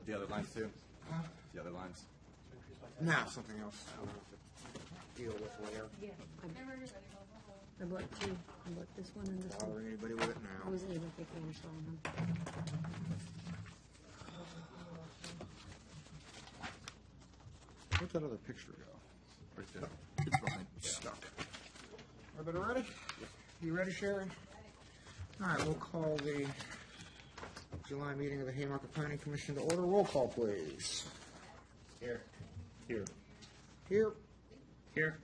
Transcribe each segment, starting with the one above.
The other lines too? The other lines? No, something else. I don't know if deal with later. Yeah, I bought two. I bought this one and this one. Bothering anybody with it I now? wasn't able to take the initial on them. Where'd that other picture go? Right there. It's behind, stuck. Everybody ready? You ready, Sherry? All right, we'll call the July meeting of the Haymarket Planning Commission to order. Roll call, please. Here. Here. Here. Here.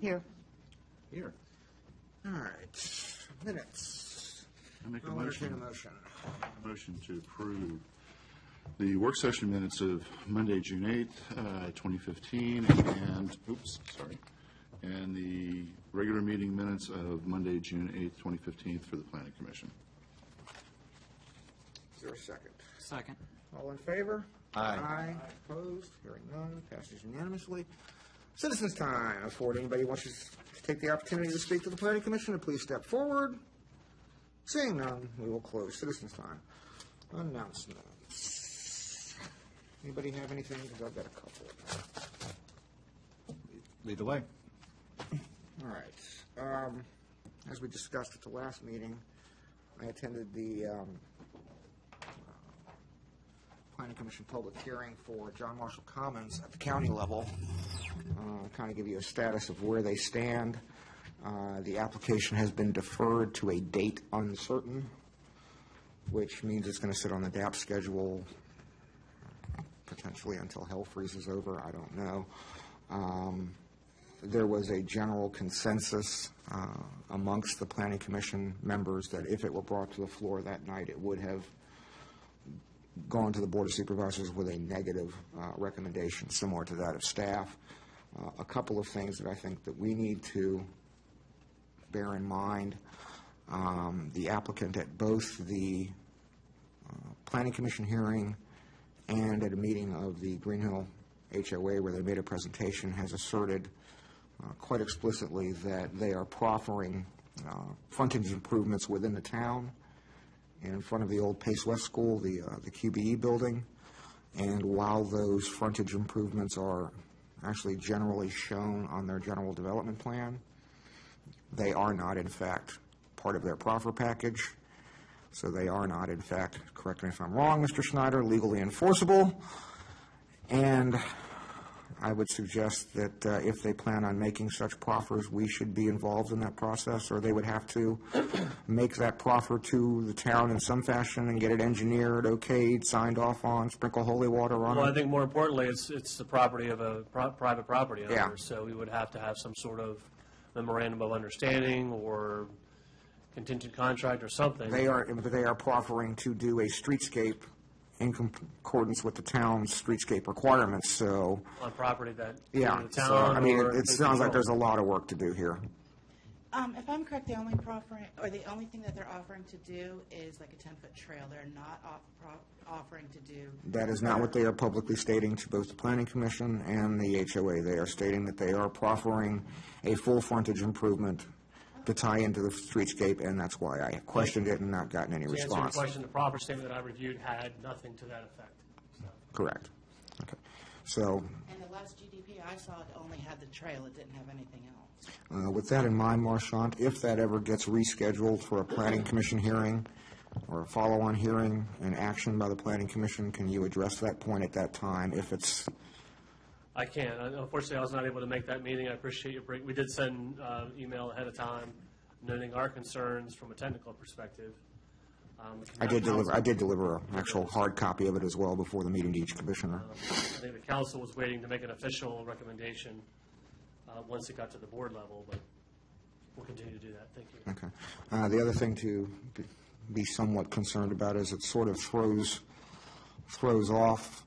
Here. Here. All right. Minutes. I make a I'll entertain a motion, motion. to approve the work session minutes of Monday, June 8th, 2015, and the regular meeting minutes of Monday, June 8th, 2015 for the Planning Commission. Is there a second? Second. All in favor? Aye. Aye. Opposed? Hearing none. Passes unanimously. Citizens' time. If anybody wishes to take the opportunity to speak to the Planning Commission, please step forward. Seeing none, we will close citizens' time. Announcements. Anybody have anything? Because I've got a couple. Lead the way. All right. As we discussed at the last meeting, I attended the Planning Commission public hearing for John Marshall Commons at the county level. Kind of give you a status of where they stand. The application has been deferred to a date uncertain, which means it's going to sit on the DAP schedule potentially until hell freezes over. I don't know. There was a general consensus amongst the Planning Commission members that if it were brought to the floor that night, it would have gone to the Board of Supervisors with a negative recommendation similar to that of staff. A couple of things that I think that we need to bear in mind. The applicant at both the Planning Commission hearing and at a meeting of the Green Hill HOA where they made a presentation has asserted quite explicitly that they are proffering frontage improvements within the town in front of the old Pace West School, the QBE building. And while those frontage improvements are actually generally shown on their general development plan, they are not, in fact, part of their proffer package. So they are not, in fact, correct me if I'm wrong, Mr. Schneider, legally enforceable. And I would suggest that if they plan on making such proffers, we should be involved in that process, or they would have to make that proffer to the town in some fashion and get it engineered, okayed, signed off on, sprinkle holy water on it. Well, I think more importantly, it's the property of a private property owner. Yeah. So we would have to have some sort of memorandum of understanding or contingent contract or something. They are proffering to do a streetscape in accordance with the town's streetscape requirements, so. On property that Yeah, the town so, I mean, or it they sounds like control. there's a lot of work to do here. If I'm correct, the only thing that they're offering to do is like a 10-foot trail. They're not offering to do. That is not what they are publicly stating to both the Planning Commission and the HOA. They are stating that they are proffering a full frontage improvement to tie into the streetscape, and that's why I questioned it and not gotten any To answer your response. question, the proper statement that I reviewed had nothing to that effect. So. Correct. Okay. So, And the last GDP I saw, it only had the trail. It didn't have anything else. with that in mind, Marchant, if that ever gets rescheduled for a Planning Commission hearing or a follow-on hearing and action by the Planning Commission, can you address that point at that time if it's... I can't. Unfortunately, I was not able to make that meeting. I appreciate your break. We did send email ahead of time noting our concerns from a technical perspective. I did deliver an actual hard copy of it as well before the meeting to each commissioner. I think the council was waiting to make an official recommendation once it got to the board level, but we'll continue to do that. Thank you. Okay. The other thing to be somewhat concerned about is it sort of throws off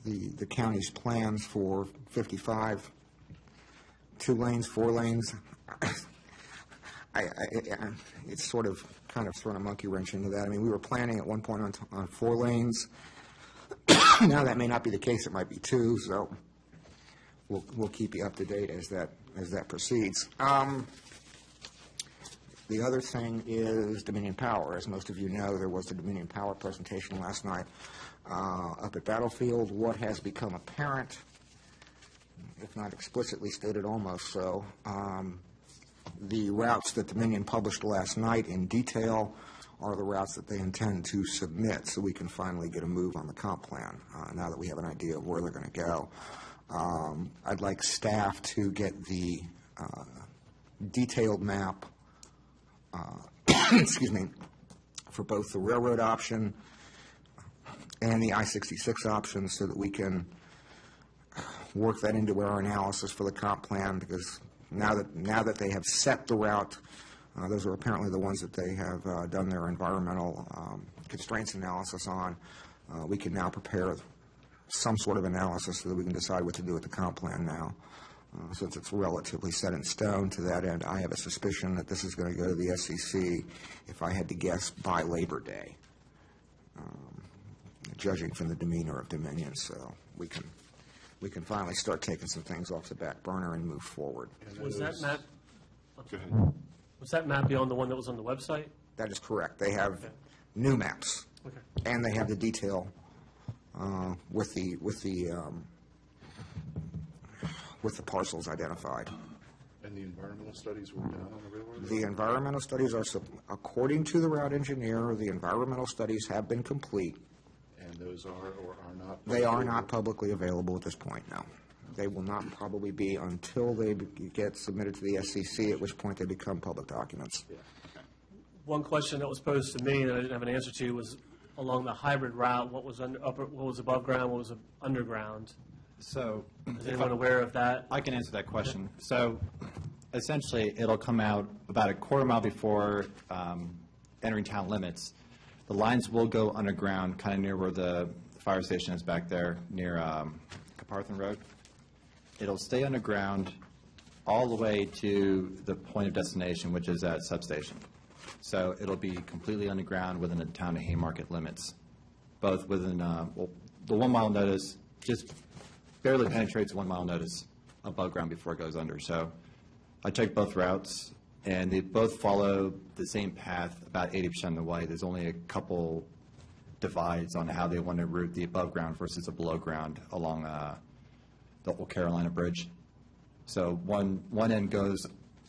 the county's plans for 55, 2 lanes, 4 lanes. It's sort of kind of thrown a monkey wrench into that. I mean, we were planning at one point on 4 lanes. Now that may not be the case. It might be 2. So we'll keep you up to date as that proceeds. The other thing is Dominion Power. As most of you know, there was the Dominion Power presentation last night up at Battlefield. What has become apparent, if not explicitly stated, almost so, the routes that Dominion published last night in detail are the routes that they intend to submit, so we can finally get a move on the comp plan now that we have an idea of where they're going to go. I'd like staff to get the detailed map, excuse me, for both the railroad option and the I-66 option so that we can work that into our analysis for the comp plan, because now that they have set the route, those are apparently the ones that they have done their environmental constraints analysis on. We can now prepare some sort of analysis so that we can decide what to do with the comp plan now. Since it's relatively set in stone to that end, I have a suspicion that this is going to go to the SEC, if I had to guess, by Labor Day, judging from the demeanor of Dominion. So we can finally start taking some things off the back burner and move forward. Was that map, Go ahead. was that map beyond the one that was on the website? That is correct. They have Okay. new maps, Okay. and they have the detail with the parcels identified. And the environmental studies were done on the railroad? The environmental studies are, according to the route engineer, the environmental studies have been complete. And those are or are not? They are not publicly available at this point, no. They will not probably be until they get submitted to the SEC, at which point they become public documents. One question that was posed to me that I didn't have an answer to was along the hybrid route, what was what was above ground, what was underground? So, Is anyone aware of that? I can answer that question. So, essentially, it'll come out about a quarter mile before entering town limits. The lines will go underground, kind of near where the fire station is back there, near Carparthen Road. It'll stay underground all the way to the point of destination, which is at substation. So it'll be completely underground within the town of Haymarket limits, both within, the 1 mile notice just barely penetrates 1 mile notice above ground before it goes under. So I checked both routes, and they both follow the same path about 80% of the way. There's only a couple divides on how they want to route the above ground versus the below ground along the Old Carolina Bridge. So one end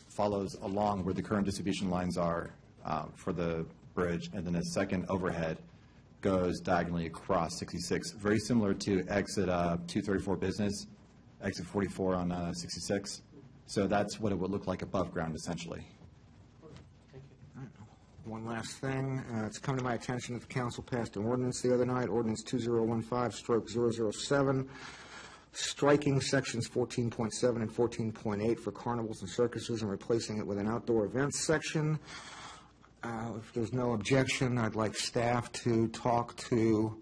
follows along where the current distribution lines are for the bridge, and then a second overhead goes diagonally across 66, very similar to exit 234 Business, exit 44 on 66. So that's what it would look like above ground, essentially. Thank you. One last thing. It's come to my attention that the council passed an ordinance the other night, Ordinance 2015-007, striking sections 14.7 and 14.8 for carnivals and circuses and replacing it with an outdoor events section. If there's no objection, I'd like staff to talk to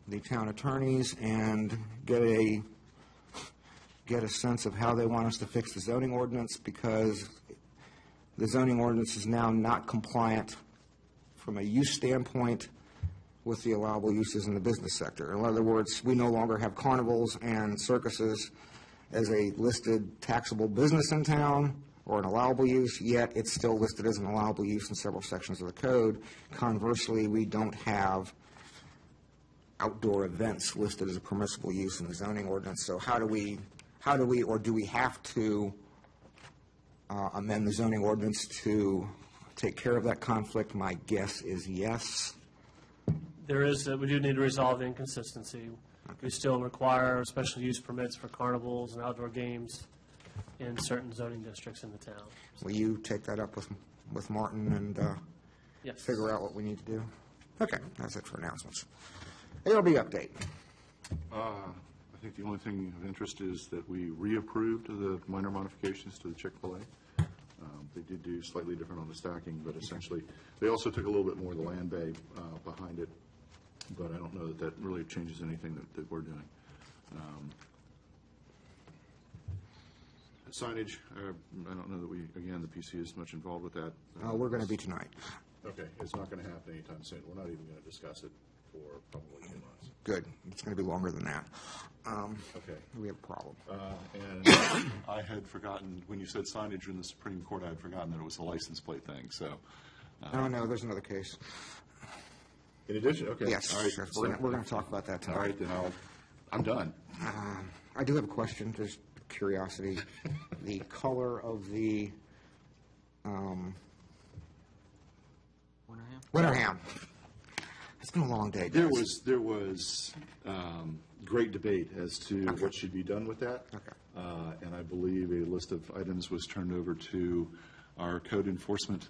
the town attorneys and get a sense of how they want us to fix the zoning ordinance, because the zoning ordinance is now not compliant from a use standpoint with the allowable uses in the business sector. In other words, we no longer have carnivals and circuses as a listed taxable business in town or an allowable use, yet it's still listed as an allowable use in several sections of the code. Conversely, we don't have outdoor events listed as a permissible use in the zoning ordinance. So how do we, or do we have to amend the zoning ordinance to take care of that conflict? My guess is yes. There is, we do need to resolve the inconsistency. We still require special use permits for carnivals and outdoor games in certain zoning districts in the town. Will you take that up with Martin and Yes. figure out what we need to do? Okay, that's it for announcements. ARB update. I think the only thing of interest is that we reapproved the minor modifications to the Chick-fil-A. They did do slightly different on the stacking, but essentially, they also took a little bit more of the land bay behind it, but I don't know that that really changes anything that we're doing. Signage, I don't know that we, again, the PC is much involved with that. We're going to be tonight. Okay, it's not going to happen anytime soon. We're not even going to discuss it for probably 2 months. Good. It's going to be longer than that. Okay. we have a problem. And I had forgotten, when you said signage in the Supreme Court, I had forgotten that it was a license plate thing, so. No, there's another case. In addition, okay. Yes, All right, sure. so- We're going to talk about that All tonight. right, then I'm done. I do have a question, just curiosity. The color of the Winterham. It's been a long day, guys. There was great debate as to what should be done with that. Okay. And I believe a list of items was turned over to our code enforcement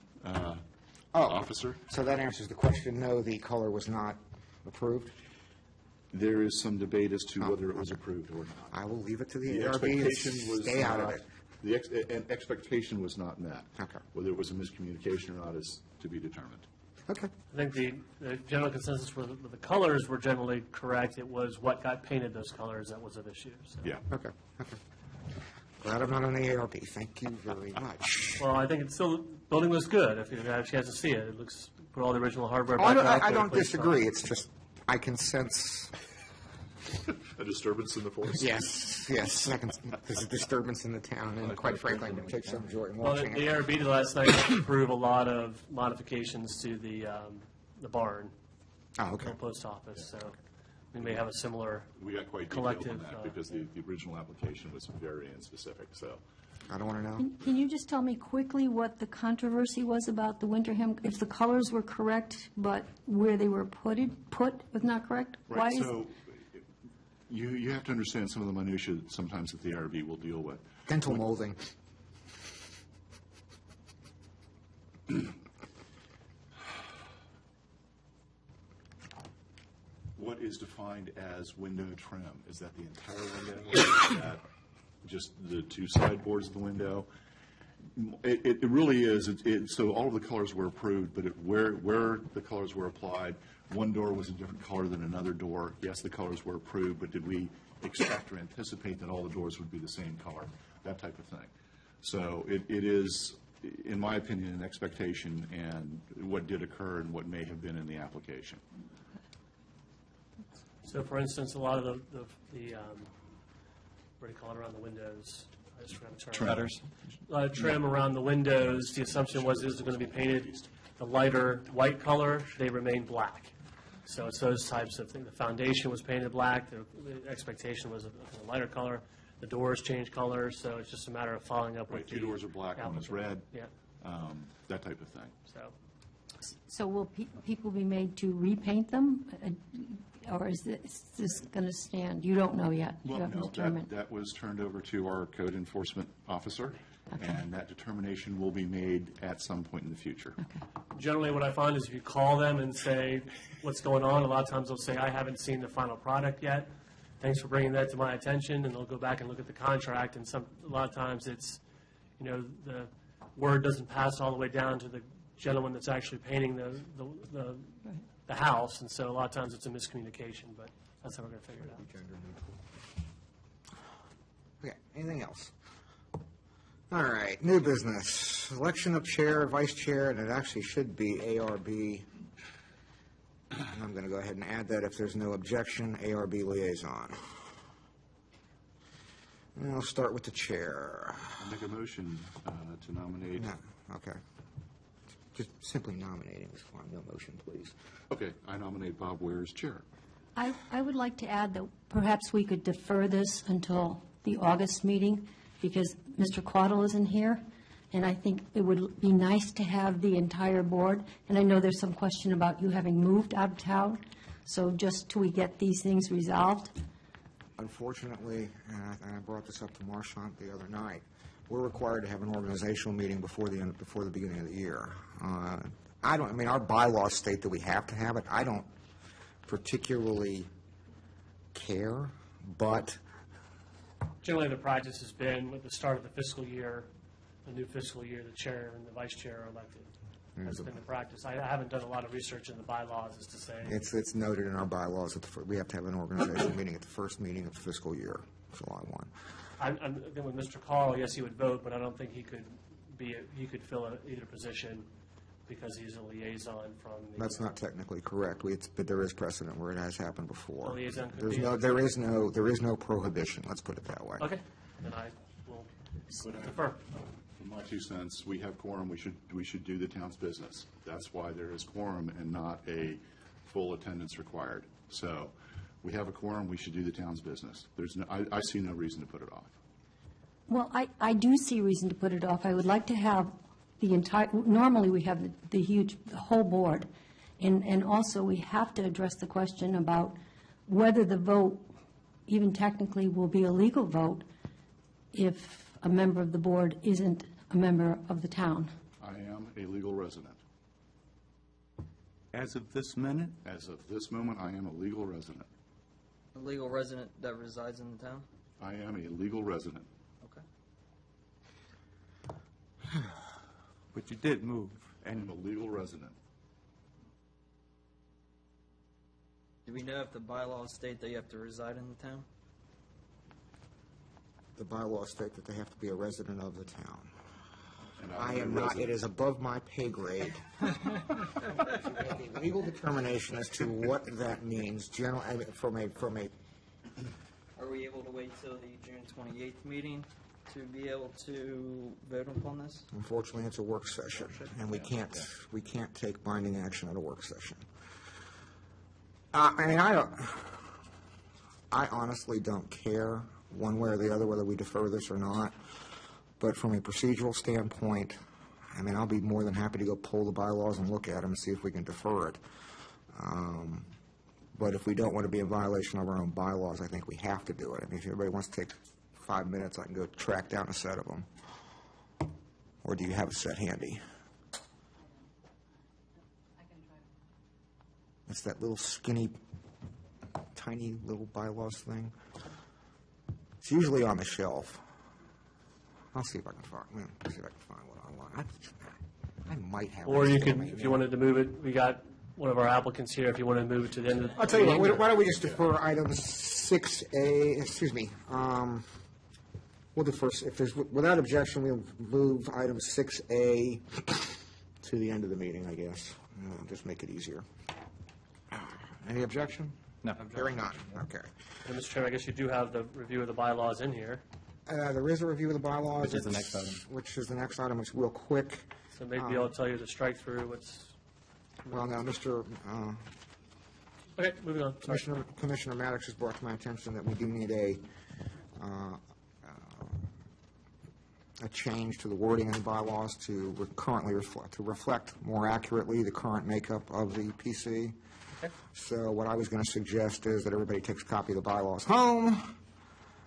officer. So that answers the question. No, the color was not approved. There is some debate as to whether it was approved or not. I will leave it to the The ARB and expectation was stay out of not, it. an expectation was not met. Okay. Whether it was a miscommunication or not is to be determined. Okay. I think the general consensus with the colors were generally correct. It was what got painted those colors that was at issue. So. Yeah. Okay. Glad I'm not on the ARB. Thank you very much. Well, I think it's still, building looks good. If you have a chance to see it, it looks, put all the original hardware Oh, back up. I don't replace disagree. It's just, I can sense, A disturbance in the force? yes, there's a disturbance in the town, and quite frankly, I'm going to take some joy in Well, the watching it. ARB did last night approve a lot of modifications to the barn, Oh, okay. the post office, so we may have a similar, We got quite detailed on Collective, that because the original application was very specific, so. I don't want to know. Can you just tell me quickly what the controversy was about the Winterham? If the colors were correct, but where they were put was not correct? Why Right, is so you have to understand some of the minutiae sometimes that the ARB will deal with. Dental molding. What is defined as window trim? Is that the entire window? Is that just the two sideboards of the window? It really is. So all of the colors were approved, but where the colors were applied, one door was a different color than another door. Yes, the colors were approved, but did we expect or anticipate that all the doors would be the same color? That type of thing. So it is, in my opinion, an expectation and what did occur and what may have been in the application. so for instance, a lot of the what do you call it, around the windows? I just forgot the term. Shutters? A lot of trim around the windows. The assumption was it was going to be painted the lighter white color. They remain black. So it's those types of things. The foundation was painted black. The expectation was a lighter color. The doors changed color. So it's just a matter of following up Right, with two doors are black, one is red. Yeah. That type of thing. So will people be made to repaint them? Or is this going to stand? You don't know yet. You Well, haven't no, determined. that was turned over to our code enforcement officer, and that determination will be made at some point in the future. Generally, what I find is if you call them and say, what's going on, a lot of times they'll say, I haven't seen the final product yet. Thanks for bringing that to my attention, and they'll go back and look at the contract, and a lot of times it's, the word doesn't pass all the way down to the gentleman that's actually painting the house, and so a lot of times it's a miscommunication, but that's how we're going to figure it out. Okay, anything else? All right, new business. Election of chair, vice chair, and it actually should be ARB. And I'm going to go ahead and add that if there's no objection, ARB liaison. And I'll start with the chair. I'll make a motion to nominate. No, okay. Just simply nominating is fine. No motion, please. Okay, I nominate Bob Ware as chair. I would like to add that perhaps we could defer this until the August meeting, because Mr. Quaddle isn't here, and I think it would be nice to have the entire board. And I know there's some question about you having moved out of town, so just till we get these things resolved. Unfortunately, and I brought this up to Marchant the other night, we're required to have an organizational meeting before the beginning of the year. Our bylaws state that we have to have it. I don't particularly care, but Generally, the practice has been with the start of the fiscal year, the new fiscal year, the chair and the vice chair are elected. That's been the practice. I haven't done a lot of research in the bylaws as to say. it's noted in our bylaws that we have to have an organizational meeting at the first meeting of the fiscal year, July 1. I think with Mr. Call, yes, he would vote, but I don't think he could fill either position because he's a liaison from the... That's not technically correct, but there is precedent where it has happened before. A liaison could There's be- no, there is no prohibition, let's put it that way. Okay, then I will defer. For my 2 cents, we have quorum, we should do the town's business. That's why there is quorum and not a full attendance required. So, we have a quorum, we should do the town's business. I see no reason to put it off. Well, I do see reason to put it off. I would like to have the entire, normally we have the whole board. And also, we have to address the question about whether the vote, even technically, will be a legal vote if a member of the board isn't a member of the town. I am a legal resident. As of this minute? As of this moment, I am a legal resident. A legal resident that resides in the town? I am a legal resident. Okay. But you did move, I'm and a legal resident. Do we know if the bylaws state that you have to reside in the town? The bylaws state that they have to be a resident of the town. And I I'm a am not, resident. it is above my pay grade to make a legal determination as to what that means, from a, Are we able to wait till the June 28th meeting to be able to vote upon this? unfortunately, it's a work session, and we can't take binding action at a work session. I mean, I honestly don't care one way or the other whether we defer this or not, but from a procedural standpoint, I mean, I'll be more than happy to go pull the bylaws and look at them and see if we can defer it. But if we don't want to be in violation of our own bylaws, I think we have to do it. I mean, if everybody wants to take 5 minutes, I can go track down a set of them. Or do you have a set handy? It's that little skinny, tiny little bylaws thing. It's usually on the shelf. I'll see if I can find one online. I might have. Or one you still could, maybe. if you wanted to move it, we got one of our applicants here, if you want to move it to the end of the... I'll tell you meeting. what, why don't we just defer item 6A, excuse me, we'll defer, if there's, without objection, we'll move item 6A to the end of the meeting, I guess. Just make it easier. Any objection? No. Hearing none, okay. And Mr. Chairman, I guess you do have the review of the bylaws in here, There is a review of the bylaws. Which is the next item. Which is the next item, it's real quick. so maybe I'll tell you to strike through what's... Well, now, Okay, moving on, sorry. Commissioner Maddox has brought to my attention that we do need a change to the wording in the bylaws to currently reflect more accurately the current makeup of the PC. Okay. So what I was going to suggest is that everybody takes a copy of the bylaws home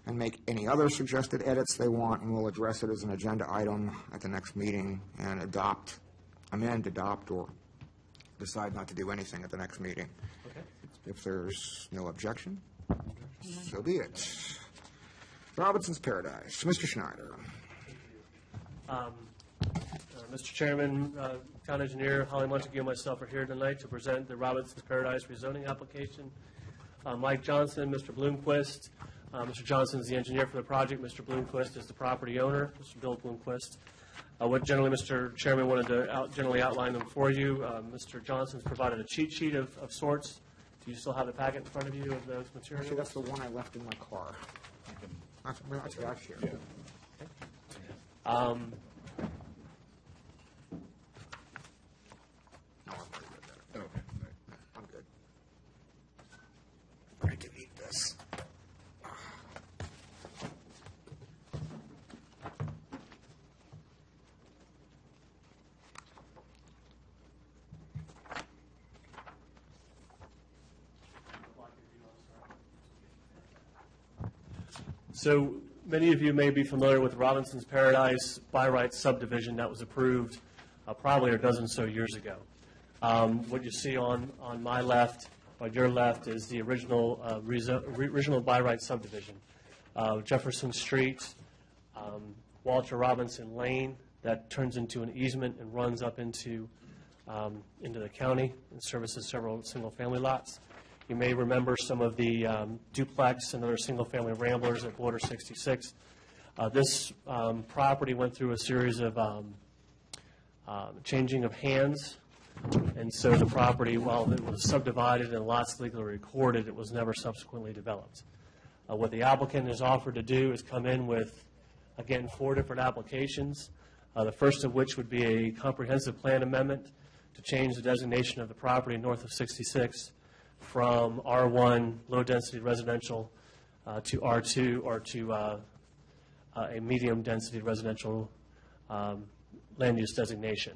and make any other suggested edits they want, and we'll address it as an agenda item at the next meeting and amend, adopt, or decide not to do anything at the next meeting. Okay. If there's no objection, so be it. Robinson's Paradise, Mr. Schneider. Mr. Chairman, Town Engineer Holly Montague and myself are here tonight to present the Robinson's Paradise rezoning application. Mike Johnson, Mr. Bloomquist. Mr. Johnson is the engineer for the project. Mr. Bloomquist is the property owner, Mr. Bill Bloomquist. What generally, Mr. Chairman, wanted to generally outline them for you. Mr. Johnson's provided a cheat sheet of sorts. Do you still have the packet in front of you of those materials? Actually, that's the one I left in my car. That's what I shared. No, I'm pretty good at it. Okay. I'm good. I can eat this. So many of you may be familiar with Robinson's Paradise by right subdivision that was approved probably a dozen so years ago. What you see on my left, on your left, is the original original by right subdivision. Jefferson Street, Walter Robinson Lane, that turns into an easement and runs up into the county and services several single-family lots. You may remember some of the duplex and other single-family ramblers at Border 66. This property went through a series of changing of hands. And so the property, while it was subdivided and lots legally recorded, it was never subsequently developed. What the applicant has offered to do is come in with, again, 4 different applications, the first of which would be a comprehensive plan amendment to change the designation of the property north of 66 from R1, low-density residential, to R2, or to a medium-density residential land use designation.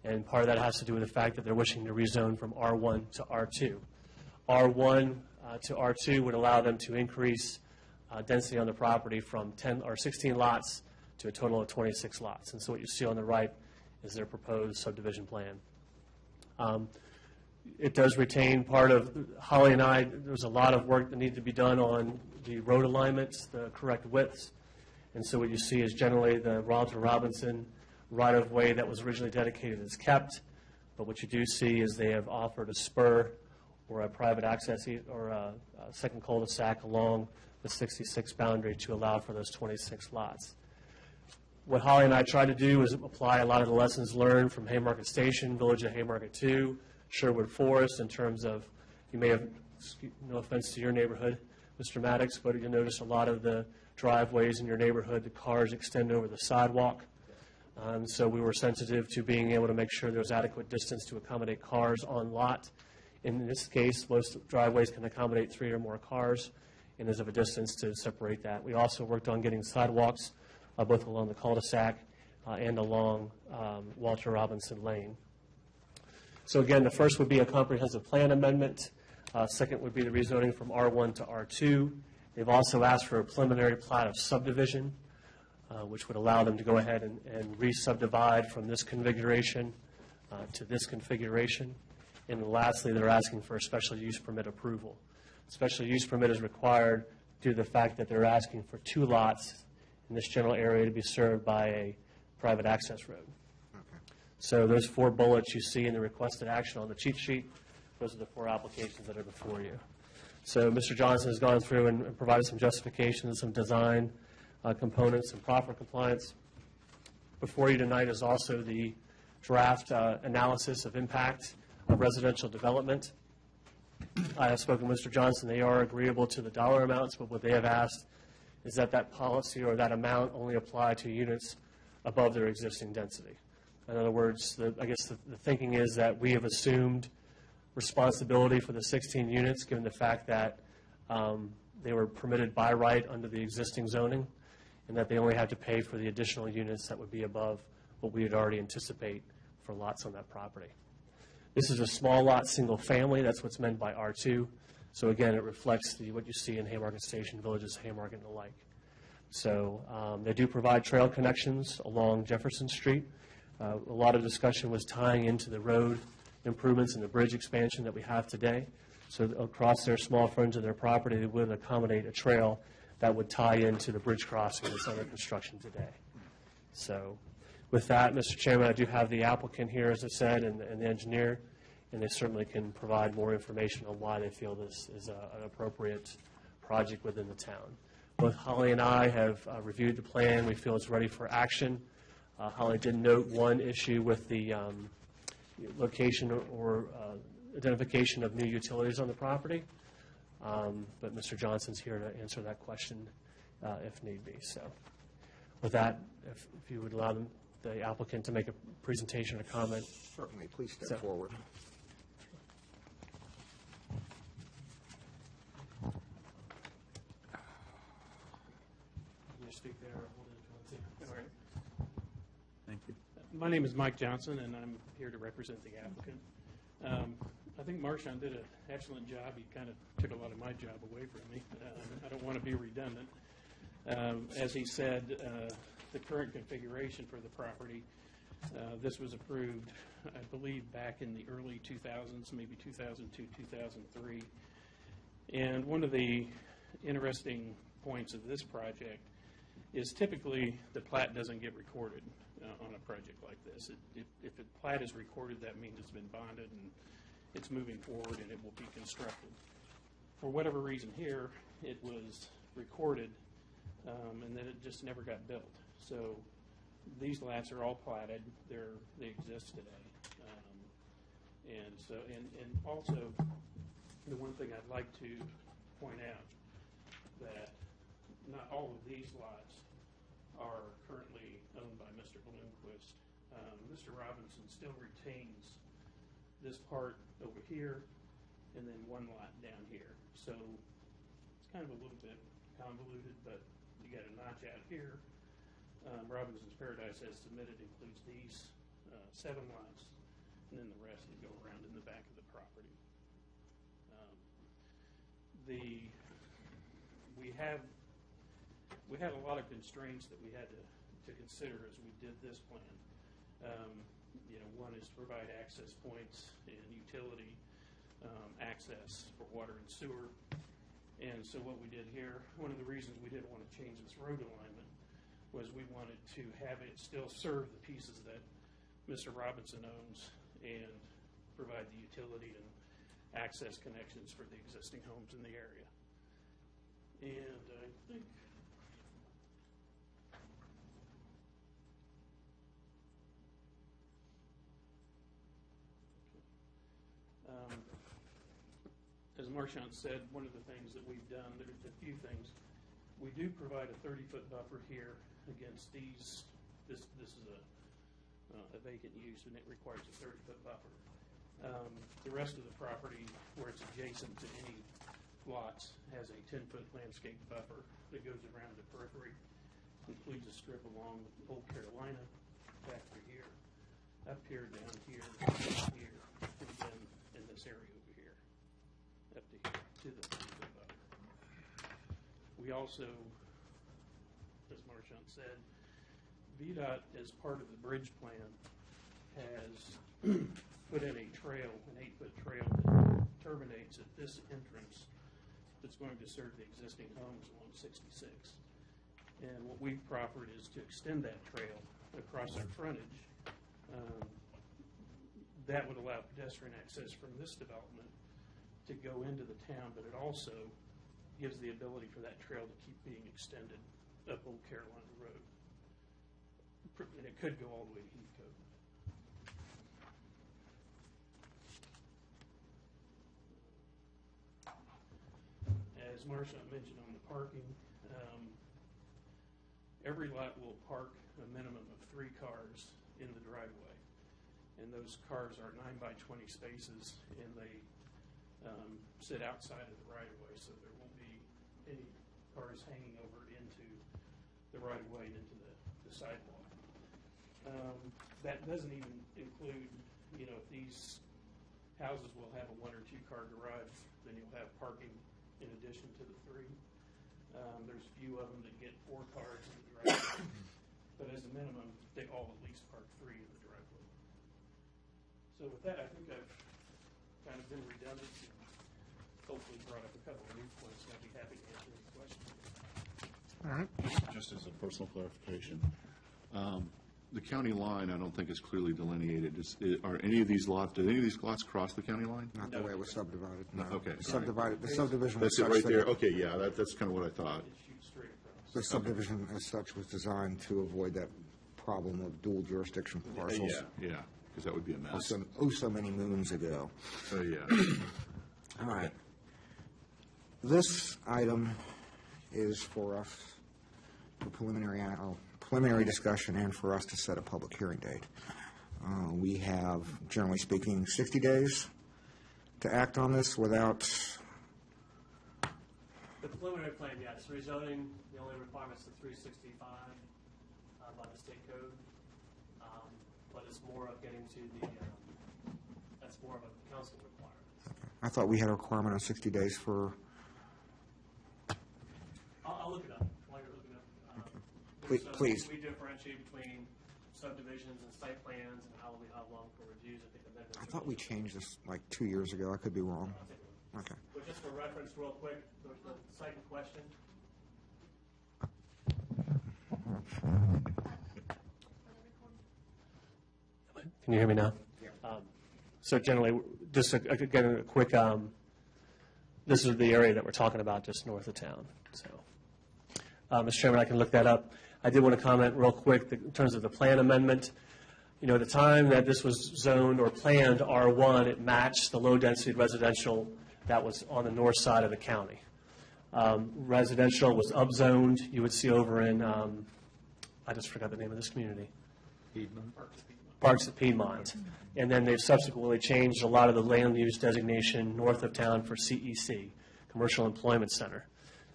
And part of that has to do with the fact that they're wishing to rezone from R1 to R2. R1 to R2 would allow them to increase density on the property from 10 or 16 lots to a total of 26 lots. And so what you see on the right is their proposed subdivision plan. It does retain part of, Holly and I, there's a lot of work that needed to be done on the road alignments, the correct widths. And so what you see is generally the Walter Robinson right-of-way that was originally dedicated is kept. But what you do see is they have offered a spur or a private access or a second cul-de-sac along the 66 boundary to allow for those 26 lots. What Holly and I tried to do is apply a lot of the lessons learned from Haymarket Station, Village of Haymarket 2, Sherwood Forest, in terms of, you may have, no offense to your neighborhood, Mr. Maddox, but you'll notice a lot of the driveways in your neighborhood, the cars extend over the sidewalk. So we were sensitive to being able to make sure there was adequate distance to accommodate cars on lot. In this case, most driveways can accommodate 3 or more cars, and there's a distance to separate that. We also worked on getting sidewalks both along the cul-de-sac and along Walter Robinson Lane. So again, the first would be a comprehensive plan amendment. Second would be the rezoning from R1 to R2. They've also asked for a preliminary plat of subdivision, which would allow them to go ahead and re-subdivide from this configuration to this configuration. And lastly, they're asking for a special use permit approval. Special use permit is required due to the fact that they're asking for 2 lots in this general area to be served by a private access road. So those 4 bullets you see in the requested action on the cheat sheet, those are the 4 applications that are before you. So Mr. Johnson has gone through and provided some justifications, some design components, and proper compliance. Before you tonight is also the draft analysis of impact of residential development. I have spoken with Mr. Johnson. They are agreeable to the dollar amounts, but what they have asked is that that policy or that amount only apply to units above their existing density. In other words, I guess the thinking is that we have assumed responsibility for the 16 units, given the fact that they were permitted by right under the existing zoning, and that they only have to pay for the additional units that would be above what we would already anticipate for lots on that property. This is a small lot, single family. That's what's meant by R2. So again, it reflects what you see in Haymarket Station, Villages, Haymarket, and the like. So they do provide trail connections along Jefferson Street. A lot of discussion was tying into the road improvements and the bridge expansion that we have today. So across their small frontage of their property, they would accommodate a trail that would tie into the bridge crossing that's under construction today. So with that, Mr. Chairman, I do have the applicant here, as I said, and the engineer, and they certainly can provide more information on why they feel this is an appropriate project within the town. Both Holly and I have reviewed the plan. We feel it's ready for action. Holly did note one issue with the location or identification of new utilities on the property, but Mr. Johnson's here to answer that question if need be. So with that, if you would allow the applicant to make a presentation or comment. Certainly. Please step forward. Can you speak there or hold it if you want to? All right. Thank you. My name is Mike Johnson, and I'm here to represent the applicant. I think Marshawn did an excellent job. He kind of took a lot of my job away from me. I don't want to be redundant. As he said, the current configuration for the property, this was approved, I believe, back in the early 2000s, maybe 2002, 2003. And one of the interesting points of this project is typically the plat doesn't get recorded on a project like this. If a plat is recorded, that means it's been bonded and it's moving forward and it will be constructed. For whatever reason here, it was recorded and then it just never got built. So These lots are all platted. They exist today. And so, and also, the one thing I'd like to point out, that not all of these lots are currently owned by Mr. Bloomquist. Mr. Robinson still retains this part over here and then one lot down here. So it's kind of a little bit convoluted, but you got a notch out here. Robinson's Paradise has submitted includes these 7 lots, and then the rest that go around in the back of the property. We have a lot of constraints that we had to consider as we did this plan. One is to provide access points and utility access for water and sewer. And so what we did here, one of the reasons we didn't want to change this road alignment was we wanted to have it still serve the pieces that Mr. Robinson owns and provide the utility and access connections for the existing homes in the area. And I think as Marchant said, one of the things that we've done, there's a few things. We do provide a 30-foot buffer here against these. This is a vacant use, and it requires a 30-foot buffer. The rest of the property, where it's adjacent to any lots, has a 10-foot landscape buffer that goes around the periphery. Includes a strip along Old Carolina, back through here, up here, down here, here, and then in this area over here, up to here, to the 30-foot buffer. We also, as Marchant said, VDOT, as part of the bridge plan, has put in a trail, an 8-foot trail that terminates at this entrance that's going to serve the existing homes along 66. And what we've proffered is to extend that trail across our frontage. That would allow pedestrian access from this development to go into the town, but it also gives the ability for that trail to keep being extended up Old Carolina Road. And it could go all the way to Heathcote. As Marchant mentioned on the parking, every lot will park a minimum of 3 cars in the driveway. And those cars are 9 by 20 spaces, and they sit outside of the right-of-way, so there won't be any cars hanging over into the right-of-way and into the sidewalk. That doesn't even include, if these houses will have a 1 or 2 car garage, then you'll have parking in addition to the 3. There's a few of them that get 4 cars in the driveway, but as a minimum, they all at least park 3 in the driveway. So with that, I think I've kind of been redundant and hopefully brought up a couple of new points, and I'd be happy to answer any questions. All right. Just as a personal clarification, the county line, I don't think is clearly delineated. Are any of these lots, do any of these lots cross the county line? Not the way it was subdivided, no. Okay. The subdivision was That's it such right that there? Okay, yeah, that's kind of what I thought. It shoots straight across. the subdivision as such was designed to avoid that problem of dual jurisdiction parcels. Yeah, because that would be a mess. So many moons ago. Oh, yeah. All right. This item is for us for preliminary discussion and for us to set a public hearing date. We have, generally speaking, 60 days to act on this without, The preliminary plan, yes, rezoning, the only requirement's the 365 by the state code, but it's more of getting to the, that's more of a council requirement. I thought we had a requirement on 60 days for, I'll look it up while you're looking up. Please. We differentiate between subdivisions and site plans and how long for reviews. I think amendments. I thought we changed this like 2 years ago. I could be wrong. Okay. But just for reference, real quick, the site in question. Can you hear me now? Yeah. So generally, just again, a quick, this is the area that we're talking about just north of town. So, Mr. Chairman, I can look that up. I did want to comment real quick in terms of the plan amendment. You know, at the time that this was zoned or planned R1, it matched the low-density residential that was on the north side of the county. Residential was upzoned. You would see over in, I just forgot the name of this community. Parks at Piedmont. And then they've subsequently changed a lot of the land use designation north of town for CEC, Commercial Employment Center.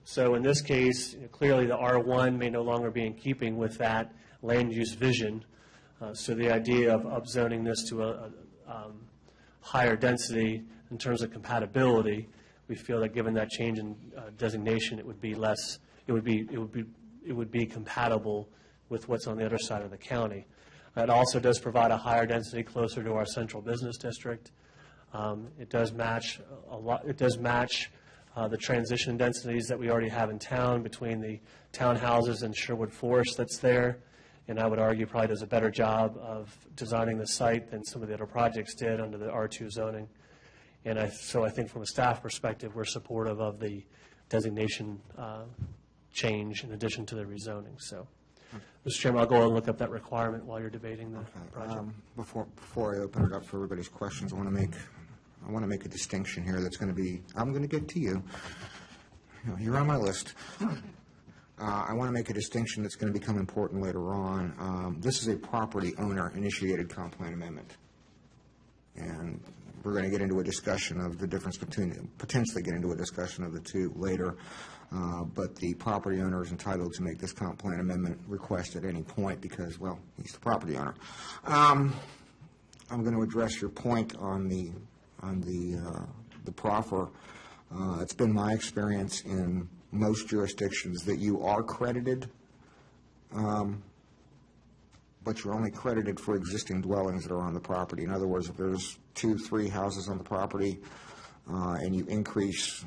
So in this case, clearly the R1 may no longer be in keeping with that land use vision. So the idea of upzoning this to a higher density in terms of compatibility, we feel that given that change in designation, it would be less, it would be compatible with what's on the other side of the county. It also does provide a higher density closer to our central business district. It does match a lot. It does match the transition densities that we already have in town between the townhouses and Sherwood Forest that's there. And I would argue probably does a better job of designing the site than some of the other projects did under the R2 zoning. And so I think from a staff perspective, we're supportive of the designation change in addition to the rezoning. So, Mr. Chairman, I'll go and look up that requirement while you're debating the project. Before I open it up for everybody's questions, I want to make a distinction here that's going to be, I'm going to get to you. You're on my list. I want to make a distinction that's going to become important later on. This is a property owner-initiated comp plan amendment. And we're going to get into a discussion of the difference between, potentially get into a discussion of the two later. But the property owner is entitled to make this comp plan amendment request at any point because, well, he's the property owner. I'm going to address your point on the proffer. It's been my experience in most jurisdictions that you are credited, but you're only credited for existing dwellings that are on the property. In other words, if there's 2, 3 houses on the property and you increase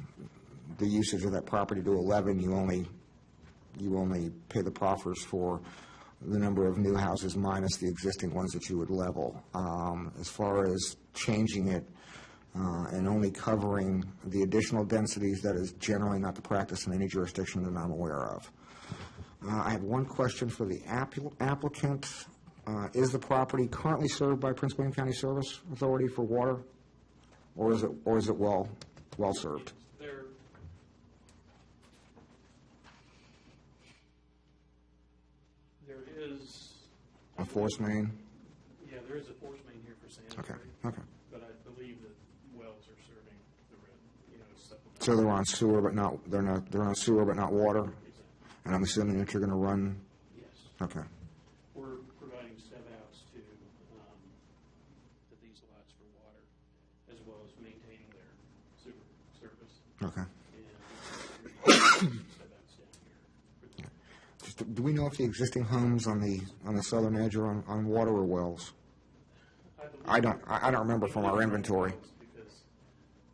the usage of that property to 11, you only pay the proffers for the number of new houses minus the existing ones that you would level. As far as changing it and only covering the additional densities, that is generally not the practice in any jurisdiction that I'm aware of. I have one question for the applicant. Is the property currently served by Prince William County Service Authority for water, or is it well served? There is a force main. Yeah, there is a force main here for sanitary. Okay. But I believe that wells are serving the supplemental. So they're on sewer, but they're on sewer, but not water. Exactly. And I'm assuming that you're going to run. Yes. Okay. We're providing step outs to these lots for water, as well as maintaining their sewer service. Okay. And step outs down here. Just, do we know if the existing homes on the southern edge are on water or wells? I don't remember from our inventory. Because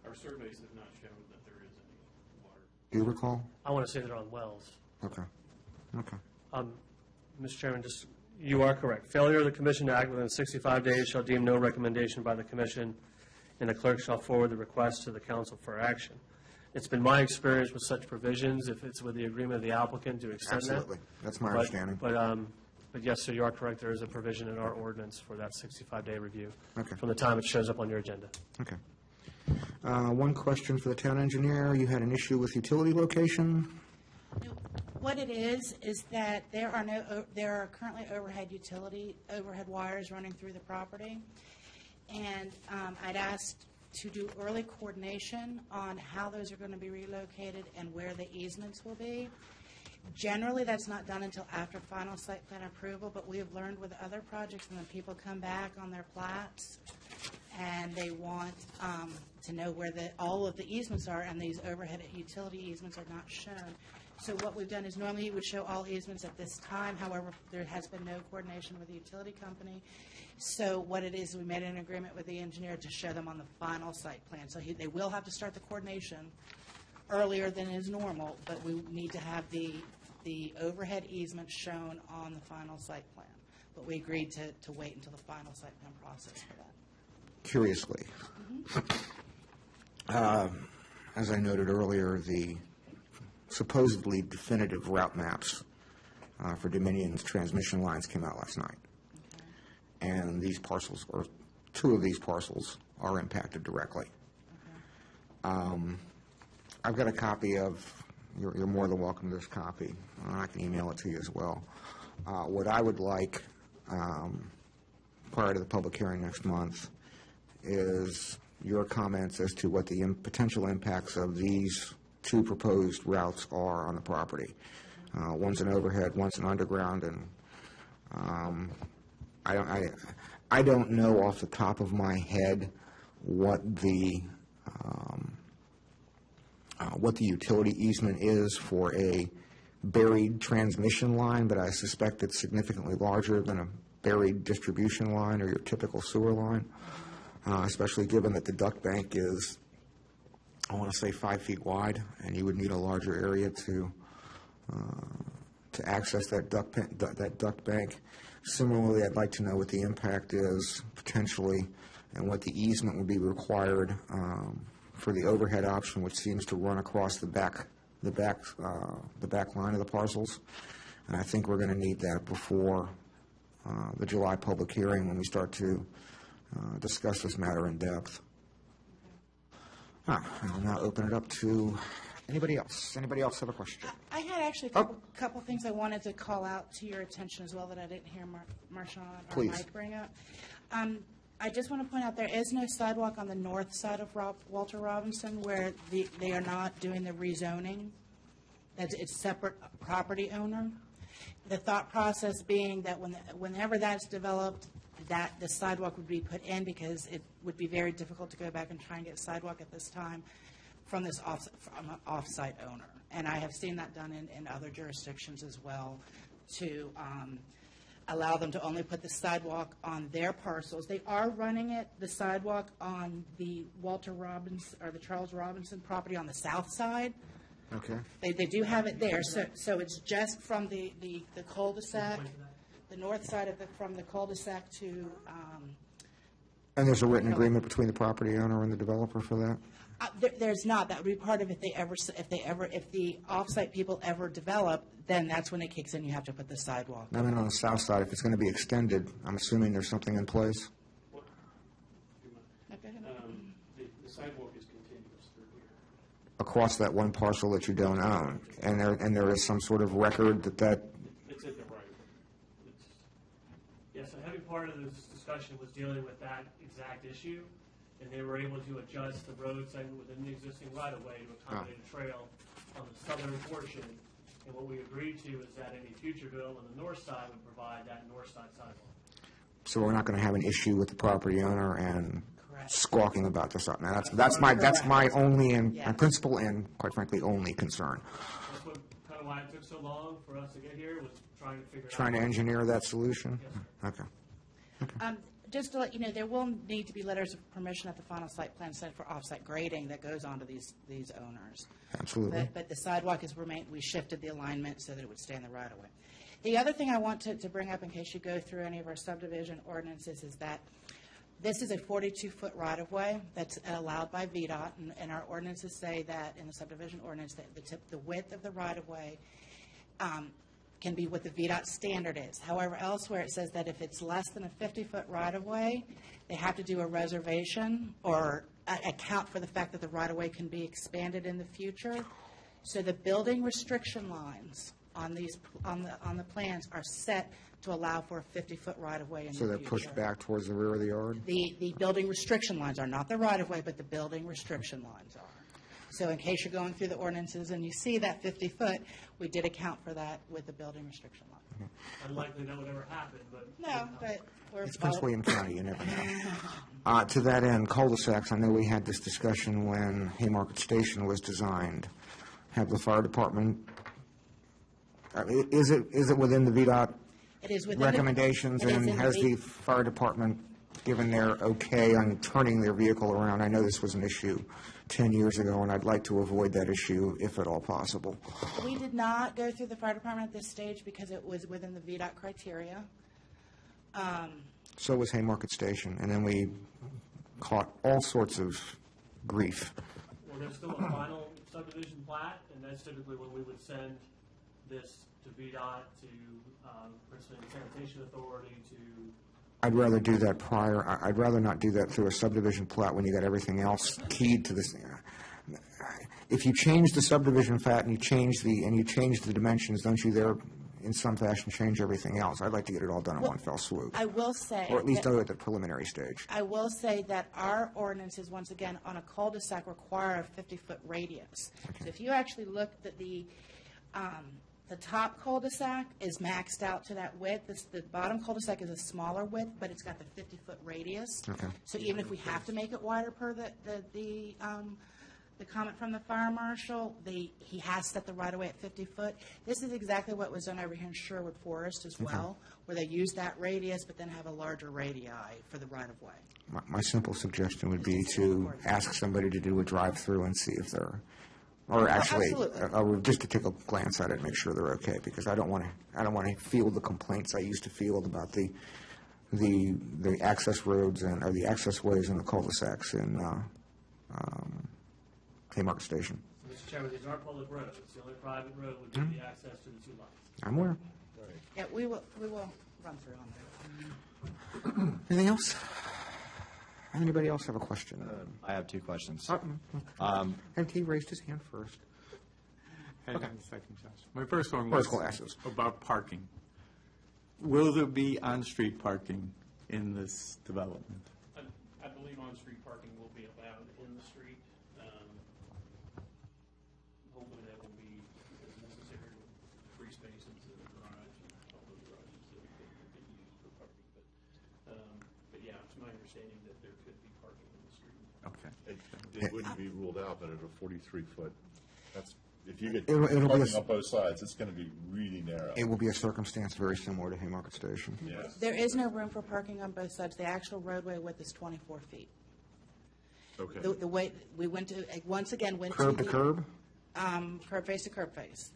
our surveys have not shown that there is any water. Do you recall? I want to say they're on wells. Okay. Mr. Chairman, you are correct. Failure of the commission to act within 65 days shall deem no recommendation by the commission, and the clerk shall forward the request to the council for action. It's been my experience with such provisions, if it's with the agreement of the applicant, to extend that. Absolutely. That's my understanding. But yes, sir, you are correct. There is a provision in our ordinance for that 65-day review. Okay. From the time it shows up on your agenda. Okay. One question for the town engineer. You had an issue with utility location? What it is that there are currently overhead wires running through the property. And I'd asked to do early coordination on how those are going to be relocated and where the easements will be. Generally, that's not done until after final site plan approval, but we have learned with other projects when people come back on their plats and they want to know where all of the easements are, and these overhead utility easements are not shown. So what we've done is normally you would show all easements at this time. However, there has been no coordination with the utility company. So what it is, we made an agreement with the engineer to show them on the final site plan. So they will have to start the coordination earlier than is normal, but we need to have the overhead easement shown on the final site plan. But we agreed to wait until the final site plan process for that. Curiously, as I noted earlier, the supposedly definitive route maps for Dominion's transmission lines came out last night. And these parcels, or two of these parcels, are impacted directly. I've got a copy of, you're more than welcome to this copy. I can email it to you as well. What I would like, prior to the public hearing next month, is your comments as to what the potential impacts of these two proposed routes are on the property. One's an overhead, one's an underground, and I don't know off the top of my head what the utility easement is for a buried transmission line, but I suspect it's significantly larger than a buried distribution line or your typical sewer line, especially given that the duct bank is, I want to say, 5 feet wide, and you would need a larger area to access that duct bank. Similarly, I'd like to know what the impact is potentially and what the easement would be required for the overhead option, which seems to run across the back line of the parcels. And I think we're going to need that before the July public hearing when we start to discuss this matter in depth. I'll now open it up to anybody else. Anybody else have a question? I had actually a couple things I wanted to call out to your attention as well that I didn't hear Marshawn or Please. Mike bring up. I just want to point out there is no sidewalk on the north side of Walter Robinson where they are not doing the rezoning. It's separate property owner. The thought process being that whenever that's developed, that the sidewalk would be put in because it would be very difficult to go back and try and get sidewalk at this time from this from an off-site owner. And I have seen that done in other jurisdictions as well to allow them to only put the sidewalk on their parcels. They are running the sidewalk on the Walter Robinson or the Charles Robinson property on the south side. Okay. They do have it there, so it's just from the cul-de-sac, the north side from the cul-de-sac to. And there's a written agreement between the property owner and the developer for that? There's not. That would be part of if the off-site people ever develop, then that's when it kicks in. You have to put the sidewalk. I mean, on the south side, if it's going to be extended, I'm assuming there's something in place? The sidewalk is continuous through here. Across that one parcel that you don't own, and there is some sort of record that. It's in the right. Yes, a heavy part of this discussion was dealing with that exact issue, and they were able to adjust the road segment within the existing right-of-way to accommodate a trail on the southern portion. And what we agreed to is that any future bill on the north side would provide that north side sidewalk. So we're not going to have an issue with the property owner and Correct. squawking about this. Now that's my only and principal and quite frankly only concern. That's what kind of why it took so long for us to get here was trying to figure Trying out. to engineer that solution. Yes. Okay. Just to let you know, there will need to be letters of permission at the final site plan set for off-site grading that goes on to these owners. Absolutely. But the sidewalk has remained, we shifted the alignment so that it would stay in the right-of-way. The other thing I want to bring up in case you go through any of our subdivision ordinances is that this is a 42-foot right-of-way that's allowed by VDOT, and our ordinances say that in the subdivision ordinance that the width of the right-of-way can be what the VDOT standard is. However, elsewhere it says that if it's less than a 50-foot right-of-way, they have to do a reservation or account for the fact that the right-of-way can be expanded in the future. So the building restriction lines on the plans are set to allow for a 50-foot right-of-way in the So future. they're pushed back towards the rear of the yard? The building restriction lines are not the right-of-way, but the building restriction lines are. So in case you're going through the ordinances and you see that 50-foot, we did account for that with the building restriction line. Unlikely that would ever happen, but. No, but we're. It's Prince William County, you never know. To that end, cul-de-sacs, I know we had this discussion when Haymarket Station was designed. Have the fire department, is it within the VDOT It is within the- recommendations? it is And in the has the V- fire department given their okay on turning their vehicle around? I know this was an issue 10 years ago, and I'd like to avoid that issue if at all possible. We did not go through the fire department at this stage because it was within the VDOT criteria. So was Haymarket Station, and then we caught all sorts of grief. Well, there's still a final subdivision plat, and that's typically when we would send this to VDOT, to Princeton Sanitation Authority, to, I'd rather do that prior, I'd rather not do that through a subdivision plat when you got everything else keyed to this. If you change the subdivision plat and you change the dimensions, don't you there, in some fashion, change everything else? I'd like to get it all done in one fell swoop. I will say. Or at least that- do it at the preliminary stage. I will say that our ordinances, once again, on a cul-de-sac require a 50-foot radius. So if you actually look at the top cul-de-sac is maxed out to that width. The bottom cul-de-sac is a smaller width, but it's got the 50-foot radius. Okay. So even if we have to make it wider per the comment from the fire marshal, he has set the right-of-way at 50 foot. This is exactly what was done over here in Sherwood Forest as well, where they use that radius, but then have a larger radii for the right-of-way. My simple suggestion would be to ask somebody to do a drive-through and see if they're, or actually, Absolutely. just to take a glance at it and make sure they're okay, because I don't want to field the complaints I used to field about the access roads or the access ways and the cul-de-sacs in Haymarket Station. Mr. Chairman, these aren't public roads. The only private road would be the access to the two lots. I'm aware. Yeah, we will run through on that. Anything else? Anybody else have a question? I have two questions. And he raised his hand first. Hang on a second, Josh. My first one First was glasses. about parking. Will there be on-street parking in this development? I believe on-street parking will be allowed in the street. Hopefully that will be as necessary with free spaces in the garage and all those garages that we could use for parking. But yeah, it's my understanding that there could be parking in the street. Okay. It wouldn't be ruled out that at a 43-foot, if you get It'll be parking on both sides, it's going to be really narrow. It will be a circumstance very similar to Haymarket Station. Yeah. There is no room for parking on both sides. The actual roadway width is 24 feet. Okay. The way, we went to, once again, went to Curb to the- curb? Curb face to curb face.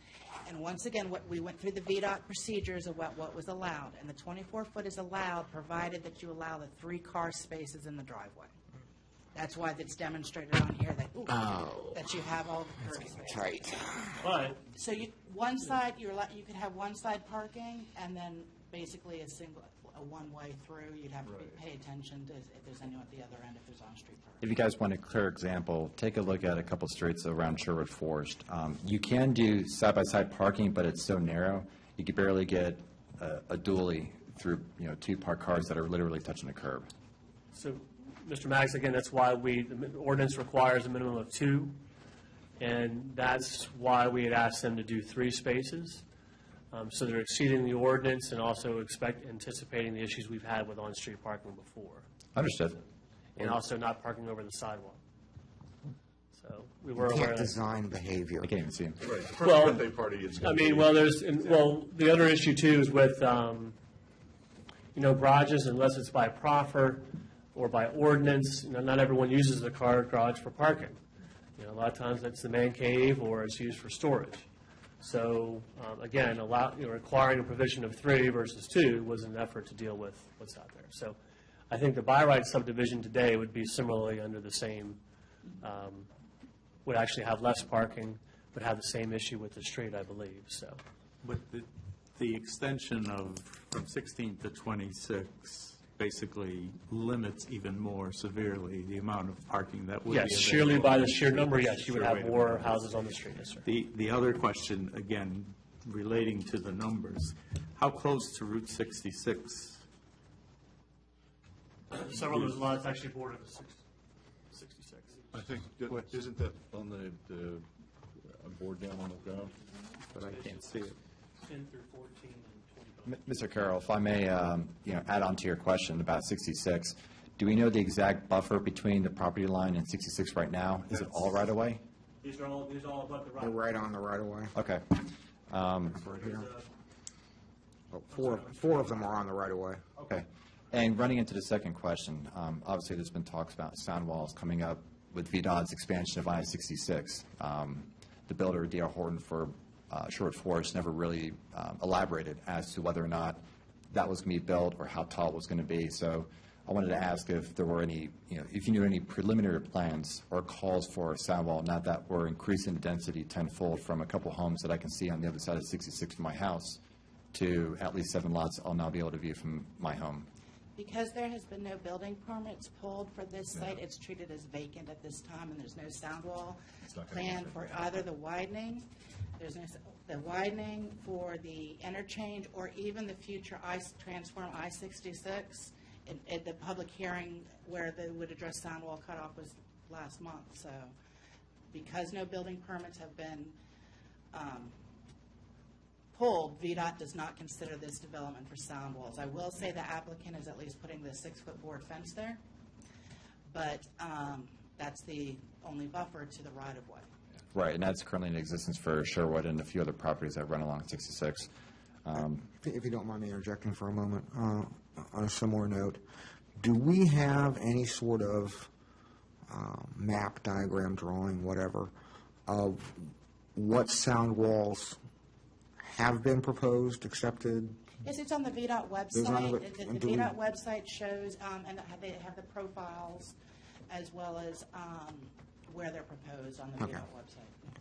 And once again, we went through the VDOT procedures of what was allowed. And the 24-foot is allowed, provided that you allow the 3 car spaces in the driveway. That's why it's demonstrated on here that you have all the curb spaces. Tight. But So one side, you could have one side parking, and then basically a one-way through. You'd have to pay attention to if there's anyone at the other end, if there's on-street parking. If you guys want a clear example, take a look at a couple streets around Sherwood Forest. You can do side-by-side parking, but it's so narrow, you could barely get a dually through, 2 parked cars that are literally touching the curb. So, Mr. Max, again, that's why the ordinance requires a minimum of 2, and that's why we had asked them to do 3 spaces. So they're exceeding the ordinance and also anticipating the issues we've had with on-street parking before, Understood. and also not parking over the sidewalk. So we were You aware can't of that. design behavior. I can't even see them. Right. For a Well, birthday party, it's I going to mean, be. well, the other issue too is with, garages, unless it's by proffer or by ordinance, not everyone uses the garage for parking. A lot of times that's the man cave or it's used for storage. So, again, requiring a provision of 3 versus 2 was an effort to deal with what's out there. So I think the by right subdivision today would be similarly under the same, would actually have less parking, but have the same issue with the street, I believe, so. But the extension from 16 to 26 basically limits even more severely the amount of parking that would be Yes, available. surely by the sheer number, yes, you would Sure, have wait a more minute. houses on the street, yes, sir. The other question, again, relating to the numbers, how close to Route 66? Several of those lots actually border the 66. I think, isn't that on the board down on the ground? But I can't see it. 10 through 14 and 25. Mr. Carroll, if I may, add on to your question about 66, do we know the exact buffer between the property line and 66 right now? Is it all right away? These are all above the They're right. right on the right-of-way. Okay. Right here. Four of them are on the right-of-way. Okay. And running into the second question, obviously there's been talks about sound walls coming up with VDOT's expansion of I-66. The builder, D.R. Horton for Sherwood Forest, never really elaborated as to whether or not that was going to be built or how tall it was going to be. So I wanted to ask if there were any, if you knew any preliminary plans or calls for a sound wall, not that we're increasing the density tenfold from a couple homes that I can see on the other side of 66 from my house to at least 7 lots I'll now be able to view from my home. Because there has been no building permits pulled for this site, it's treated as vacant at this time, and there's no sound wall planned for either the widening, the widening for the interchange, or even the future transform I-66. At the public hearing where they would address sound wall cutoff was last month. So because no building permits have been pulled, VDOT does not consider this development for sound walls. I will say the applicant is at least putting the 6-foot board fence there, but that's the only buffer to the right-of-way. Right, and that's currently in existence for Sherwood and a few other properties that run along 66. If you don't mind me interjecting for a moment, on a similar note, do we have any sort of map, diagram, drawing, whatever, of what sound walls have been proposed, accepted? Yes, it's on the VDOT website. The VDOT website shows, and they have the profiles as well as where they're proposed on the VDOT website.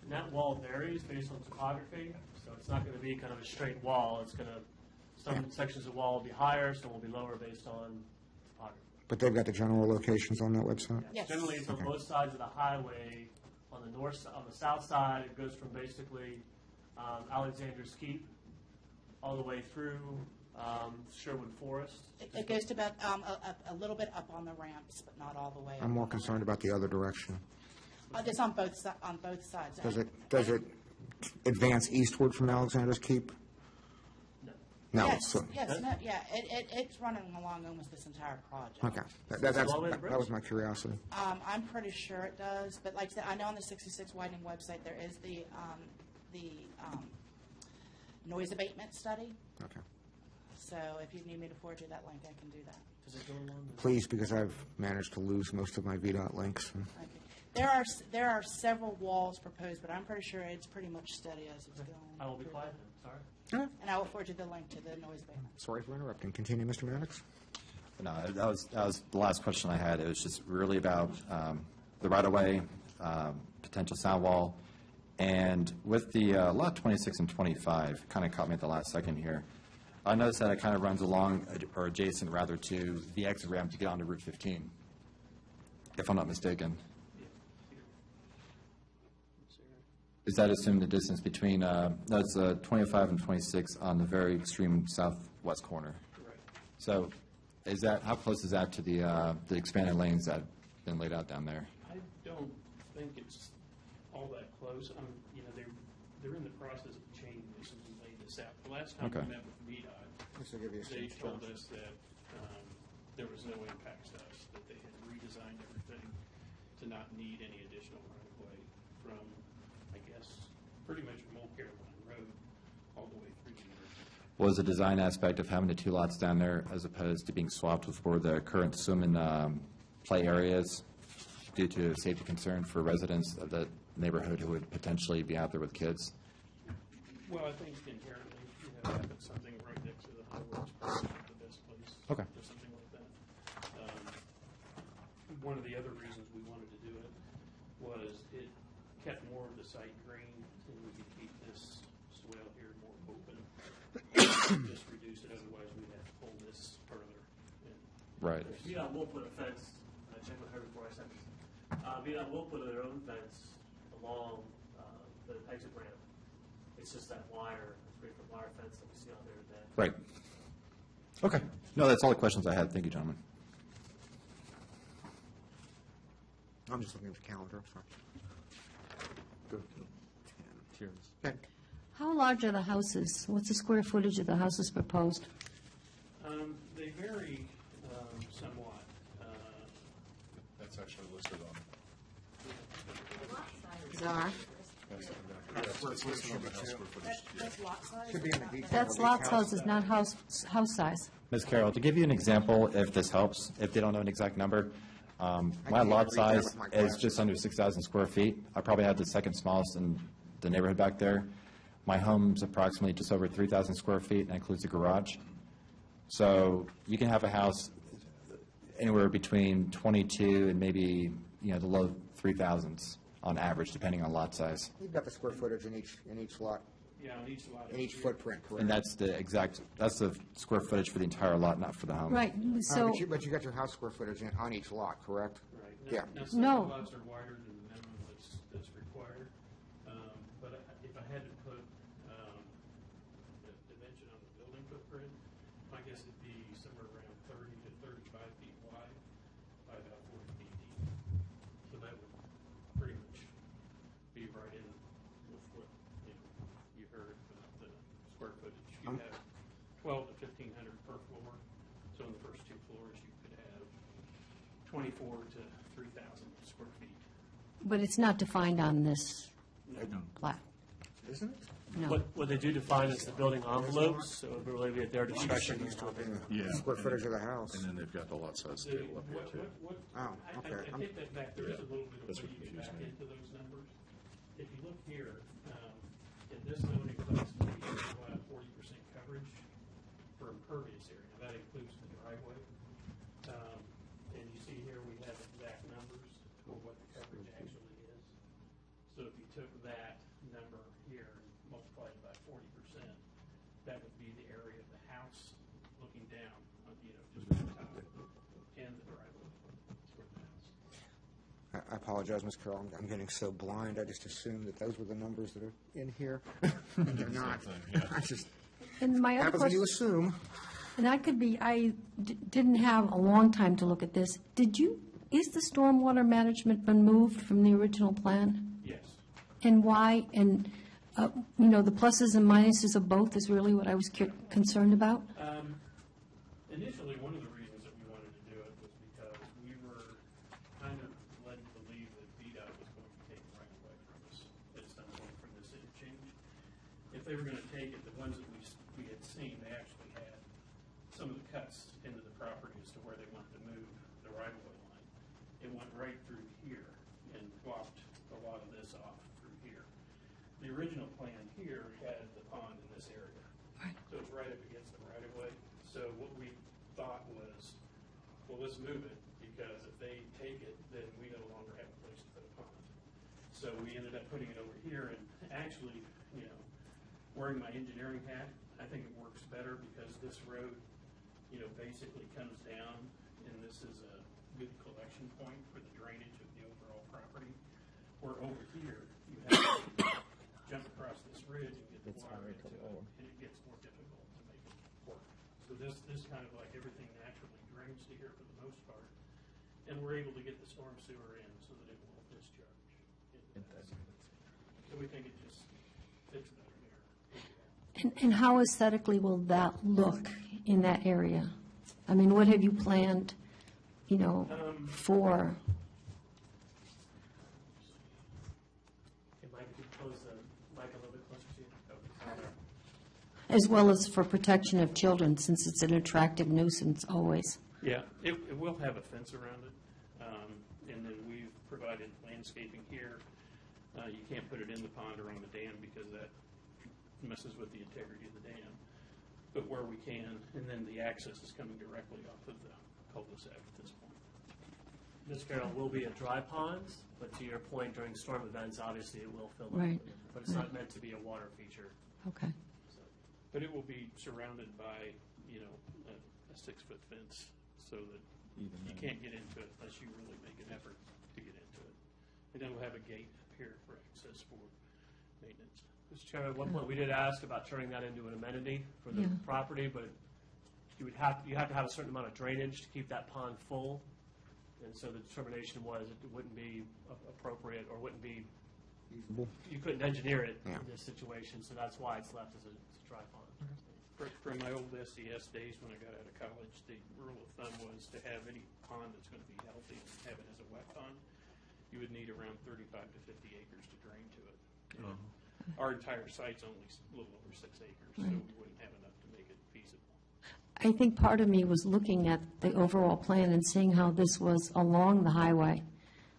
And that wall varies based on topography, so it's not going to be kind of a straight wall. It's going to, some sections of the wall will be higher, some will be lower based on topography. But they've got the general locations on that website? Yes. Generally, it's on both sides of the highway. On the south side, it goes from basically Alexander's Keep all the way through Sherwood Forest. It goes to about a little bit up on the ramps, but not all the way up. I'm more concerned about the other direction. It's on both sides. Does it advance eastward from Alexander's Keep? No. Yes, it's running along almost this entire project. Okay, that was my curiosity. I'm pretty sure it does, but like I said, I know on the 66 widening website, there is the noise abatement study. Okay. So if you need me to forward you that link, I can do that. Does it go along the Please, because I've managed to lose most of my VDOT links. Okay. There are several walls proposed, but I'm pretty sure it's pretty much steady as it's going. I will be quiet then, sorry. And I will forward you the link to the noise abatement. Sorry for interrupting. Continue, Mr. Maddox. No, that was the last question I had. It was just really about the right-of-way, potential sound wall, and with the lot 26 and 25, kind of caught me at the last second here. I noticed that it kind of runs along, or adjacent rather, to the exit ramp to get onto Route 15, if I'm not mistaken. Is that assumed the distance between, that's 25 and 26 on the very extreme southwest corner? Right. So is that, how close is that to the expanded lanes that have been laid out down there? I don't think it's all that close. They're in the process of changing this and we laid this out. The last time we met with VDOT, they told us that there was no impact to us, that they had redesigned everything to not need any additional right-of-way from, I guess, pretty much from Old Caroline Road all the way through the university. Was the design aspect of having the two lots down there as opposed to being swapped for the current swim and play areas due to safety concern for residents of the neighborhood who would potentially be out there with kids? Well, I think inherently, having something right next to the highway is probably not the best place Okay. for something like that. One of the other reasons we wanted to do it was it kept more of the site green, and we could keep this swale here more open. Just reduce it, otherwise we'd have to pull this further. Right. VDOT will put a fence, I checked with her before I sent this. VDOT will put their own fence along the exit ramp. It's just that wire, 3-foot wire fence that we see out there today. Right. Okay. No, that's all the questions I had. Thank you, gentlemen. I'm just looking at the calendar. I'm sorry. Good. Okay. How large are the houses? What's the square footage of the houses proposed? They vary somewhat. That's actually listed on. Czar. It's listed on the house square footage. That's lot size? Should be in the detail. That's lot sizes, not house size. Ms. Carroll, to give you an example, if this helps, if they don't know an exact number, my can't lot read that size with my is glasses. just under 6,000 square feet. I probably have the second smallest in the neighborhood back there. My home's approximately just over 3,000 square feet, and that includes a garage. So you can have a house anywhere between 22 and maybe, the low 3,000s on average, depending on lot size. You've got the square footage in each lot, Yeah, on each lot. in each footprint, correct? And that's the square footage for the entire lot, not for the home. Right, so, But you got your house square footage on each lot, correct? Right. Yeah. Now, some No. lots are wider than the minimum that's required, but if I had to put the dimension on the building footprint, my guess it'd be somewhere around 30 to 35 feet wide by about 40 feet deep. So that would pretty much be right in with what, you heard about the square footage. You have 12 to 1,500 per floor, so in the first 2 floors, you could have 24 to 3,000 square feet. but it's not defined on this plat. Isn't it? No. What they do define is the building envelopes, so it would really be at their discretion as to what they. Yeah. Square footage of the house. And then they've got the lot size The- table up here, too. Oh, okay. I take that back, there is a little bit of That's way what you get back confused me. into those numbers. If you look here, in this zoning class, we allow 40% coverage for impervious area. Now, that includes the driveway. And you see here, we have exact numbers for what the coverage actually is. So if you took that number here and multiplied it by 40%, that would be the area of the house looking down, just from the top, and the driveway toward the house. I apologize, Ms. Carroll, I'm getting so blind, I just assumed that those were the numbers that are in here. They're not. I just, And my other happens when you question, assume. and I didn't have a long time to look at this. Is the stormwater management been moved from the original plan? Yes. And why? And, the pluses and minuses of both is really what I was concerned about. Initially, one of the reasons that we wanted to do it was because we were kind of led to believe that VDOT was going to take right away from us at some point from this interchange. If they were going to take it, the ones that we had seen, they actually had some of the cuts into the property as to where they wanted to move the right-of-way line. It went right through here and blocked a lot of this off through here. The original plan here had the pond in this area. So it's right up against the right-of-way. So what we thought was, well, let's move it, because if they take it, then we no longer have a place to put a pond. So we ended up putting it over here, and actually, wearing my engineering hat, I think it works better because this road, basically comes down, and this is a good collection point for the drainage of the overall property. Where over here, you have to jump across this ridge and get the water into it, and it gets more difficult to make it work. So this kind of like everything naturally drains to here for the most part, and we're able to get the storm sewer in so that it will discharge into that. So we think it just fits better here. And how aesthetically will that look in that area? I mean, what have you planned, for? Okay, Mike, if you close the mic a little bit closer to you. As well as for protection of children, since it's an attractive nuisance always. Yeah, it will have a fence around it, and then we've provided landscaping here. You can't put it in the pond or on the dam because that messes with the integrity of the dam. But where we can, and then the access is coming directly off of the cul-de-sac at this point. Ms. Carroll will be a dry ponds, but to your point, during storm events, obviously it will fill up. Right. But it's not meant to be a water feature. Okay. But it will be surrounded by, a 6-foot fence so that you can't get into it unless you really make an effort to get into it. And then we'll have a gate up here for access for maintenance. Mr. Chairman, at one point, we did ask about turning that into an amenity for the Yeah. property, but you have to have a certain amount of drainage to keep that pond full. And so the determination was it wouldn't be appropriate or wouldn't be, you couldn't engineer it Yeah. in this situation, so that's why it's left as a dry pond. From my old SES days when I got out of college, the rule of thumb was to have any pond that's going to be healthy and have it as a wet pond, you would need around 35 to 50 acres to drain to it. And our entire site's only a little over 6 acres, so we wouldn't have enough to make it feasible. I think part of me was looking at the overall plan and seeing how this was along the highway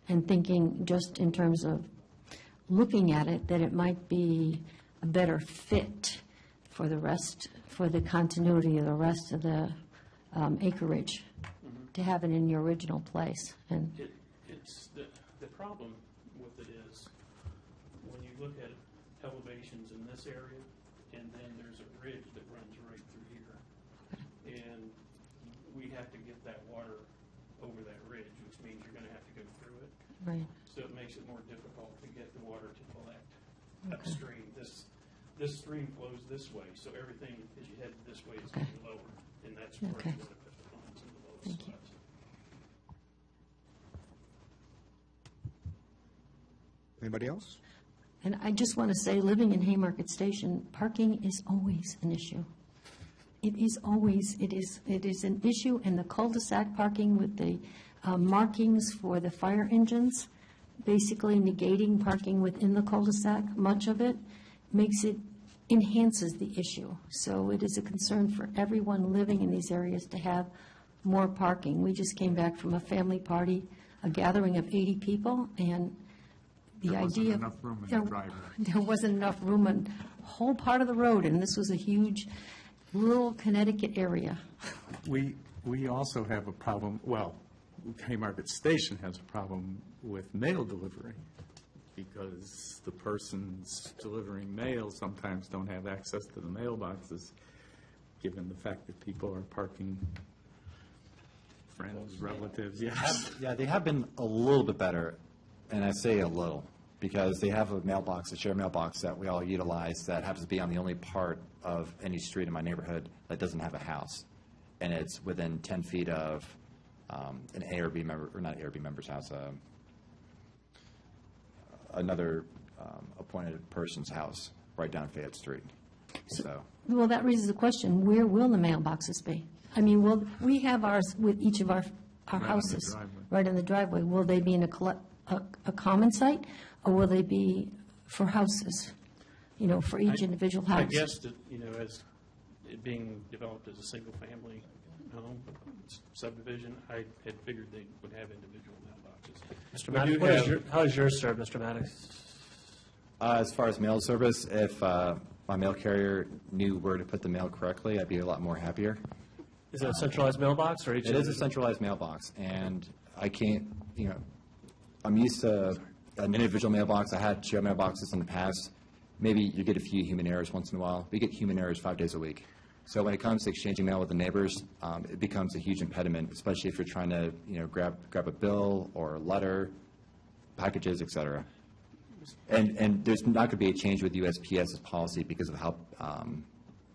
and thinking just in terms of looking at it, that it might be a better fit for the continuity of the rest of the acreage to have it in your original place. And It's, the problem with it is, when you look at elevations in this area, and then there's a ridge that runs right through here. And we have to get that water over that ridge, which means you're gonna have to go through it. right. So it makes it more difficult to get the water to collect upstream. This stream flows this way, so everything as you head this way is going to be lower, and that's where Okay. you want to put the ponds in the lowest Thank you. spots. Anybody else? And I just want to say, living in Haymarket Station, parking is always an issue. It is always, it is an issue, and the cul-de-sac parking with the markings for the fire engines, basically negating parking within the cul-de-sac, much of it enhances the issue. So it is a concern for everyone living in these areas to have more parking. We just came back from a family party, a gathering of 80 people, and the There wasn't idea. enough room in the driveway. There wasn't enough room on a whole part of the road, and this was a huge rural Connecticut area. We also have a problem, well, Haymarket Station has a problem with mail delivery, because the persons delivering mail sometimes don't have access to the mailboxes, given the fact that people are parking, friends, relatives, yes. Yeah, they have been a little bit better, and I say a little, because they have a mailbox, a shared mailbox that we all utilize that happens to be on the only part of any street in my neighborhood that doesn't have a house. And it's within 10 feet of an A or B member, or not A or B member's house, another appointed person's house right down Fayette Street. So, Well, that raises the question, where will the mailboxes be? I mean, we have ours with each of our in the houses. driveway. Right in the driveway. Will they be in a common site, or will they be for houses? For each individual house? I guess that, as it being developed as a single-family home subdivision, I had figured they would have individual mailboxes. Mr. We do Maddox, have- how is yours served, Mr. Maddox? as far as mail service, if my mail carrier knew where to put the mail correctly, I'd be a lot more happier. Is it a centralized mailbox or each? It is a individual? centralized mailbox, and I can't, I'm used to an individual mailbox. I had shared mailboxes in the past. Maybe you get a few human errors once in a while. We get human errors 5 days a week. So when it comes to exchanging mail with the neighbors, it becomes a huge impediment, especially if you're trying to, grab a bill or a letter, packages, et cetera. And there's not going to be a change with USPS's policy because of how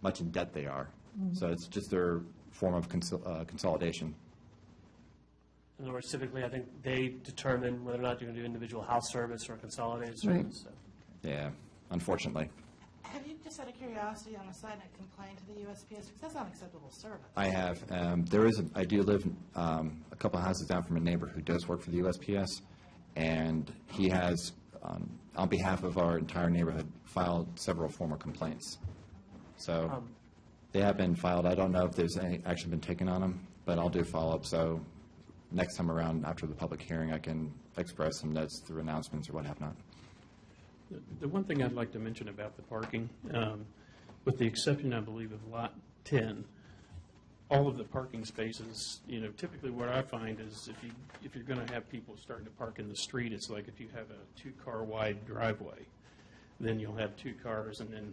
much in debt they are. So it's just their form of consolidation. In other words, typically, I think they determine whether or not you're going to do individual house service or consolidated Right. service. So. Yeah, unfortunately. Have you, just out of curiosity, on a side note, complained to the USPS? Because that's not acceptable service. I have. I do live a couple of houses down from a neighbor who does work for the USPS, and he has, on behalf of our entire neighborhood, filed several formal complaints. So they have been filed. I don't know if there's any action been taken on them, but I'll do a follow-up. So next time around, after the public hearing, I can express some notes through announcements or what have not. The one thing I'd like to mention about the parking, with the exception, I believe, of Lot 10, all of the parking spaces, typically what I find is if you're going to have people starting to park in the street, it's like if you have a 2-car wide driveway, then you'll have 2 cars, and then,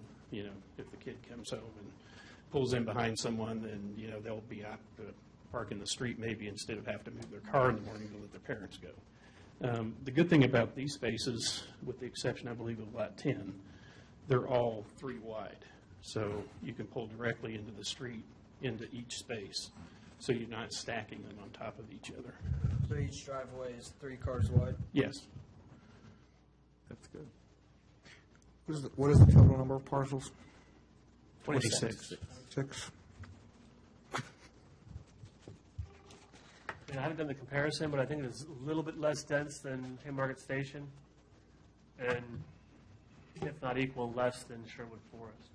if the kid comes home and pulls in behind someone, then, they'll be apt to park in the street maybe instead of have to move their car in the morning to let their parents go. The good thing about these spaces, with the exception, I believe, of Lot 10, they're all 3 wide. So you can pull directly into the street, into each space, so you're not stacking them on top of each other. So each driveway is 3 cars wide? Yes. That's good. What is the total number of parcels? 26. 6? I haven't done the comparison, but I think it's a little bit less dense than Haymarket Station, and if not equal, less than Sherwood Forest.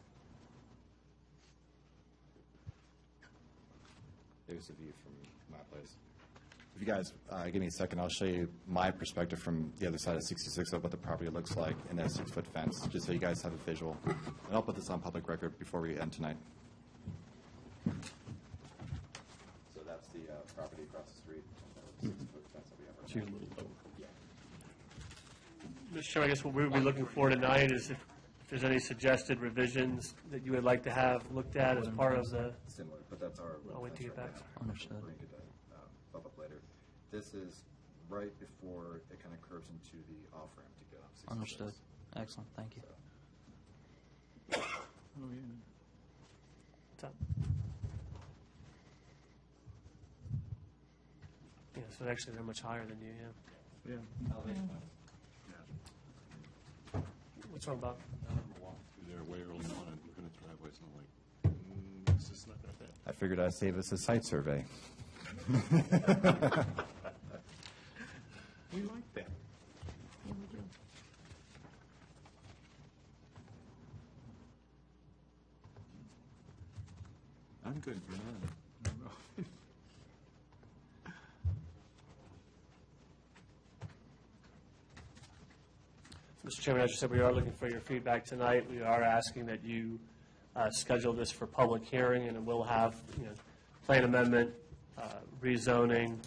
There's a view from my place. If you guys give me a second, I'll show you my perspective from the other side of 66 of what the property looks like in that 6-foot fence, just so you guys have a visual. And I'll put this on public record before we end tonight. So that's the property across the street, and the 6-foot fence will be up. So you're a little lower. Mr. Chairman, I guess what we would be looking for tonight is if there's any suggested revisions that you would like to have looked at as part of the, Similar, but that's our. I'll wait to get back. Understood. We're going to get that bump up later. This is right before it kind of curves into the off-ramp to get up 66. Understood. Excellent, thank you. so. Yeah, so actually they're much higher than you, yeah. Yeah. What's wrong, Bob? Walk through there way early on and looking at driveways, and I'm like, this is not that bad. I figured I'd save us a site survey. We like that. I'm good for that. Mr. Chairman, as you said, we are looking for your feedback tonight. We are asking that you schedule this for public hearing, and it will have, plan amendment, rezoning,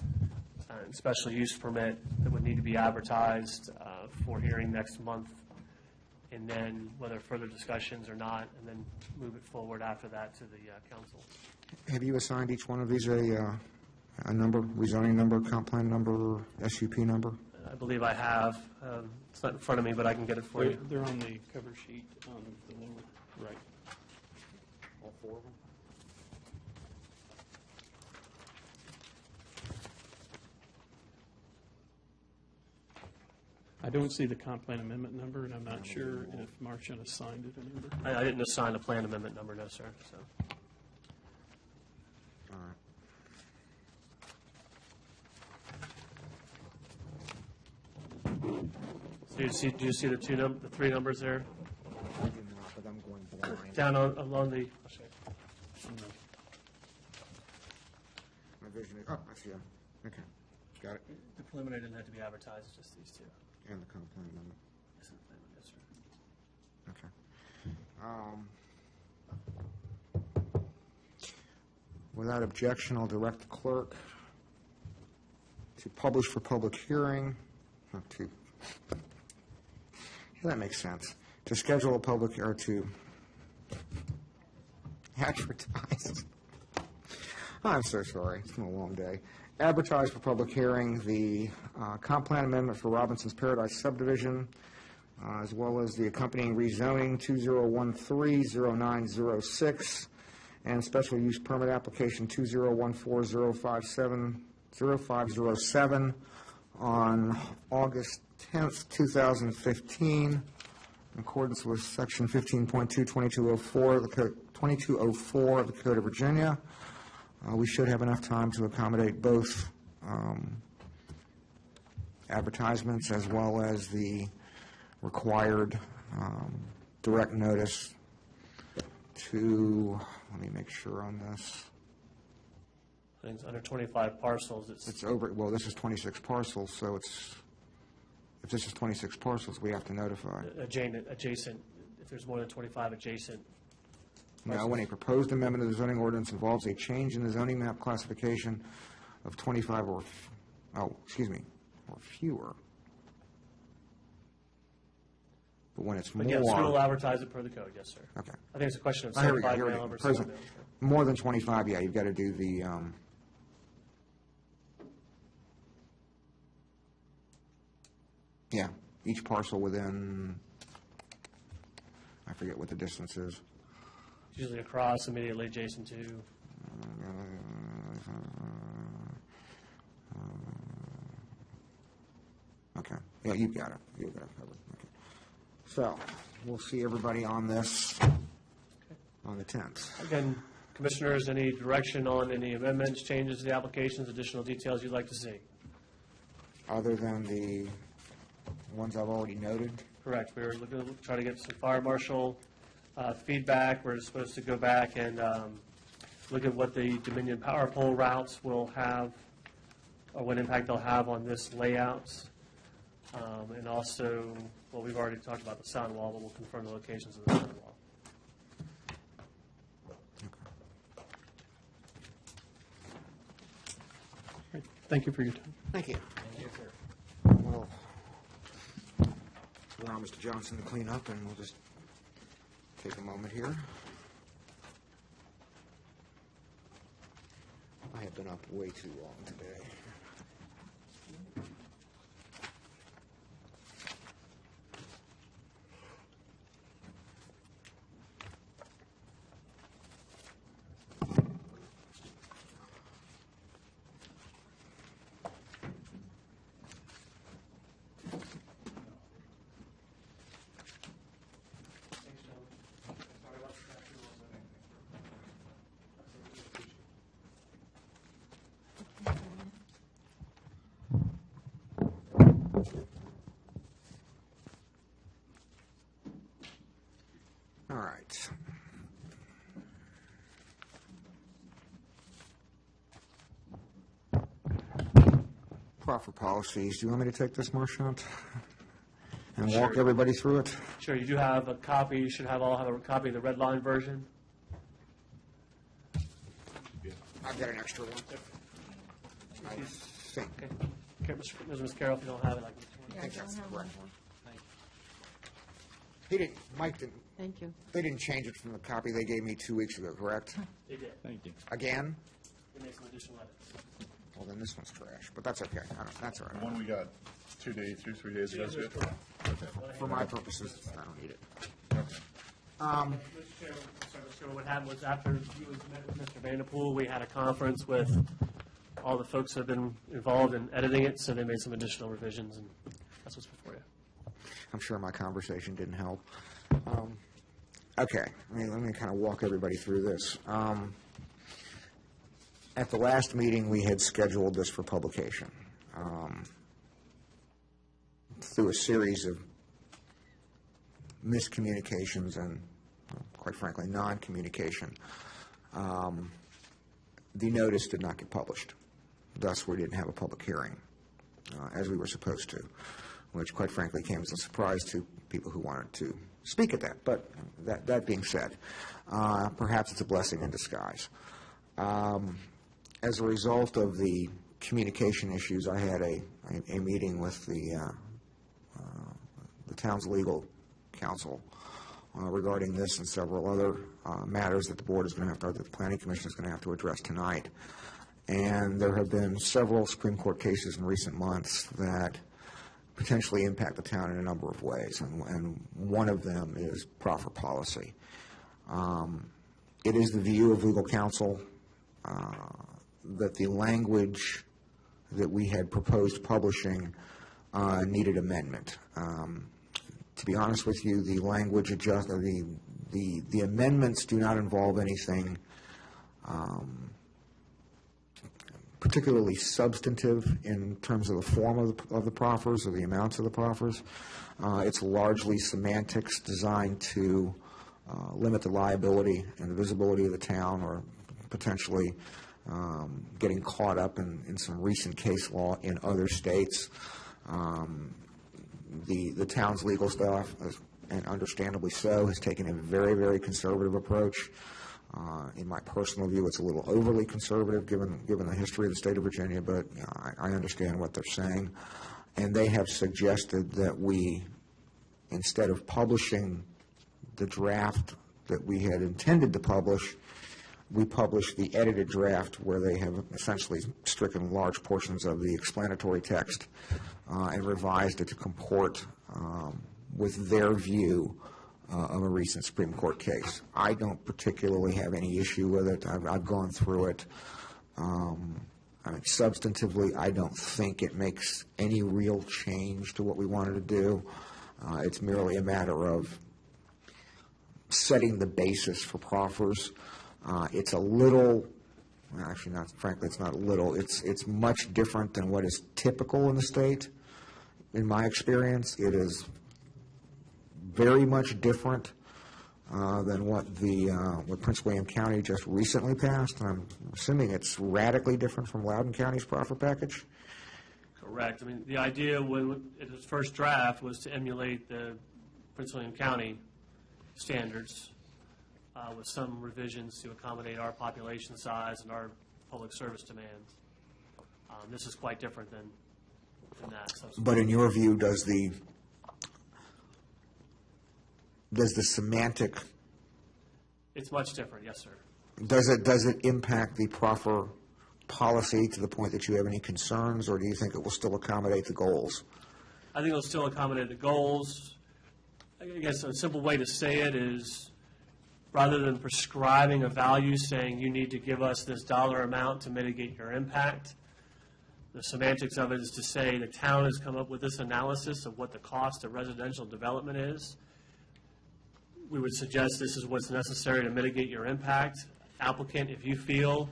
and special use permit that would need to be advertised for hearing next month, and then whether further discussions or not, and then move it forward after that to the council. Have you assigned each one of these a number, rezoning number, comp plan number, SUP number? I believe I have. It's not in front of me, but I can get it for you. They're on the cover sheet on the lower right. All four of them? I don't see the comp plan amendment number, and I'm not sure if Marchand assigned it a number. I didn't assign a plan amendment number, no, sir, so. All right. So do you see the the three numbers there? I do not, but I'm going blind. Down along the, My vision is, oh, I see them. Okay, got it. the preliminary didn't have to be advertised, it's just these two. And the comp plan number. Yes, sir. Okay. Without objection, I'll direct the clerk to publish for public hearing, that makes sense, to schedule a public, or to advertise. I'm so sorry, it's been a long day. Advertise for public hearing the comp plan amendment for Robinson's Paradise subdivision, as well as the accompanying rezoning 2013-0906 and special use permit application 2014-057-0507 on August 10th, 2015, in accordance with Section 15.2, 2204 of the Code of Virginia. We should have enough time to accommodate both advertisements as well as the required direct notice to, let me make sure on this. I think it's under 25 parcels, It's over, well, this is 26 parcels, so it's, if this is 26 parcels, we have to notify. adjacent, if there's more than 25 adjacent. Now, when a proposed amendment of the zoning ordinance involves a change in the zoning map classification of 25 or fewer. But when it's more. But yes, we will advertise it per the code, yes, sir. Okay. I think it's a question of Oh, here we go, certified here we mail go. versus Present. mail. More than 25, yeah, you've got to do the, yeah, each parcel within, I forget what the distance is. It's usually across, immediately adjacent to. Okay, yeah, you've got it, covered, okay. So, we'll see everybody on this on the 10th. Again, commissioners, any direction on any amendments, changes to the applications, additional details you'd like to see? Other than the ones I've already noted. Correct. We were looking to try to get some fire marshal feedback. We're supposed to go back and look at what the Dominion power pole routes will have, or what impact they'll have on this layouts. And also, well, we've already talked about the sound wall, but we'll confirm the locations of the sound wall. Thank you for your time. Thank you. We'll allow Mr. Johnson to clean up, and we'll just take a moment here. I have been up way too long today. All right. Proffer policies. Do you want me to take this, Marchant? And walk Sure. everybody through it? Sure, you do have a copy, you should all have a copy of the red line version. I've got an extra one. I think. Okay. Okay, Ms. Carroll, if you don't have it, I can. I think that's correct. He didn't, Mike didn't, Thank you. they didn't change it from the copy they gave me 2 weeks ago, correct? They did. Thank you. Again? They made some additional edits. Well, then this one's trash, but that's okay. That's all The right. one we got 3 days ago is good? For my purposes, I don't need it. Mr. Chairman, sorry, what happened was after you met with Mr. Vanderpool, we had a conference with all the folks that have been involved in editing it, so they made some additional revisions, and that's what's before you. I'm sure my conversation didn't help. Okay, let me kind of walk everybody through this. At the last meeting, we had scheduled this for publication. Through a series of miscommunications and, quite frankly, non-communication, the notice did not get published. Thus, we didn't have a public hearing, as we were supposed to, which, quite frankly, came as a surprise to people who wanted to speak at that. But that being said, perhaps it's a blessing in disguise. As a result of the communication issues, I had a meeting with the town's legal counsel regarding this and several other matters that the board is going to have to, that the planning commission is going to have to address tonight. And there have been several Supreme Court cases in recent months that potentially impact the town in a number of ways, and one of them is proffer policy. It is the view of legal counsel that the language that we had proposed publishing needed amendment. To be honest with you, the language the amendments do not involve anything particularly substantive in terms of the form of the proffers or the amounts of the proffers. It's largely semantics designed to limit the liability and the visibility of the town, or potentially getting caught up in some recent case law in other states. The town's legal staff, and understandably so, has taken a very, very conservative approach. In my personal view, it's a little overly conservative given the history of the state of Virginia, but I understand what they're saying. And they have suggested that we, instead of publishing the draft that we had intended to publish, we publish the edited draft where they have essentially stricken large portions of the explanatory text and revised it to comport with their view of a recent Supreme Court case. I don't particularly have any issue with it. I've gone through it. Substantively, I don't think it makes any real change to what we wanted to do. It's merely a matter of setting the basis for proffers. It's a little, actually not, frankly, it's not a little, it's much different than what is typical in the state. In my experience, it is very much different than what what Prince William County just recently passed. I'm assuming it's radically different from Loudoun County's proffer package. Correct. I mean, the idea when it was first draft was to emulate the Prince William County standards with some revisions to accommodate our population size and our public service demands. This is quite different than that. So But in your view, does the semantic, it's much different, yes, sir. does it impact the proffer policy to the point that you have any concerns, or do you think it will still accommodate the goals? I think it'll still accommodate the goals. I guess a simple way to say it is, rather than prescribing a value saying you need to give us this dollar amount to mitigate your impact, the semantics of it is to say the town has come up with this analysis of what the cost of residential development is. We would suggest this is what's necessary to mitigate your impact. Applicant, if you feel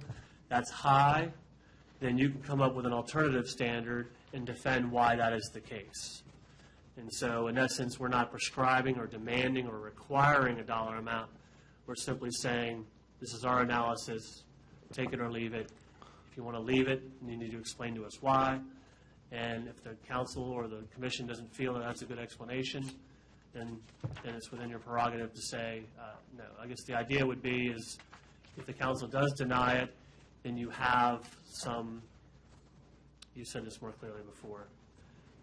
that's high, then you can come up with an alternative standard and defend why that is the case. And so, in essence, we're not prescribing or demanding or requiring a dollar amount. We're simply saying, this is our analysis, take it or leave it. If you want to leave it, you need to explain to us why. And if the council or the commission doesn't feel that that's a good explanation, then it's within your prerogative to say no. I guess the idea would be is if the council does deny it, then you have some, you said this more clearly before,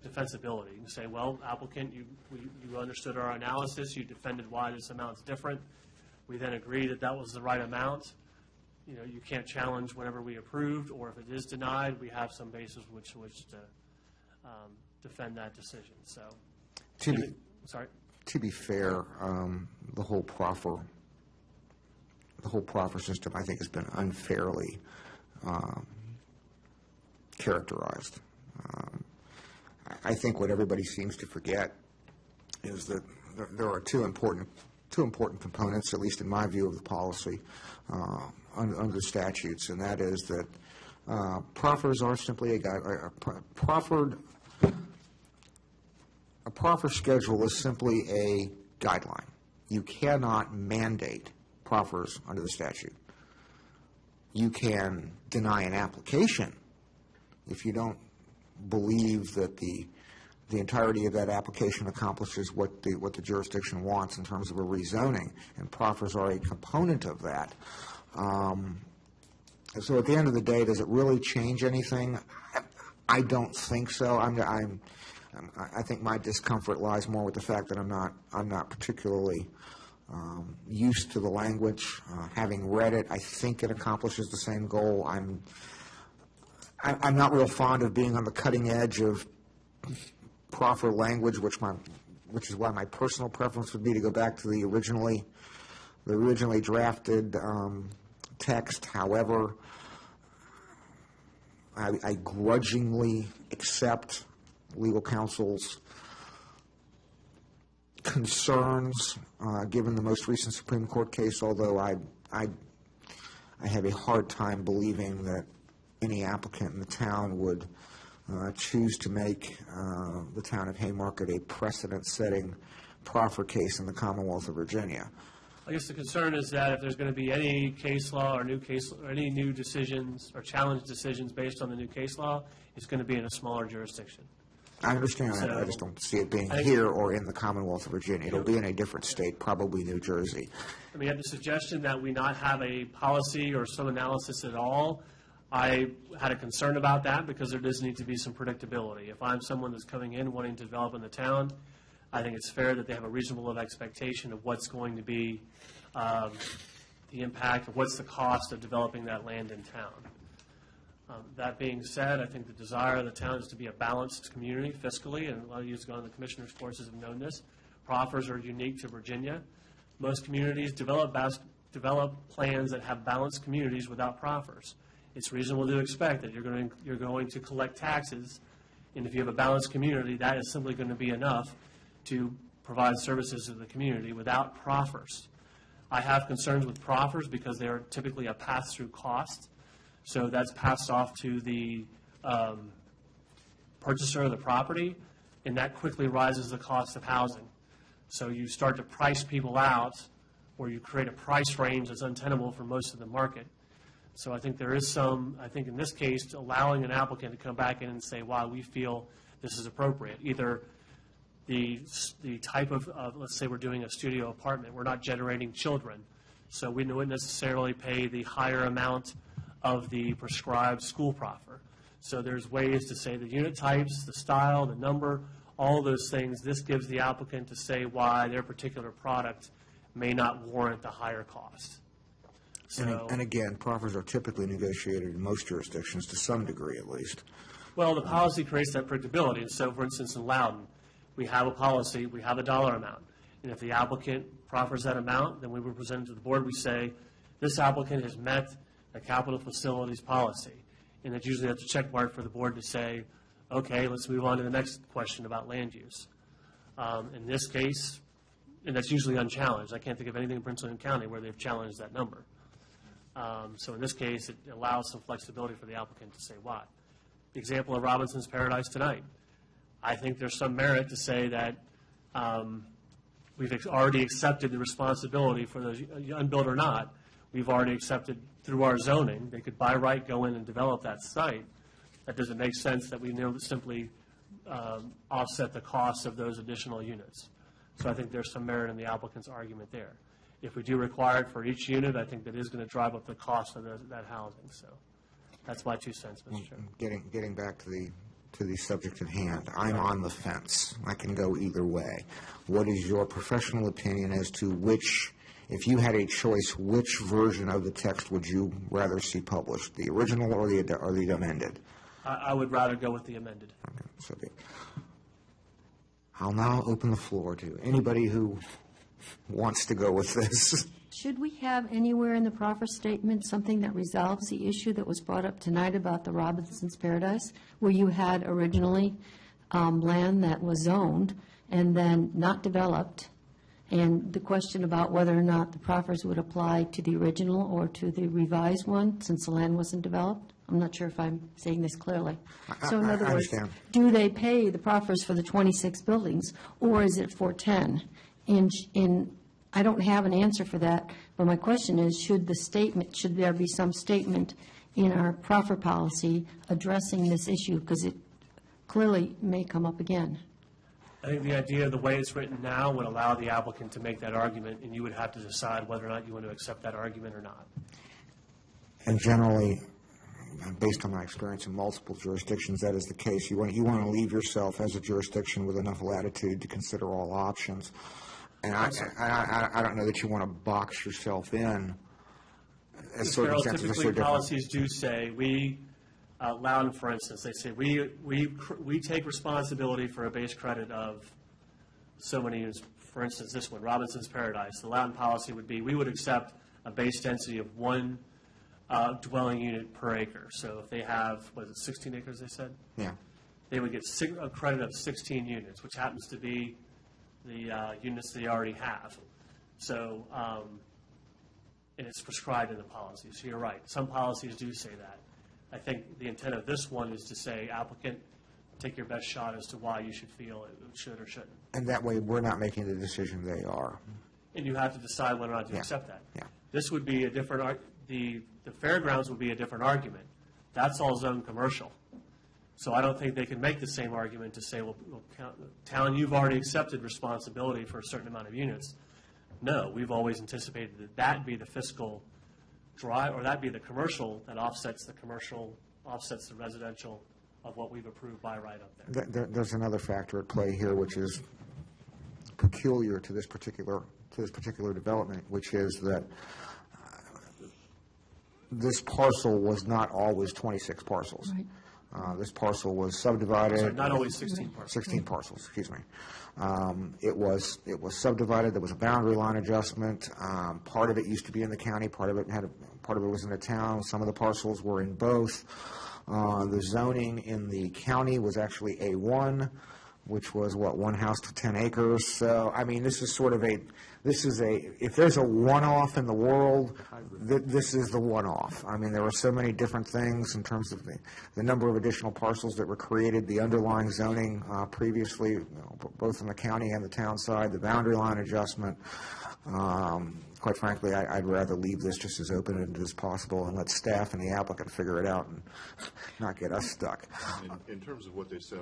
defensibility. You can say, well, applicant, you understood our analysis, you defended why this amount's different. We then agreed that that was the right amount. You know, you can't challenge whatever we approved, or if it is denied, we have some basis which to defend that decision. So, To be fair, the whole proffer system, I think, has been unfairly characterized. I think what everybody seems to forget is that there are two important components, at least in my view of the policy, under statutes, and that is that proffers are simply a proffer schedule is simply a guideline. You cannot mandate proffers under the statute. You can deny an application if you don't believe that the entirety of that application accomplishes what the jurisdiction wants in terms of a rezoning, and proffers are a component of that. So at the end of the day, does it really change anything? I don't think so. I think my discomfort lies more with the fact that I'm not particularly used to the language. Having read it, I think it accomplishes the same goal. I'm not real fond of being on the cutting edge of proffer language, which is why my personal preference would be to go back to the originally drafted text. However, I grudgingly accept legal counsel's concerns, given the most recent Supreme Court case, although I have a hard time believing that any applicant in the town would choose to make the town of Haymarket a precedent-setting proffer case in the Commonwealth of Virginia. I guess the concern is that if there's going to be any case law or any new decisions or challenge decisions based on the new case law, it's going to be in a smaller jurisdiction. I understand that. I just don't see it being here or in the Commonwealth of Virginia. It'll be in a different state, probably New Jersey. I mean, at the suggestion that we not have a policy or some analysis at all, I had a concern about that because there does need to be some predictability. If I'm someone that's coming in wanting to develop in the town, I think it's fair that they have a reasonable expectation of what's going to be the impact, or what's the cost of developing that land in town. That being said, I think the desire of the town is to be a balanced community fiscally, and a lot of you who've gone to the commissioners' courses have known this. Proffers are unique to Virginia. Most communities develop plans that have balanced communities without proffers. It's reasonable to expect that you're going to collect taxes, and if you have a balanced community, that is simply going to be enough to provide services to the community without proffers. I have concerns with proffers because they are typically a pass-through cost. So that's passed off to the purchaser of the property, and that quickly rises the cost of housing. So you start to price people out, or you create a price range that's untenable for most of the market. So I think there is I think in this case, allowing an applicant to come back in and say, wow, we feel this is appropriate. Either the type of, let's say we're doing a studio apartment, we're not generating children, so we wouldn't necessarily pay the higher amount of the prescribed school proffer. So there's ways to say the unit types, the style, the number, all those things. This gives the applicant to say why their particular product may not warrant the higher cost. So, And again, proffers are typically negotiated in most jurisdictions, to some degree at least. well, the policy creates that predictability. And so, for instance, in Loudon, we have a policy, we have a dollar amount. And if the applicant proffers that amount, then we will present it to the board. We say, this applicant has met the capital facilities policy. And that's usually that's a check mark for the board to say, okay, let's move on to the next question about land use. In this case, and that's usually unchallenged. I can't think of anything in Prince William County where they've challenged that number. So in this case, it allows some flexibility for the applicant to say why. The example of Robinson's Paradise tonight, I think there's some merit to say that we've already accepted the responsibility for those, unbuilt or not, we've already accepted through our zoning, they could by right go in and develop that site. That doesn't make sense that we simply offset the cost of those additional units. So I think there's some merit in the applicant's argument there. If we do require it for each unit, I think that is going to drive up the cost of that housing. So that's my 2 cents, Mr. Chairman. Getting back to the subject at hand, I'm on the fence. I can go either way. What is your professional opinion as to which, if you had a choice, which version of the text would you rather see published, the original or the amended? I would rather go with the amended. Okay, so I'll now open the floor to anybody who wants to go with this. Should we have anywhere in the proffer statement something that resolves the issue that was brought up tonight about the Robinson's Paradise, where you had originally land that was zoned and then not developed, and the question about whether or not the proffers would apply to the original or to the revised one, since the land wasn't developed? I'm not sure if I'm saying this clearly. So in other I words, understand. do they pay the proffers for the 26 buildings, or is it for 10? I don't have an answer for that, but my question is, should there be some statement in our proffer policy addressing this issue, because it clearly may come up again? I think the idea of the way it's written now would allow the applicant to make that argument, and you would have to decide whether or not you want to accept that argument or not. And generally, based on my experience in multiple jurisdictions, that is the case. You want to leave yourself as a jurisdiction with enough latitude to consider all options. And I don't know that you want to box yourself in as circumstances are so Typically, different. policies do say, Loudon, for instance, they say, we take responsibility for a base credit of so many units. For instance, this one, Robinson's Paradise. The Loudon policy would be, we would accept a base density of 1 dwelling unit per acre. So if they have, 16 acres, they said? Yeah. They would get a credit of 16 units, which happens to be the units they already have. So, and it's prescribed in the policy. So you're right. Some policies do say that. I think the intent of this one is to say, applicant, take your best shot as to why you should feel it should or shouldn't. And that way, we're not making the decision, they are. And you have to decide whether or not to Yeah. accept that. Yeah. This would be a different, the fairgrounds would be a different argument. That's all zone commercial. So I don't think they can make the same argument to say, well, town, you've already accepted responsibility for a certain amount of units. No, we've always anticipated that that be the fiscal drive, or that be the commercial that offsets the residential of what we've approved by right up there. There's another factor at play here, which is peculiar to this particular development, which is that this parcel was not always 26 parcels. Right. This parcel was subdivided. So not always 16 parcels. 16 parcels, excuse me. It was subdivided. There was a boundary line adjustment. Part of it used to be in the county. Part of it was in the town. Some of the parcels were in both. The zoning in the county was actually A1, which was, 1 house to 10 acres. So, I mean, this is if there's a one-off in the world, this is the one-off. I mean, there were so many different things in terms of the number of additional parcels that were created, the underlying zoning previously, both in the county and the town side, the boundary line adjustment. Quite frankly, I'd rather leave this just as open-ended as possible and let staff and the applicant figure it out and not get us stuck. In terms of what they said,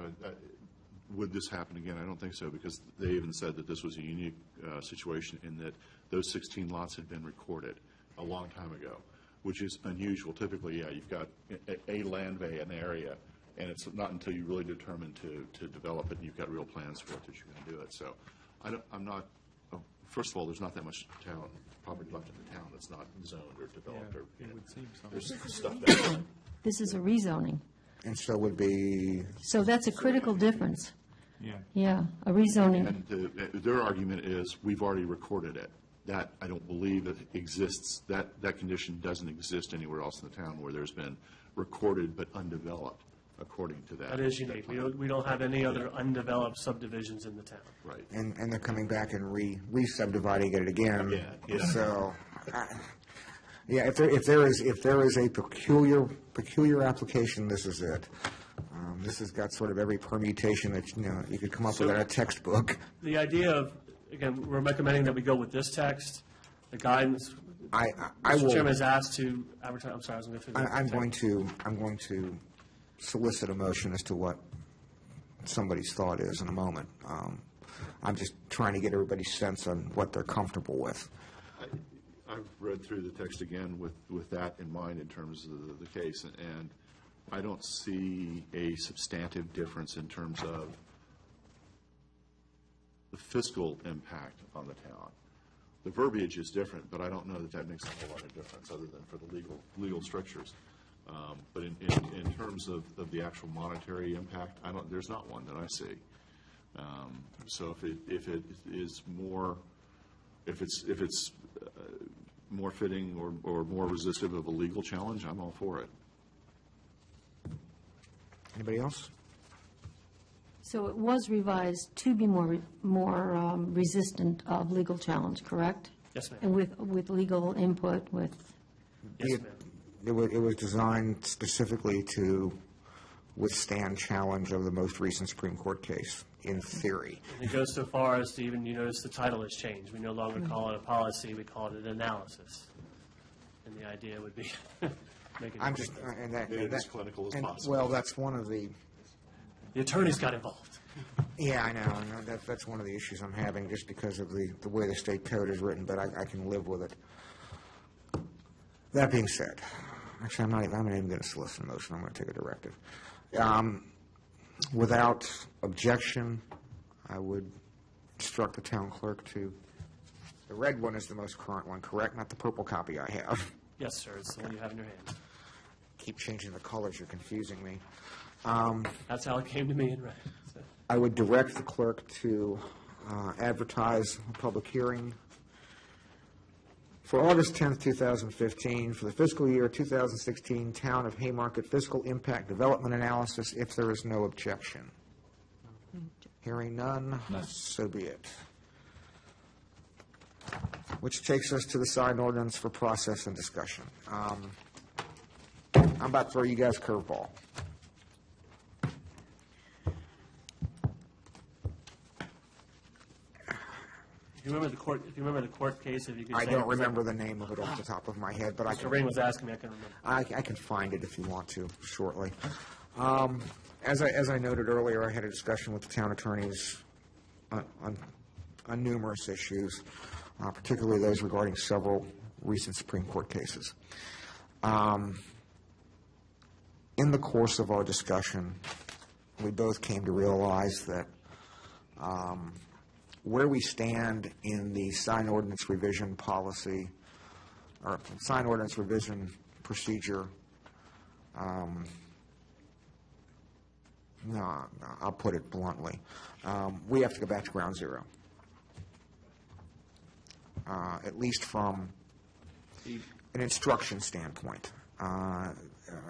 would this happen again? I don't think so, because they even said that this was a unique situation in that those 16 lots had been recorded a long time ago. which is unusual. Typically, yeah, you've got a land bay, an area, and it's not until you really determine to develop it, and you've got real plans for it, that you're going to do it. So I'm not, first of all, there's not that much property left in the town that's not zoned or developed. Or it would seem so. there's stuff there. This is a rezoning. And so would be, So that's a critical difference. Yeah. Yeah, a rezoning. And their argument is, we've already recorded it. That, I don't believe it exists, that condition doesn't exist anywhere else in the town where there's been recorded but undeveloped, according to that. That is unique. We don't have any other undeveloped subdivisions in the town. Right. and they're coming back and re-subdividing it again. Yeah, yeah. So, yeah, if there is a peculiar application, this is it. This has got sort of every permutation that, you could come up with in a textbook. The idea of, again, we're recommending that we go with this text, the guidance. I Mr. will. Chairman is asked to advertise, I'm sorry, I was going to go through. I'm going to solicit a motion as to what somebody's thought is in a moment. I'm just trying to get everybody's sense on what they're comfortable with. I've read through the text again with that in mind in terms of the case, and I don't see a substantive difference in terms of the fiscal impact on the town. The verbiage is different, but I don't know that makes a whole lot of difference other than for the legal strictures. But in terms of the actual monetary impact, there's not one that I see. So if it is more, if it's more fitting or more resistive of a legal challenge, I'm all for it. Anybody else? So it was revised to be more resistant of legal challenge, correct? Yes, ma'am. And with legal input, with, Yes, ma'am. It was designed specifically to withstand challenge of the most recent Supreme Court case, in theory. It goes so far as to even, you notice the title has changed. We no longer call it a policy, we call it an analysis. And the idea would be, make it. I'm just, and that. Made it as that- clinical as and, possible. Well, that's one of the, The attorneys got involved. yeah, I know, and that's one of the issues I'm having, just because of the way the state code is written, but I can live with it. That being said, actually, I'm not even going to solicit a motion, I'm going to take a directive. Without objection, I would instruct the town clerk to, the red one is the most current one, correct? Not the purple copy I have. Yes, sir, it's the one you have in your hand. Keep changing the colors, you're confusing me. That's how it came to me in red. So, I would direct the clerk to advertise a public hearing for August 10th, 2015, for the fiscal year 2016 Town of Haymarket Fiscal Impact Development Analysis, if there is no objection. Hearing none, so be it. Which takes us to the sign ordinance for process and discussion. I'm about to throw you guys a curveball. If you remember the court case, if you could say. I don't remember the name of it off the top of my head, but I Mr. can. Ring was asking me, I can remember. I can find it if you want to shortly. As I noted earlier, I had a discussion with the town attorneys on numerous issues, particularly those regarding several recent Supreme Court cases. In the course of our discussion, we both came to realize that where we stand in the sign ordinance revision policy, or sign ordinance revision procedure, no, I'll put it bluntly, we have to go back to ground zero. At least from an instruction standpoint. I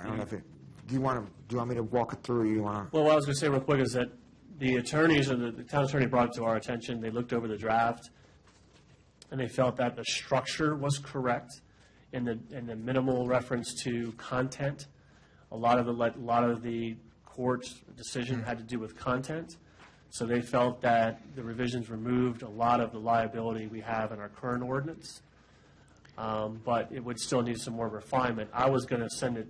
don't know if it, do you want me to walk it through, or you want to? Well, what I was going to say real quick is that the attorneys, or the town attorney brought it to our attention, they looked over the draft, and they felt that the structure was correct in the minimal reference to content. A lot of the court's decision had to do with content, so they felt that the revisions removed a lot of the liability we have in our current ordinance, but it would still need some more refinement. I was going to send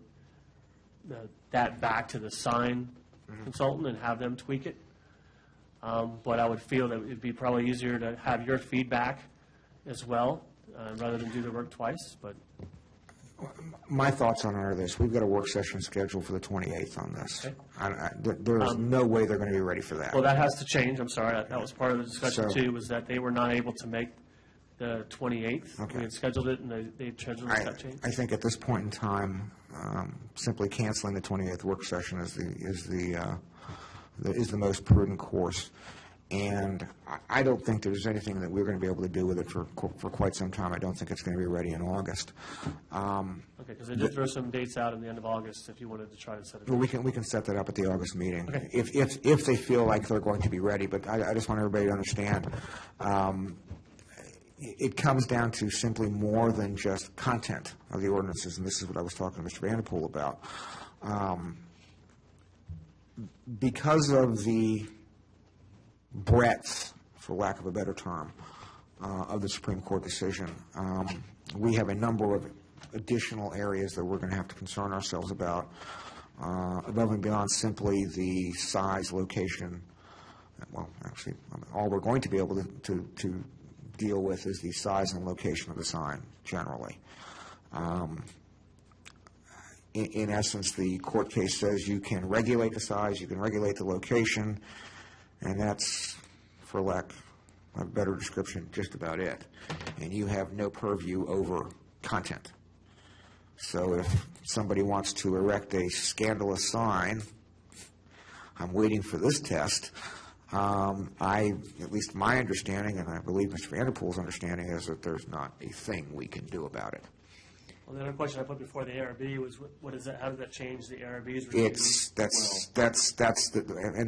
that back to the sign consultant and have them tweak it. But I would feel that it would be probably easier to have your feedback as well, rather than do the work twice, but. My thoughts on it are this: we've got a work session scheduled for the 28th on this. There's no way they're going to be ready for that. Well, that has to change, I'm sorry, that was part of the discussion So- too, was that they were not able to make the 28th. Okay. We had scheduled it, and they scheduled it, that changed. I think at this point in time, simply canceling the 28th work session is the most prudent course. And I don't think there's anything that we're going to be able to do with it for quite some time. I don't think it's going to be ready in August. Okay, because they did throw some dates out in the end of August if you wanted to try to set it. Well, we can set that up at the August meeting, if they feel like they're going to be ready. But I just want everybody to understand, it comes down to simply more than just content of the ordinances, and this is what I was talking to Mr. Vanderpool about. Because of the breadth, for lack of a better term, of the Supreme Court decision, we have a number of additional areas that we're going to have to concern ourselves about, above and beyond simply the size, location. Well, actually, all we're going to be able to deal with is the size and location of the sign, generally. In essence, the court case says you can regulate the size, you can regulate the location, and that's, for lack of a better description, just about it. And you have no purview over content. So if somebody wants to erect a scandalous sign, I'm waiting for this test. At least my understanding, and I believe Mr. Vanderpool's understanding, is that there's not a thing we can do about it. Well, the other question I put before the ARB was, what is that, how does that change the ARB's review? And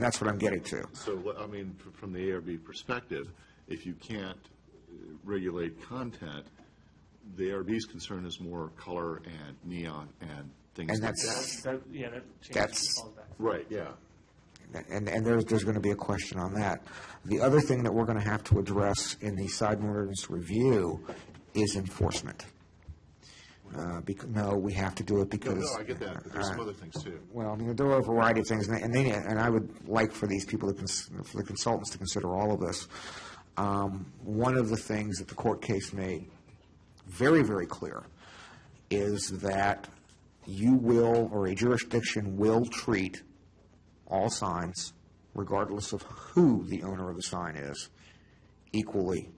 that's what I'm getting to. So, I mean, from the ARB perspective, if you can't regulate content, the ARB's concern is more color and neon and things And like that's- that. That changes. That's- falls back. Right, yeah. And there's going to be a question on that. The other thing that we're going to have to address in the side ordinance review is enforcement. No, we have to do it because... No, I get that, but there's some other things too. Well, I mean, there are a variety of things, and I would like for these people, for the consultants, to consider all of this. One of the things that the court case made very, very clear is that you will, or a jurisdiction will treat all signs, regardless of who the owner of the sign is, equally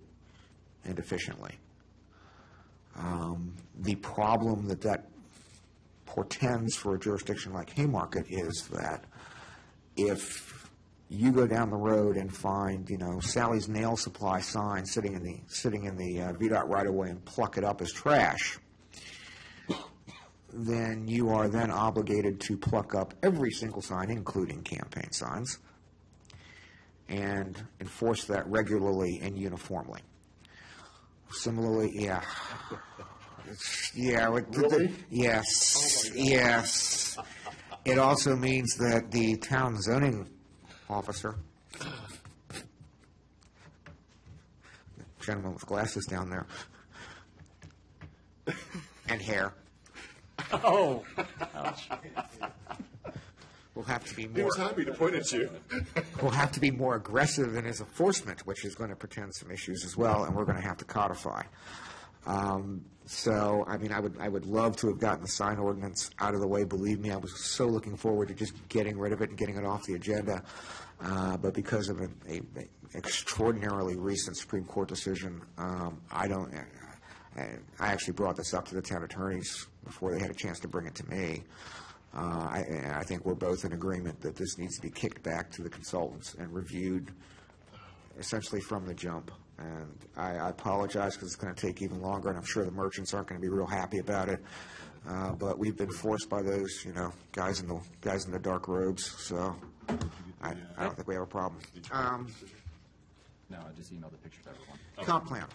and efficiently. The problem that portends for a jurisdiction like Haymarket is that if you go down the road and find, Sally's Nail Supply sign sitting in the VDOT right-of-way and pluck it up as trash, then you are then obligated to pluck up every single sign, including campaign signs, and enforce that regularly and uniformly. Similarly, yeah. Really? Yes, yes. It also means that the town zoning officer, the gentleman with glasses down there, and hair, Oh, ouch. will have to be He more... was happy to point at you. will have to be more aggressive in his enforcement, which is going to portend some issues as well, and we're going to have to codify. So, I mean, I would love to have gotten the sign ordinance out of the way. Believe me, I was so looking forward to just getting rid of it and getting it off the agenda. But because of an extraordinarily recent Supreme Court decision, I actually brought this up to the town attorneys before they had a chance to bring it to me. I think we're both in agreement that this needs to be kicked back to the consultants and reviewed essentially from the jump. And I apologize because it's going to take even longer, and I'm sure the merchants aren't going to be real happy about it. But we've been forced by those, guys in the dark robes. So I don't think we have a problem. No, I just emailed the picture to everyone. Comp plan.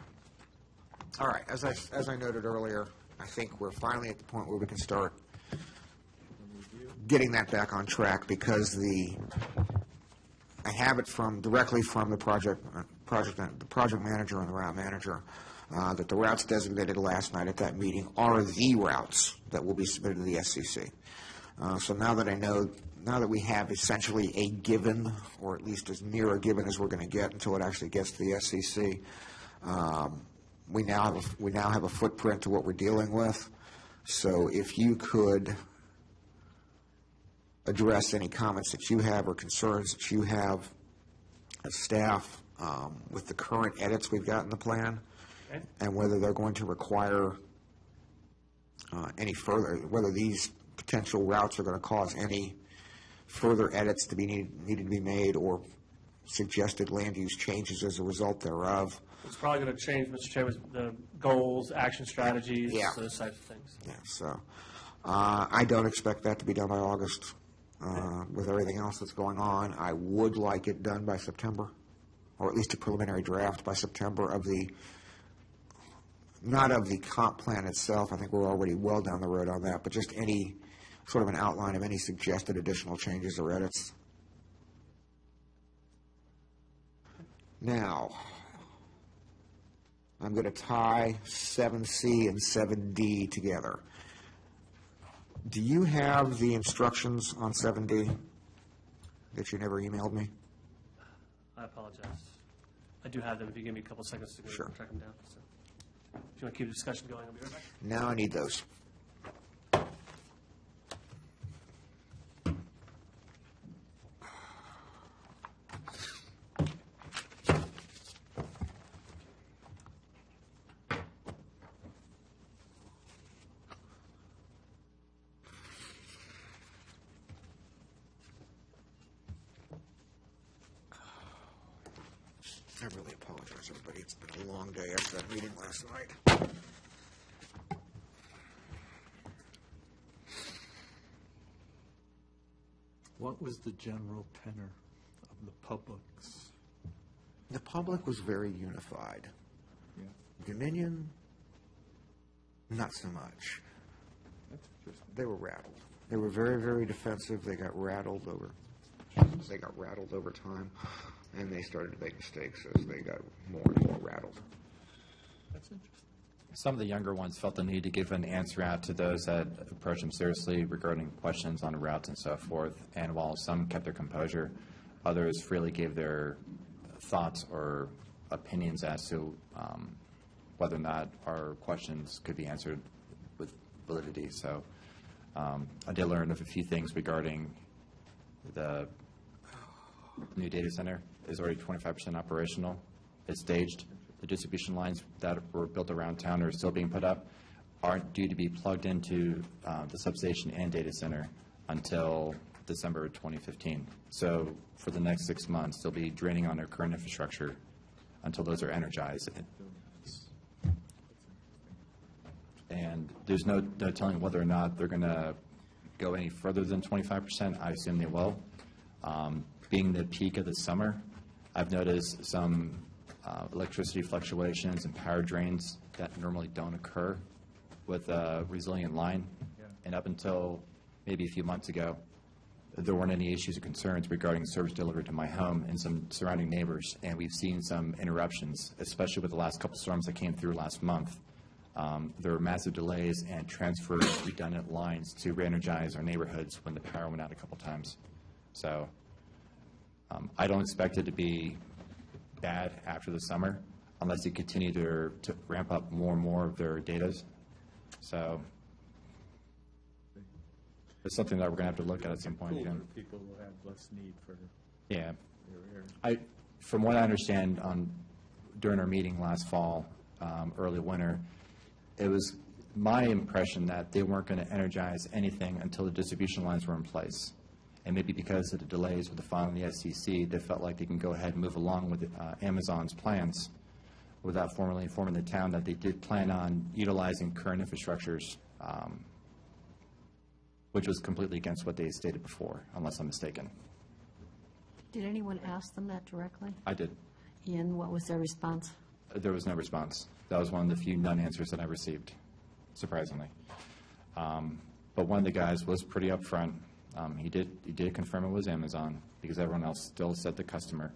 All right. As I noted earlier, I think we're finally at the point where we can start getting that back on track, because I have it directly from the project manager and the route manager, that the routes designated last night at that meeting are the routes that will be submitted to the SCC. So now that we have essentially a given, or at least as near a given as we're going to get until it actually gets to the SCC, we now have a footprint to what we're dealing with. So if you could address any comments that you have or concerns that you have as staff with the current edits we've got in the plan, Okay. and whether they're going to require any further, whether these potential routes are going to cause any further edits to be needed to be made, or suggested land use changes as a result thereof. It's probably going to change, Mr. Chairman, the goals, action strategies, Yeah. those types of things. Yeah, so I don't expect that to be done by August. With everything else that's going on, I would like it done by September, or at least a preliminary draft by September of the, not of the comp plan itself, I think we're already well down the road on that, but just any sort of an outline of any suggested additional changes or edits. Now, I'm going to tie 7C and 7D together. Do you have the instructions on 7D that you never emailed me? I apologize. I do have them. If you give me a couple seconds to go Sure. track them down. So, if you want to keep the discussion going, I'll be right back. Now I need those. I really apologize, everybody. It's been a long day after that meeting last night. What was the general tenor of the public's? The public was very unified. Dominion, not so much. They were rattled. They were very, very defensive. They got rattled over time, and they started to make mistakes as they got more and more rattled. That's interesting. Some of the younger ones felt the need to give an answer out to those that approached them seriously regarding questions on routes and so forth. And while some kept their composure, others freely gave their thoughts or opinions as to whether or not our questions could be answered with validity. So I did learn of a few things regarding the new data center is already 25% operational. It's staged. The distribution lines that were built around town are still being put up, aren't due to be plugged into the substation and data center until December 2015. So for the next 6 months, they'll be draining on their current infrastructure until those are energized. And there's no telling whether or not they're going to go any further than 25%. I assume they will. Being the peak of the summer, I've noticed some electricity fluctuations and power drains that normally don't occur with a resilient line. And up until maybe a few months ago, there weren't any issues or concerns regarding service delivery to my home and some surrounding neighbors. And we've seen some interruptions, especially with the last couple storms that came through last month. There were massive delays and transferred redundant lines to re-energize our neighborhoods when the power went out a couple times. So I don't expect it to be bad after the summer unless they continue to ramp up more and more of their data. So it's something that we're going to have to look at some point Cooler again. people will have less need for Yeah. their air. From what I understand during our meeting last fall, early winter, it was my impression that they weren't going to energize anything until the distribution lines were in place. And maybe because of the delays with the filing of the SEC, they felt like they can go ahead and move along with Amazon's plans without formally informing the town that they did plan on utilizing current infrastructures, which was completely against what they stated before, unless I'm mistaken. Did anyone ask them that directly? I did. And what was their response? There was no response. That was one of the few non-answers that I received, surprisingly. But one of the guys was pretty upfront. He did confirm it was Amazon because everyone else still said the customer.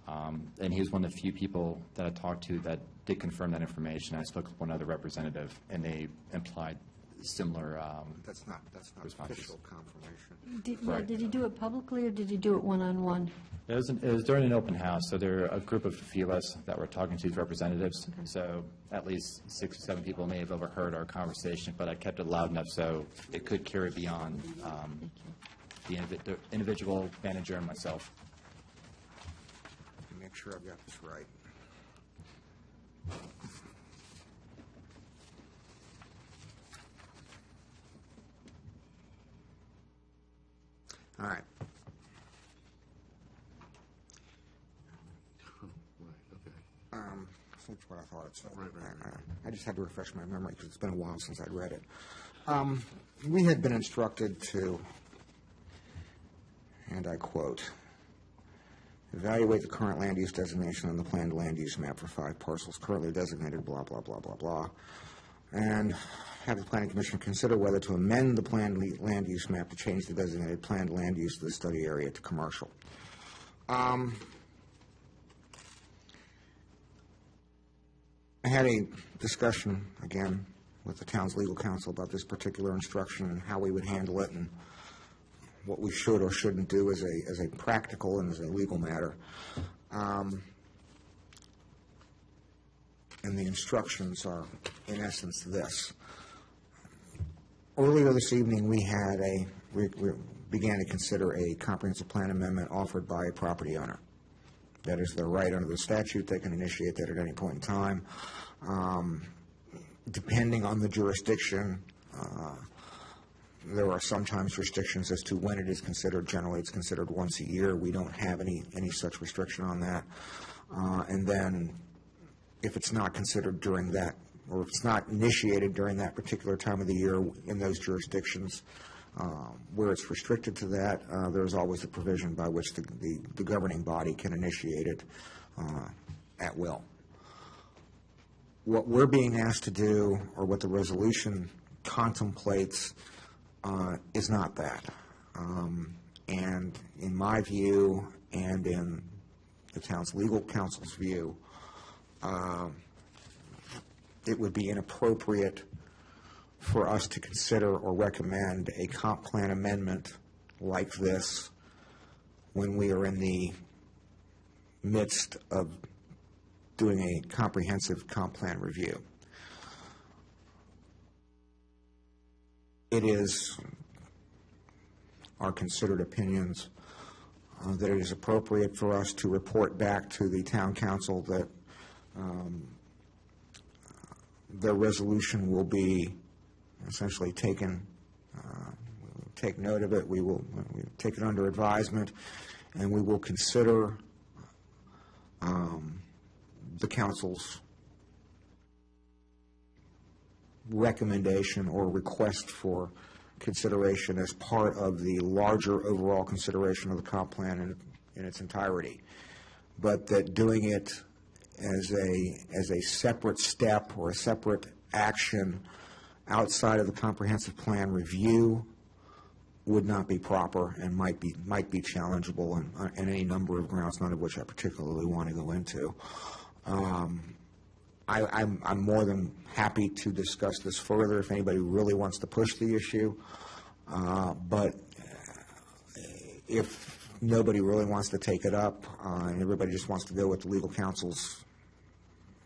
And he was one of the few people that I talked to that did confirm that information. I spoke with one other representative, and they implied similar. That's not Responses. official confirmation. Did he do it publicly, or did he do it one-on-one? It was during an open house, so there are a group of a few of us that were talking to these representatives. So at least 6 or 7 people may have overheard our conversation, but I kept it loud enough so it could carry beyond the individual manager and myself. Let me make sure I've got this right. All right. Right, okay. That's what I thought it said. Right. I just had to refresh my memory because it's been a while since I'd read it. We had been instructed to, and I quote, evaluate the current land use designation on the planned land use map for 5 parcels currently designated, blah, blah, blah, blah, blah, and have the planning commission consider whether to amend the planned land use map to change the designated planned land use of the study area to commercial. I had a discussion, again, with the town's legal counsel about this particular instruction and how we would handle it and what we should or shouldn't do as a practical and as a legal matter. And the instructions are, in essence, this. Earlier this evening, we began to consider a comprehensive plan amendment offered by a property owner. That is their right under the statute. They can initiate that at any point in time. Depending on the jurisdiction, there are sometimes restrictions as to when it is considered. Generally, it's considered once a year. We don't have any such restriction on that. And then if it's not considered during that, or if it's not initiated during that particular time of the year in those jurisdictions, where it's restricted to that, there's always a provision by which the governing body can initiate it at will. What we're being asked to do, or what the resolution contemplates, is not that. And in my view, and in the town's legal counsel's view, it would be inappropriate for us to consider or recommend a comp plan amendment like this when we are in the midst of doing a comprehensive comp plan review. It is our considered opinions that it is appropriate for us to report back to the town council that their resolution will be essentially taken, take note of it, we will take it under advisement, and we will consider the council's recommendation or request for consideration as part of the larger overall consideration of the comp plan in its entirety. But that doing it as a separate step or a separate action outside of the comprehensive plan review would not be proper and might be challengeable on any number of grounds, none of which I particularly want to go into. I'm more than happy to discuss this further if anybody really wants to push the issue. But if nobody really wants to take it up and everybody just wants to go with the legal counsel's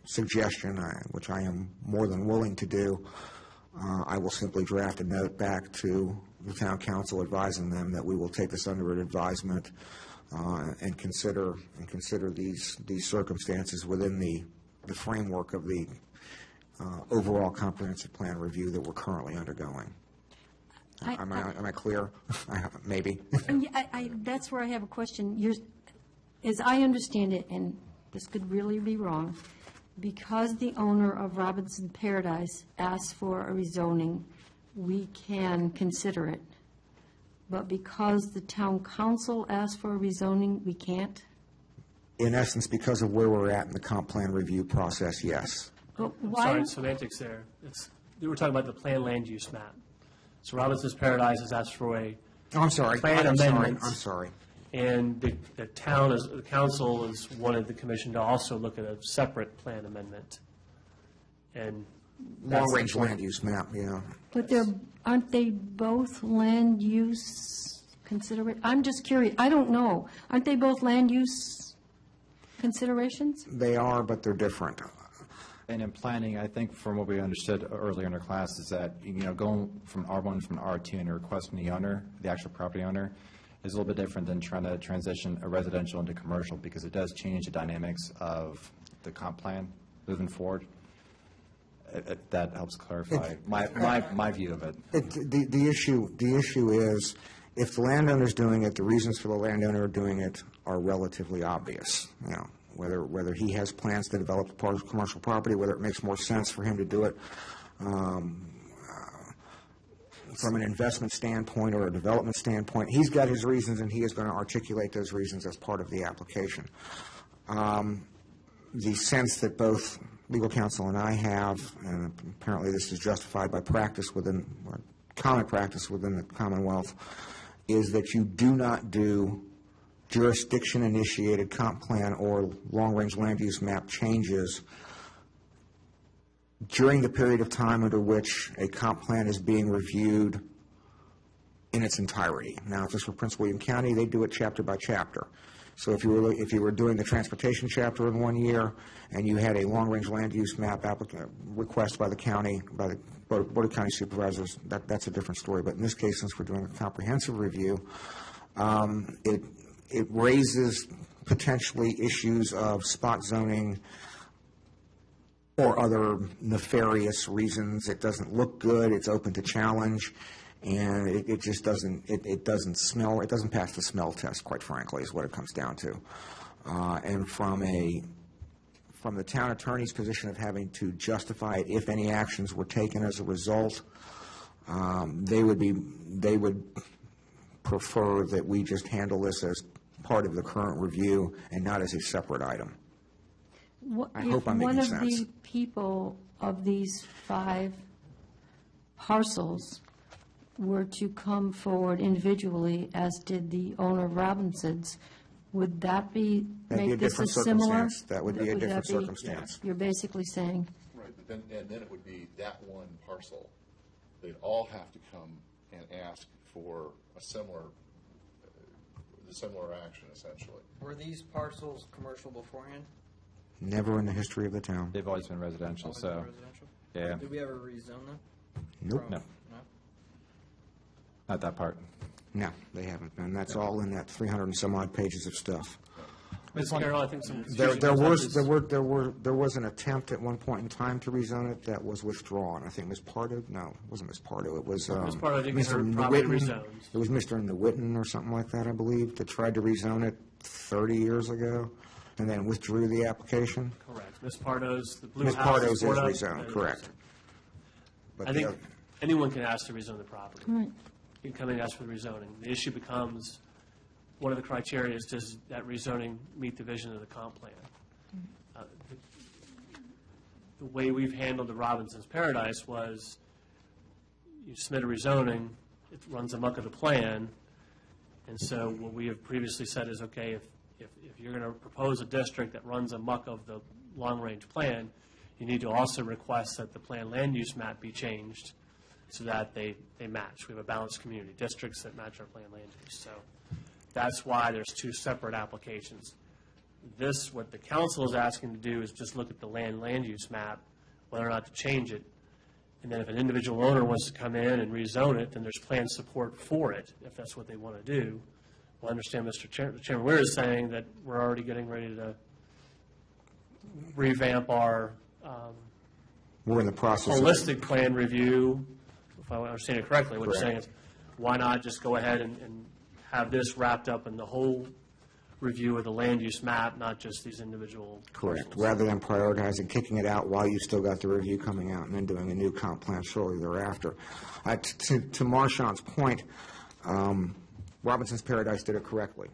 suggestion, which I am more than willing to do, I will simply draft a note back to the town council advising them that we will take this under advisement and consider these circumstances within the framework of the overall comprehensive plan review that we're currently undergoing. Am I clear? Maybe. That's where I have a question. As I understand it, and this could really be wrong, because the owner of Robinson Paradise asked for a rezoning, we can consider it. But because the town council asked for a rezoning, we can't? In essence, because of where we're at in the comp plan review process, yes. But I'm why? sorry, semantics there. We're talking about the planned land use map. So Robinson's Paradise has asked for a Oh, I'm sorry. plan amendment. I'm sorry. And the council has wanted the commission to also look at a separate plan amendment. And long-range land use map, yeah. But aren't they both land use I'm just curious, I don't know. Aren't they both land use considerations? They are, but they're different. And in planning, I think from what we understood earlier in our class is that, going from R1 from R2 and requesting the owner, the actual property owner, is a little bit different than trying to transition a residential into commercial, because it does change the dynamics of the comp plan moving forward. That helps clarify my view of it. The issue is, if the landowner's doing it, the reasons for the landowner doing it are relatively obvious. Whether he has plans to develop part of commercial property, whether it makes more sense for him to do it from an investment standpoint or a development standpoint. He's got his reasons, and he is going to articulate those reasons as part of the application. The sense that both legal counsel and I have, and apparently this is justified by common practice within the Commonwealth, is that you do not do jurisdiction-initiated comp plan or long-range land use map changes during the period of time under which a comp plan is being reviewed in its entirety. Now, if it's for Prince William County, they do it chapter by chapter. So if you were doing the transportation chapter in 1 year and you had a long-range land use map request by the county, by the Board of County Supervisors, that's a different story. But in this case, since we're doing a comprehensive review, it raises potentially issues of spot zoning or other nefarious reasons. It doesn't look good. It's open to challenge. And it just doesn't, it doesn't pass the smell test, quite frankly, is what it comes down to. And from the town attorney's position of having to justify it if any actions were taken as a result, they would prefer that we just handle this as part of the current review and not as a separate item. I hope I'm making sense. If one of the people of these 5 parcels were to come forward individually, as did the owner of Robinson's, would that make this a similar? That would be a different circumstance. You're basically saying. Right, but then it would be that one parcel. They'd all have to come and ask for a similar action, essentially. Were these parcels commercial beforehand? Never in the history of the town. They've always been residential, Always so. been residential? Yeah. Did we ever rezone them? Nope. No. Not that part. No, they haven't been. That's all in that 300 and some odd pages of stuff. Ms. Carroll, I think some. There was an attempt at one point in time to rezone it that was withdrawn. I think Ms. Pardo, no, it wasn't Ms. Pardo. It was Ms. Pardo, I think, Mr. her property Nwitten. rezoned. It was Mr. Nwitten or something like that, I believe, that tried to rezone it 30 years ago and then withdrew the application. Correct. Ms. Pardo's, the blue Ms. house. Pardo's is Florida, rezoned, correct. But I the think other- anyone can ask to rezone the property. Right. You can come in and ask for the rezoning. The issue becomes, one of the criteria is, does that rezoning meet the vision of the comp plan? The way we've handled the Robinson's Paradise was, you submit a rezoning, it runs amok of the plan, and so what we have previously said is, okay, if you're going to propose a district that runs amok of the long-range plan, you need to also request that the plan land use map be changed so that they match. We have a balanced community, districts that match our plan land use. So that's why there's 2 separate applications. This, what the council is asking to do is just look at the land use map, whether or not to change it. And then if an individual owner wants to come in and rezone it, then there's plan support for it, if that's what they want to do. Well, I understand Mr. Chairman Weir is saying that we're already getting ready to revamp our We're in the process of holistic plan review, if I understand it correctly. What you're saying is, why not just go ahead and have this wrapped up in the whole review of the land use map, not just these individual correct, parcels? rather than prioritizing, kicking it out while you've still got the review coming out and then doing a new comp plan shortly thereafter. To Marchand's point, Robinson's Paradise did it correctly.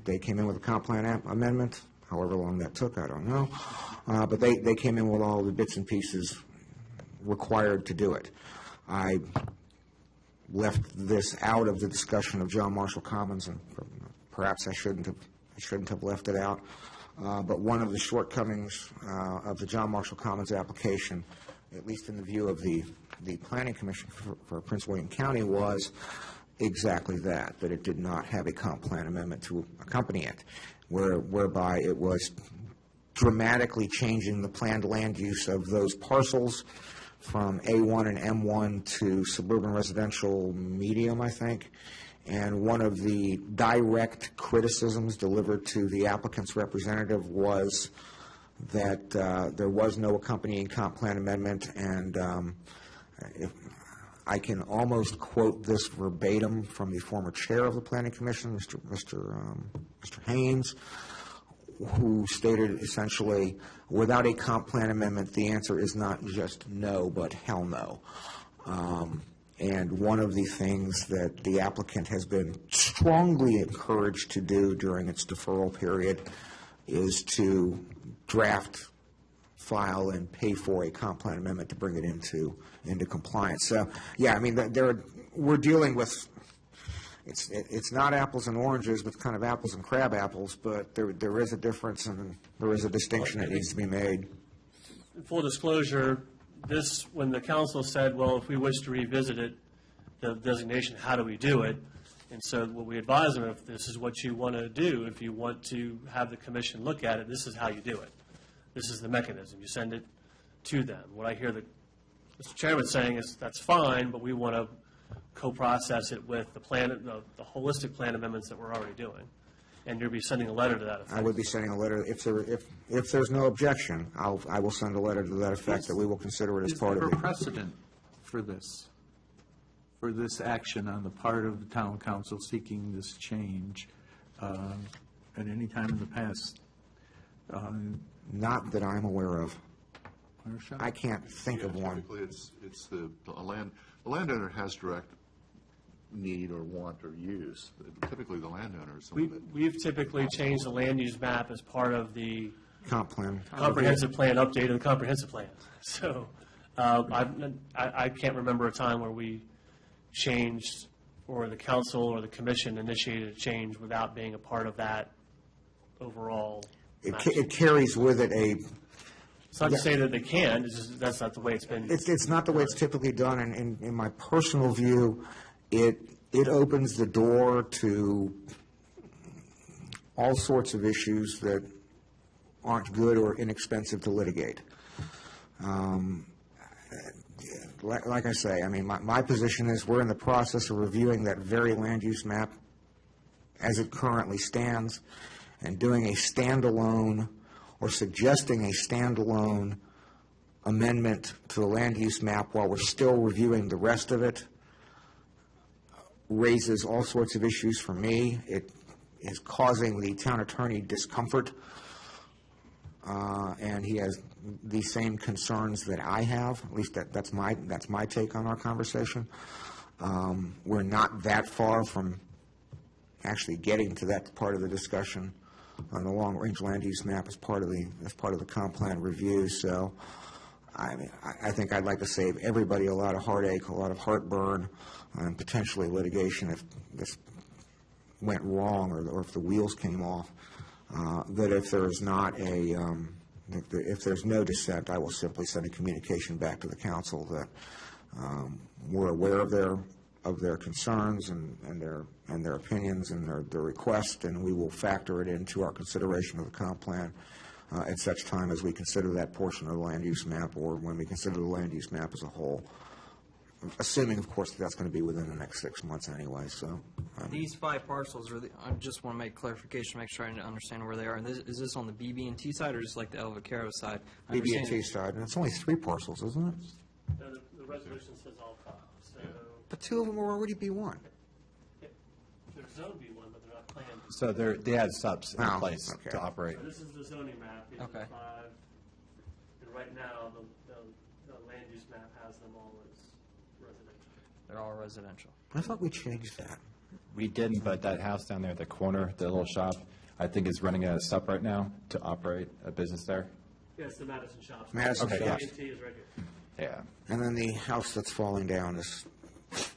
They came in with a comp plan amendment, however long that took, I don't know. But they came in with all the bits and pieces required to do it. I left this out of the discussion of John Marshall Commons, and perhaps I shouldn't have left it out. But one of the shortcomings of the John Marshall Commons application at least in the view of the Planning Commission for Prince William County, was exactly that it did not have a comp plan amendment to accompany it, whereby it was dramatically changing the planned land use of those parcels from A1 and M1 to suburban residential medium, I think. And one of the direct criticisms delivered to the applicant's representative was that there was no accompanying comp plan amendment, and if I can almost quote this verbatim from the former chair of the Planning Commission, Mr. Haynes, who stated essentially, without a comp plan amendment, the answer is not just no, but hell no. And one of the things that the applicant has been strongly encouraged to do during its deferral period is to draft, file, and pay for a comp plan amendment to bring it into compliance. So, yeah, I mean, we're dealing with, it's not apples and oranges, but kind of apples and crab apples, but there is a difference and there is a distinction that needs to be made. Full disclosure, when the council said, well, if we wish to revisit it, the designation, how do we do it? And so what we advise them, if this is what you want to do, if you want to have the commission look at it, this is how you do it. This is the mechanism. You send it to them. What I hear the Mr. Chairman saying is that's fine, but we want to co-process it with the plan, the holistic plan amendments that we're already doing. And you'll be sending a letter to that effect. I would be sending a letter, if there's no objection, I will send a letter to that effect that we will consider it as part of Is there it. a precedent for this action on the part of the town council seeking this change at any time in the past? Not that I'm aware of. Marcia? I can't think of one. Typically, it's the landowner has direct need or want or use. Typically, the landowner is the one that. We've typically changed the land use map as part of the Comp plan. comprehensive plan update of the comprehensive plan. So I can't remember a time where we changed, or the council or the commission initiated a change without being a part of that overall. It carries with it a, It's not to say that they can, it's just that's not the way it's been. it's not the way it's typically done, and in my personal view, it opens the door to all sorts of issues that aren't good or inexpensive to litigate. Like I say, I mean, my position is we're in the process of reviewing that very land use map as it currently stands and doing a standalone or suggesting a standalone amendment to the land use map while we're still reviewing the rest of it raises all sorts of issues for me. It is causing the town attorney discomfort, and he has the same concerns that I have. At least that's my take on our conversation. We're not that far from actually getting to that part of the discussion on the long-range land use map as part of the comp plan review. So, I mean, I think I'd like to save everybody a lot of heartache, a lot of heartburn, and potentially litigation if this went wrong or if the wheels came off. That if there's not if there's no dissent, I will simply send a communication back to the council that we're aware of their concerns and their opinions and their request, and we will factor it into our consideration of the comp plan at such time as we consider that portion of the land use map or when we consider the land use map as a whole, assuming, of course, that's going to be within the next 6 months anyway. So These 5 parcels, I just want to make clarification, make sure I understand where they are. Is this on the BB&T side or just like the El Vaquero side? I understand- BB&T side, and it's only 3 parcels, isn't it? The resolution says all 5, so But 2 of them are already B1. they're zone B1, but they're not planned. So they had subs in Oh, place okay. to operate. So this is the zoning map, these are the Okay. 5, and right now, the land use map has them all as residential. They're all residential. I thought we changed that. We didn't, but that house down there at the corner, the little shop, I think is running a sub right now to operate a business there. Yes, the Madison Shops. Madison Okay, Shops. AT&T is right here. Yeah. And then the house that's falling down is That's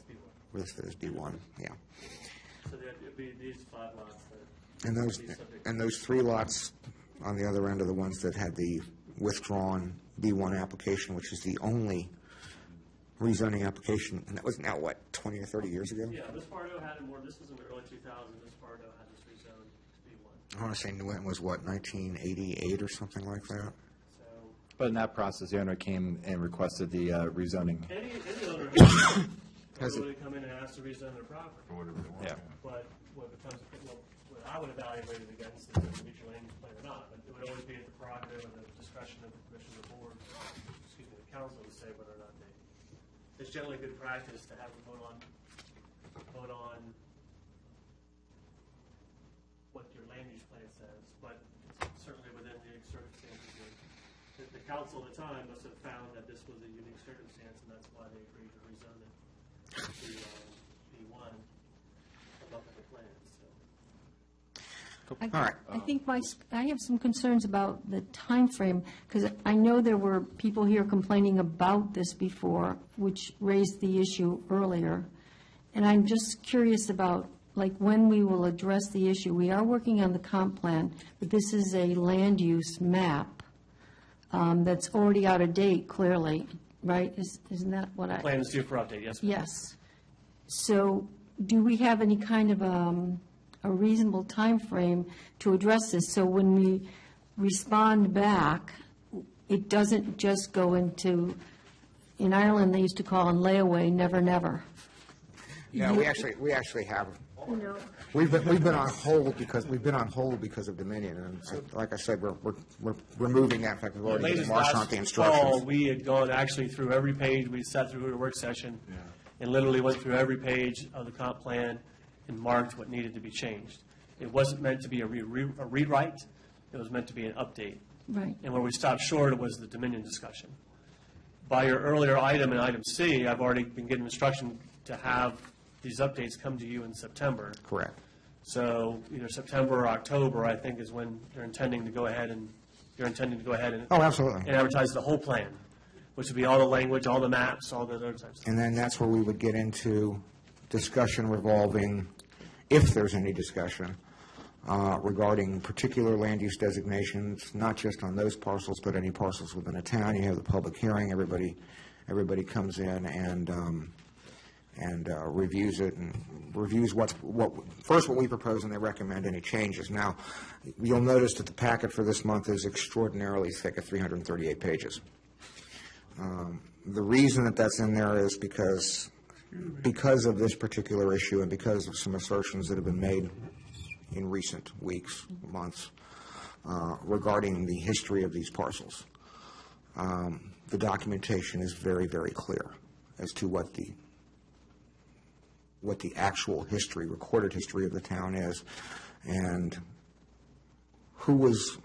B1. listed as B1, yeah. So it'd be these 5 lots that. And those 3 lots on the other end are the ones that had the withdrawn B1 application, which is the only rezoning application, and that was now, what, 20 or 30 years ago? Yeah, Miss Pardo had it more, this was in the early 2000s, Miss Pardo had this rezoned to B1. I want to say New England was, what, 1988 or something like that? So, But in that process, the owner came and requested the rezoning. any owner Has it- would come in and ask to rezone their property. Yeah. But what becomes, what I would evaluate it against is a mutual land use plan or not, but it would always be at the prerogative and the discretion of the commission or board, excuse me, the council to say whether or not they, it's generally good practice to have them vote on what your land use plan says, but certainly within the circumstances, the council at the time must have found that this was a unique circumstance, and that's why they agreed to rezone it to B1 above the plans, so. All right. I think I have some concerns about the time frame because I know there were people here complaining about this before, which raised the issue earlier. And I'm just curious about, like, when we will address the issue. We are working on the comp plan, but this is a land use map that's already out of date, clearly, right? Isn't that what I? Plan is due for update, yes, ma'am. Yes. So do we have any kind of a reasonable time frame to address this? So when we respond back, it doesn't just go into, in Ireland, they used to call in layaway, never, never. No, we actually have. We've been on hold because of Dominion, and like I said, we're removing that. In fact, we've already Late given as Marshall last the fall, instructions. we had gone actually through every page, we sat through a work session and literally went through every page of the comp plan and marked what needed to be changed. It wasn't meant to be a rewrite, it was meant to be an update. Right. And where we stopped short was the Dominion discussion. By your earlier item in item C, I've already been given instruction to have these updates come to you in September. Correct. So either September or October, I think, is when you're intending to go ahead and Oh, absolutely. and advertise the whole plan, which would be all the language, all the maps, all the other types. And then that's where we would get into discussion revolving, if there's any discussion, regarding particular land use designations, not just on those parcels, but any parcels within a town. You have the public hearing, everybody comes in and reviews it and reviews what we propose, and they recommend any changes. Now, you'll notice that the packet for this month is extraordinarily thick at 338 pages. The reason that that's in there is because of this particular issue and because of some assertions that have been made in recent weeks, months, regarding the history of these parcels. The documentation is very, very clear as to what the actual history, recorded history of the town is, and who was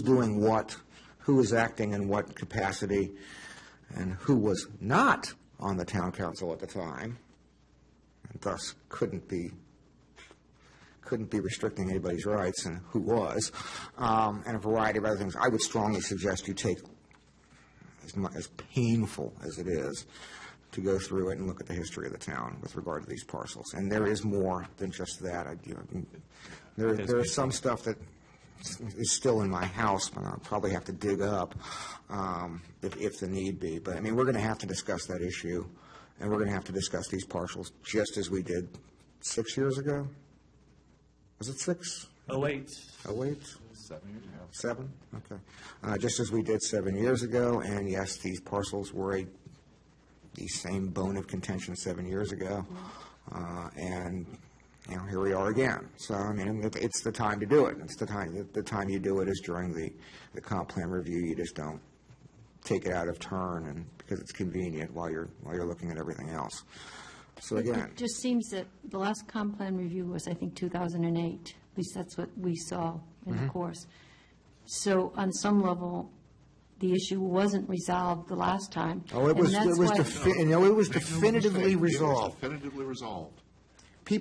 doing what, who was acting in what capacity, and who was not on the town council at the time, and thus couldn't be restricting anybody's rights, and who was, and a variety of other things. I would strongly suggest you take, as painful as it is, to go through it and look at the history of the town with regard to these parcels. And there is more than just that. There is some stuff that is still in my house, but I'll probably have to dig up if the need be. But, I mean, we're going to have to discuss that issue, and we're going to have to discuss these parcels just as we did 6 years ago. Was it 6? 08. 08? 7 years ago. 7? Okay. Just as we did 7 years ago, and yes, these parcels were the same bone of contention 7 years ago, and here we are again. So I mean, it's the time to do it. It's the time you do it is during the comp plan review. You just don't take it out of turn and because it's convenient while you're looking at everything else. So again, It just seems that the last comp plan review was, I think, 2008. At least that's what we saw in the course. So on some level, the issue wasn't resolved the last time. it was definitively resolved. Definitively resolved.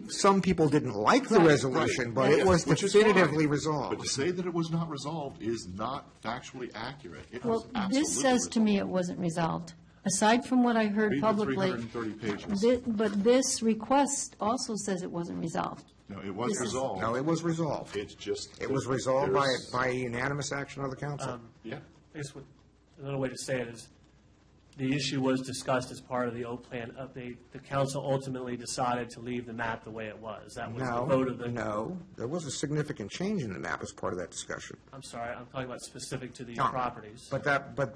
Some people didn't like the resolution, but it was Which is definitively fine. resolved. But to say that it was not resolved is not factually accurate. It was Well, absolutely this says to me it wasn't resolved. Aside from what I heard Read the publicly. 330 pages. But this request also says it wasn't resolved. No, it was This is- resolved. No, it was resolved. It's just. It was resolved there's- by unanimous action of the council. Yeah. I guess what another way to say it is, the issue was discussed as part of the O-Plan update. The council ultimately decided to leave the map the way it was. That was the vote of the. No, there was a significant change in the map as part of that discussion. I'm sorry, I'm talking about specific to these No, properties. But the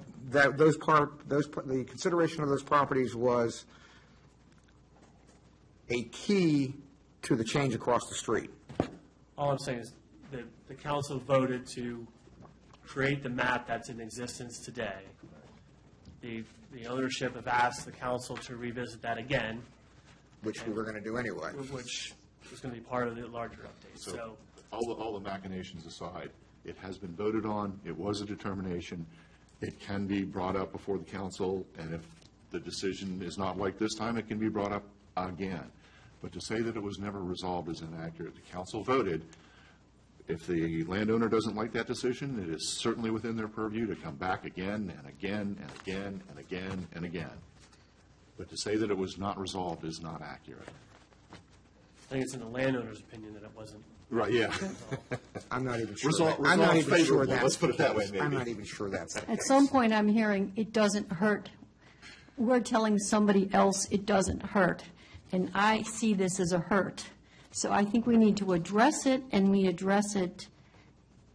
consideration of those properties was a key to the change across the street. All I'm saying is that the council voted to create the map that's in existence today. The ownership have asked the council to revisit that again, Which we were going to do anyway. which is going to be part of the larger update. So All the machinations aside, it has been voted on, it was a determination, it can be brought up before the council, and if the decision is not like this time, it can be brought up again. But to say that it was never resolved is inaccurate. The council voted. If the landowner doesn't like that decision, it is certainly within their purview to come back again and again and again and again and again. But to say that it was not resolved is not accurate. I think it's in the landowner's opinion that it wasn't. Right, yeah. I'm not even sure. Result- I'm not result even sure favorable. that's Let's put it that way, I'm maybe. not even sure that's the At case. some point, I'm hearing it doesn't hurt. We're telling somebody else it doesn't hurt, and I see this as a hurt. So I think we need to address it, and we address it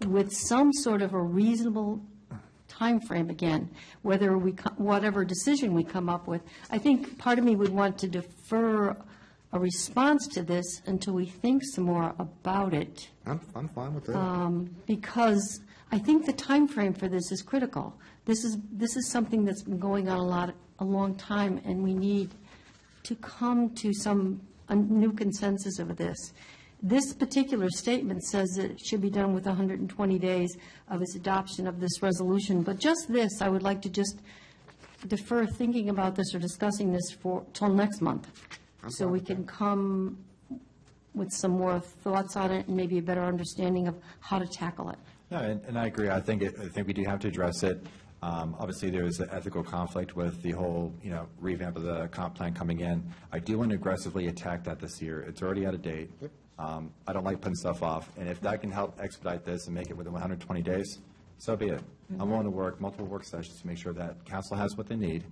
with some sort of a reasonable time frame again, whatever decision we come up with. I think part of me would want to defer a response to this until we think some more about it. I'm fine with that. Because I think the time frame for this is critical. This is something that's been going on a long time, and we need to come to a new consensus over this. This particular statement says that it should be done with 120 days of its adoption of this resolution, but just this, I would like to just defer thinking about this or discussing this till next month, so we can come with some more thoughts on it and maybe a better understanding of how to tackle it. No, and I agree. I think we do have to address it. Obviously, there's an ethical conflict with the whole, revamp of the comp plan coming in. I do want to aggressively attack that this year. It's already out of date. I don't like putting stuff off, and if that can help expedite this and make it within 120 days, so be it. I'm willing to work multiple work sessions to make sure that council has what they need,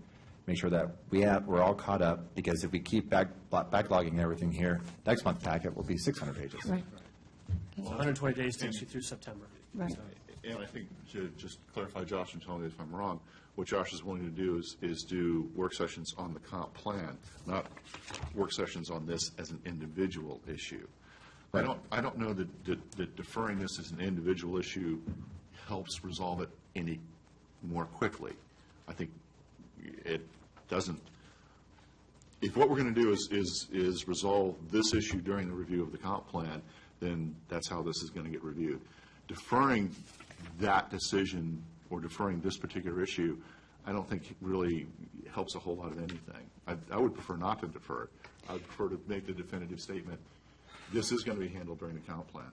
make sure that we're all caught up, because if we keep backlogging everything here, next month's packet will be 600 pages. Right. 120 days takes you through September. Right. And I think, to just clarify, Josh, and tell me if I'm wrong, what Josh is willing to do is do work sessions on the comp plan, not work sessions on this as an individual issue. I don't know that deferring this as an individual issue helps resolve it any more quickly. I think it doesn't. If what we're going to do is resolve this issue during the review of the comp plan, then that's how this is going to get reviewed. Deferring that decision or deferring this particular issue, I don't think really helps a whole lot of anything. I would prefer not to defer it. I would prefer to make the definitive statement, this is going to be handled during the comp plan.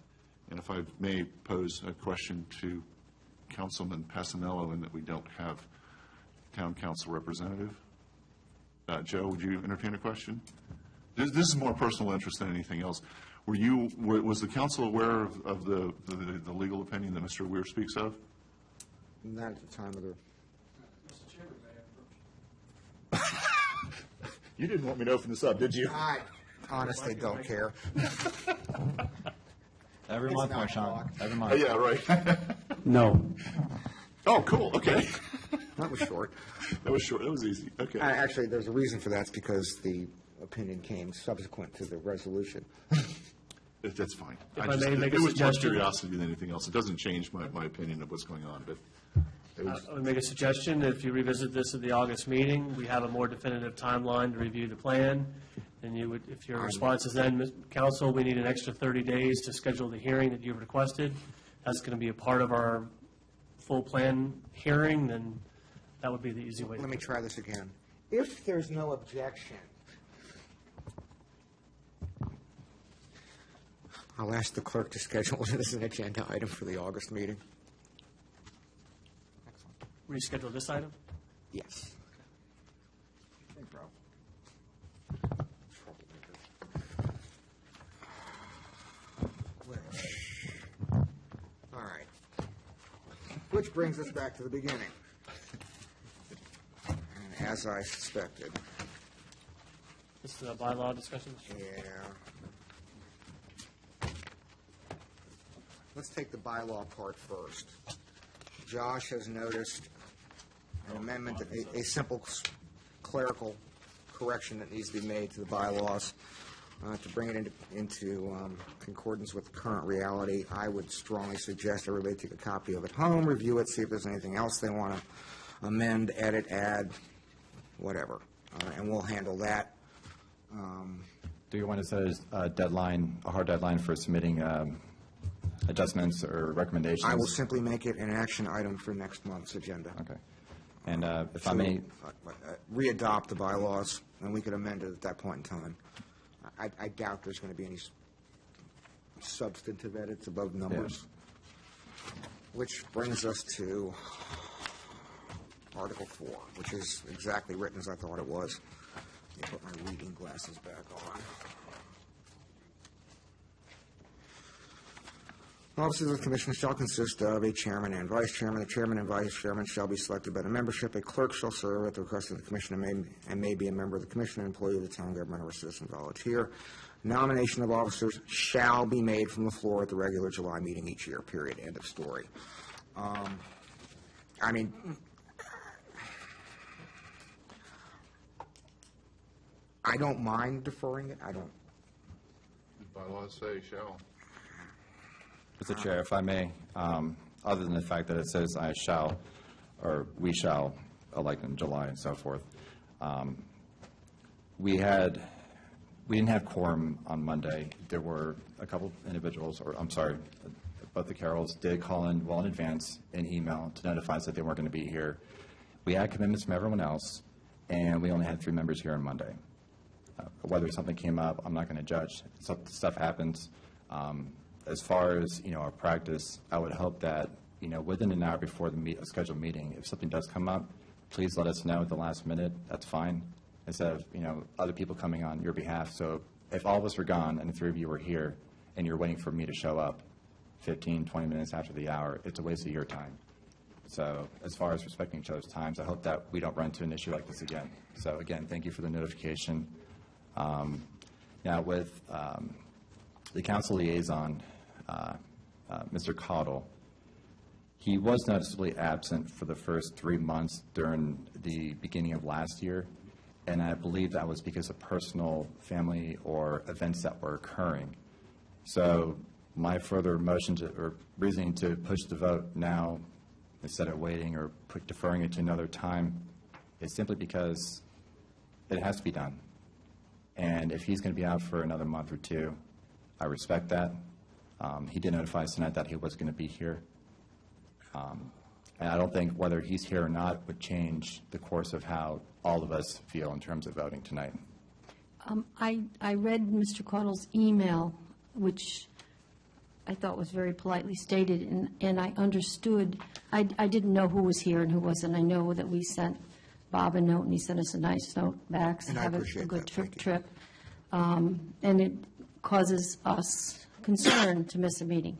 And if I may pose a question to Councilman Passanello, in that we don't have town council representative. Joe, would you entertain a question? This is more personal interest than anything else. Was the council aware of the legal opinion that Mr. Weir speaks of? Not at the time of the... You didn't want me to open this up, did you? I honestly don't care. Every It's month, 9 Marshawn, o'clock. every Oh, month. yeah, right. No. Oh, cool, okay. That was short. That was short, that was easy, okay. Actually, there's a reason for that. It's because the opinion came subsequent to the resolution. That's fine. If I may make a It was more suggestion. curiosity than anything else. It doesn't change my opinion of what's going on, but it was, I would make a suggestion, if you revisit this at the August meeting, we have a more definitive timeline to review the plan, and you would, if your response is then, council, we need an extra 30 days to schedule the hearing that you've requested, that's going to be a part of our full plan hearing, then that would be the easy way to Let do me it. try this again. If there's no objection, I'll ask the clerk to schedule it as an agenda item for the August meeting. Reschedule this item? Yes. All right. Which brings us back to the beginning. as I suspected. This is a bylaw discussion. Yeah. Let's take the bylaw part first. Josh has noticed an amendment, a simple clerical correction that needs to be made to the bylaws to bring it into concordance with the current reality. I would strongly suggest everybody take a copy of it home, review it, see if there's anything else they want to amend, edit, add, whatever, and we'll handle that. Do you want to set a deadline, a hard deadline for submitting adjustments or recommendations? I will simply make it an action item for next month's agenda. Okay. And if I may, Re-adopt the bylaws, and we could amend it at that point in time. I doubt there's going to be any substantive edits above numbers. Which brings us to Article 4, which is exactly written as I thought it was. Let me put my reading glasses back on. Officers of the Commission shall consist of a chairman and vice chairman. The chairman and vice chairman shall be selected by the membership. A clerk shall serve at the request of the Commission and may be a member of the Commission, an employee of the town government, or a citizen volunteer. Nomination of officers shall be made from the floor at the regular July meeting each year, period. End of story. I mean, I don't mind deferring it. I don't. The bylaws say shall. Mr. Chair, if I may, other than the fact that it says I shall, or we shall elect in July and so forth, we didn't have quorum on Monday. There were a couple individuals, or I'm sorry, both the Carrolls did call in well in advance an email to notify us that they weren't going to be here. We had commitments from everyone else, and we only had 3 members here on Monday. Whether something came up, I'm not going to judge. Stuff happens. As far as, our practice, I would hope that, within an hour before the scheduled meeting, if something does come up, please let us know at the last minute. That's fine. Instead of, other people coming on your behalf. So if all of us were gone and the 3 of you were here and you're waiting for me to show up 15, 20 minutes after the hour, it's a waste of your time. So as far as respecting each other's times, I hope that we don't run into an issue like this again. So again, thank you for the notification. Now with the council liaison, Mr. Cottle, he was noticeably absent for the first 3 months during the beginning of last year, and I believe that was because of personal, family, or events that were occurring. So my further motion or reasoning to push the vote now instead of waiting or deferring it to another time is simply because it has to be done. And if he's going to be out for another month or 2, I respect that. He did notify us tonight that he was going to be here. And I don't think whether he's here or not would change the course of how all of us feel in terms of voting tonight. I read Mr. Caudle's email, which I thought was very politely stated, and I understood. I didn't know who was here and who wasn't. I know that we sent Bob a note, and he sent us a nice note back. So And I have appreciate a good that. Thank you. trip. And it causes us concern to miss a meeting.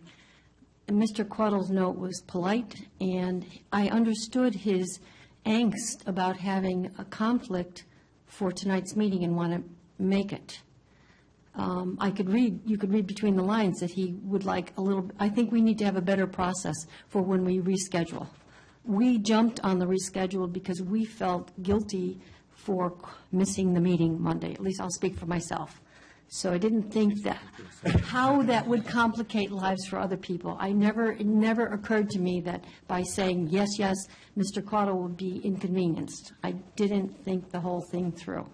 And Mr. Caudle's note was polite, and I understood his angst about having a conflict for tonight's meeting and want to make it. You could read between the lines that he would like a little, I think we need to have a better process for when we reschedule. We jumped on the reschedule because we felt guilty for missing the meeting Monday. At least I'll speak for myself. So I didn't think that, how that would complicate lives for other people. It never occurred to me that by saying, yes, Mr. Caudle would be inconvenienced. I didn't think the whole thing through.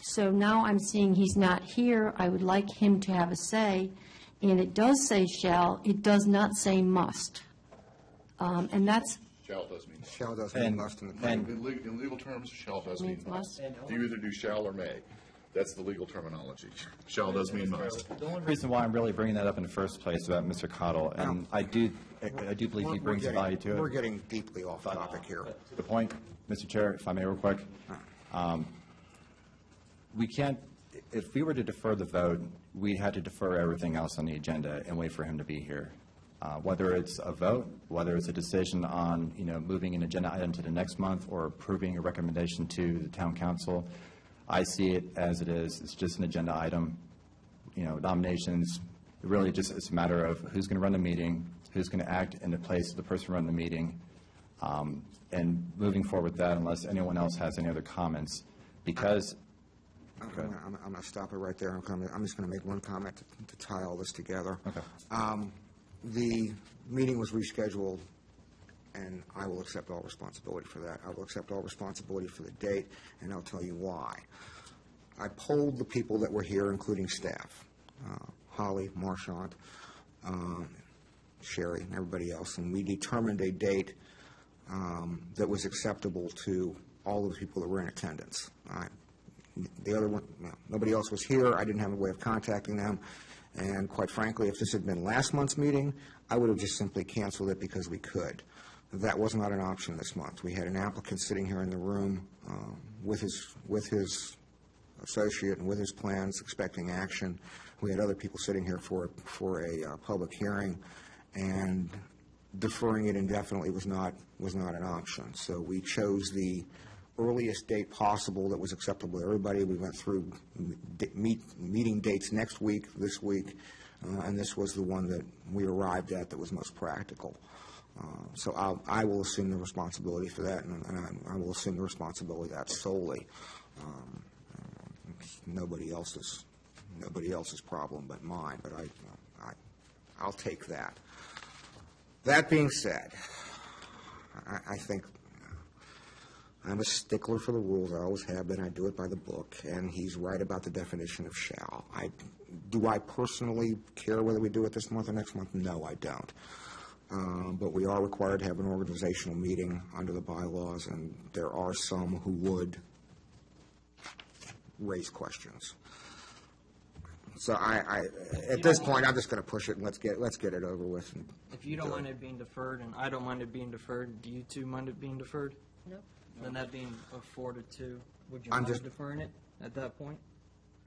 So now I'm seeing he's not here. I would like him to have a say. And it does say shall, it does not say must. And that's, Shall does mean must. Shall does mean must in the plan. In legal terms, shall does mean Means must. must. You either do shall or may. That's the legal terminology. Shall does mean must. The only reason why I'm really bringing that up in the first place about Mr. Cottle, and I do believe he brings value to it. We're getting deeply off topic here. The point, Mr. Chair, if I may real quick, we can't, if we were to defer the vote, we had to defer everything else on the agenda and wait for him to be here. Whether it's a vote, whether it's a decision on, moving an agenda item to the next month or approving a recommendation to the town council, I see it as it is. It's just an agenda item. Nominations, it really just, it's a matter of who's going to run the meeting, who's going to act in the place of the person running the meeting, and moving forward with that unless anyone else has any other comments. Because, I'm going to stop it right there. I'm just going to make one comment to tie all this together. Okay. The meeting was rescheduled, and I will accept all responsibility for that. I will accept all responsibility for the date, and I'll tell you why. I polled the people that were here, including staff, Holly, Marchant, Sherry, and everybody else, and we determined a date that was acceptable to all of the people that were in attendance. The other one, nobody else was here. I didn't have a way of contacting them. And quite frankly, if this had been last month's meeting, I would have just simply canceled it because we could. That was not an option this month. We had an applicant sitting here in the room with his associate and with his plans, expecting action. We had other people sitting here for a public hearing, and deferring it indefinitely was not an option. So we chose the earliest date possible that was acceptable to everybody. We went through meeting dates next week, this week, and this was the one that we arrived at that was most practical. So I will assume the responsibility for that, and I will assume the responsibility of that solely. It's nobody else's problem but mine, but I'll take that. That being said, I think I'm a stickler for the rules. I always have been. I do it by the book, and he's right about the definition of shall. Do I personally care whether we do it this month or next month? No, I don't. But we are required to have an organizational meeting under the bylaws, and there are some who would raise questions. So at this point, I'm just going to push it and let's get it over with. If you don't mind it being deferred and I don't mind it being deferred, do you two mind it being deferred? No. Then that being a 4-2, would you mind deferring it at that point?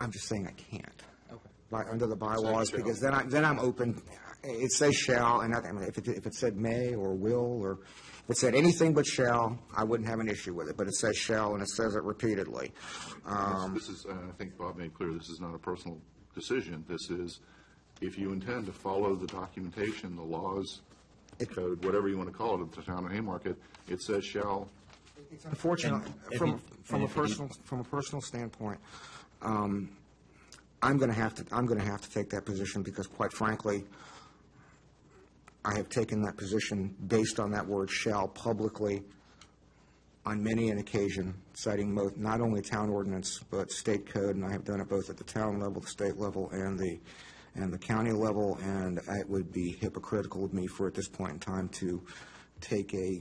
I'm just saying I can't. Okay. Under the bylaws, because then I'm open. It says shall, and if it said may or will, or if it said anything but shall, I wouldn't have an issue with it. But it says shall, and it says it repeatedly. This is, I think Bob made clear, this is not a personal decision. This is, if you intend to follow the documentation, the laws, code, whatever you want to call it, at the town of Haymarket, it says shall. It's unfortunate from a personal standpoint. I'm going to have to take that position because, quite frankly, I have taken that position based on that word shall publicly on many an occasion, citing not only town ordinance but state code, and I have done it both at the town level, the state level, and the county level, and it would be hypocritical of me at this point in time to take a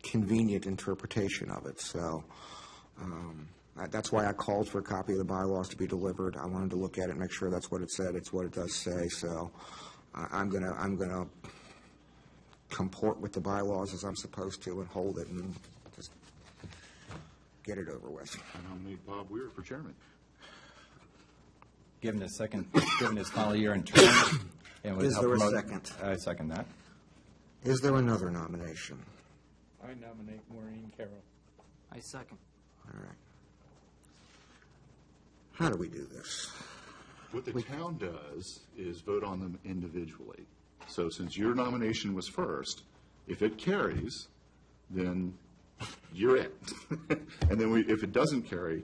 convenient interpretation of it. So that's why I called for a copy of the bylaws to be delivered. I wanted to look at it and make sure that's what it said. It's what it does say. So I'm gonna comport with the bylaws as I'm supposed to and hold it and just get it over with. I nominate Bob Weir for chairman. Given his final year in term. Is there a second? I second that. Is there another nomination? I nominate Maureen Carroll. I second. All right. How do we do this? What the town does is vote on them individually. So since your nomination was first, if it carries, then you're it. And then if it doesn't carry,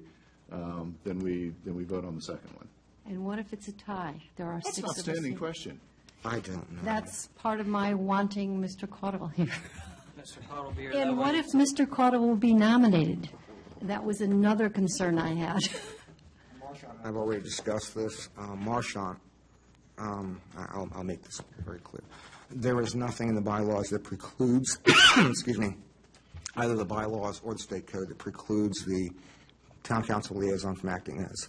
then we vote on the second one. And what if it's a tie? There are That's 6 an of us. outstanding question. I don't know. That's part of my wanting Mr. Caudle here. Mr. Cottle be here. And what if Mr. Caudle will be nominated? That was another concern I had. I've already discussed this. Marchant, I'll make this very clear. There is nothing in the bylaws that precludes, excuse me, either the bylaws or the state code that precludes the town council liaison from acting as,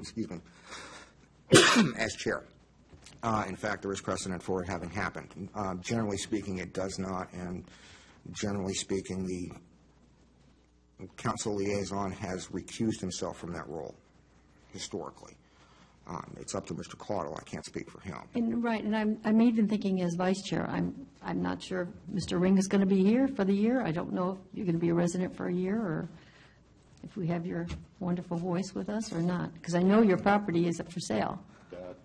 excuse me, as chair. In fact, there is precedent for it having happened. Generally speaking, it does not, and generally speaking, the council liaison has recused himself from that role historically. It's up to Mr. Caudle. I can't speak for him. And, right, and I'm even thinking as vice chair, I'm not sure if Mr. Ring is going to be here for the year. I don't know if you're going to be a resident for a year, or if we have your wonderful voice with us or not, because I know your property is up for sale. That,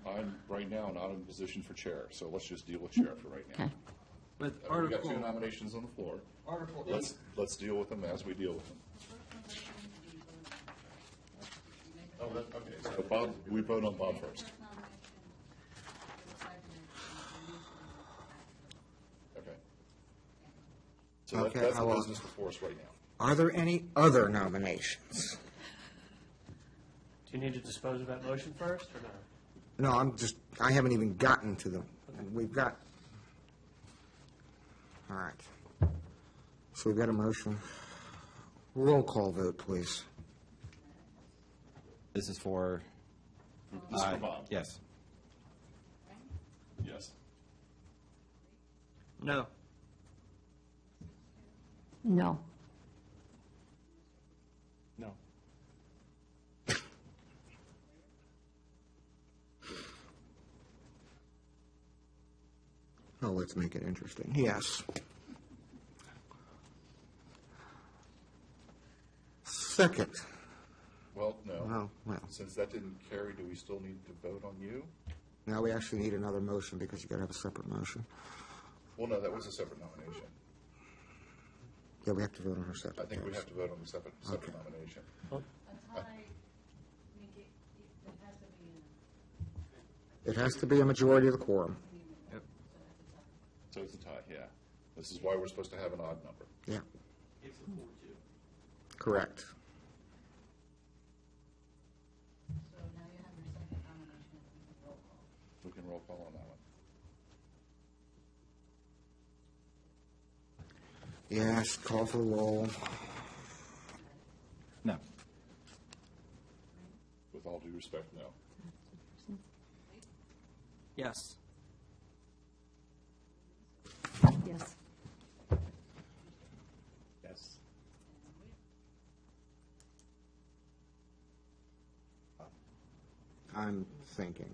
I'm right now not in position for chair, so let's just deal with chair for right now. Okay. But We've got two Article, nominations on the floor. Article Let's deal with them as we deal with them. Oh, okay, so Bob, we vote on Bob first. Okay. So Okay, that's I the will- business before us right now. Are there any other nominations? Do you need to dispose of that motion first, or no? No, I haven't even gotten to them. We've got, all right. So we've got a motion. Roll call vote, please. This is for, This is for Bob. yes. Yes. no. No. No. Oh, let's make it interesting. Yes. Second. Well, no. Oh, well. Since that didn't carry, do we still need to vote on you? Now we actually need another motion because you got to have a separate motion. Well, no, that was a separate nomination. Yeah, we have to vote on her separate. I think we first. have to vote on the separate Okay. nomination. It has to be a majority of the quorum. So it's a tie, yeah. This is why we're supposed to have an odd number. Yeah. Correct. We can roll call on that one. Yes, call for the roll. No. With all due respect, no. Yes. Yes. Yes. I'm thinking.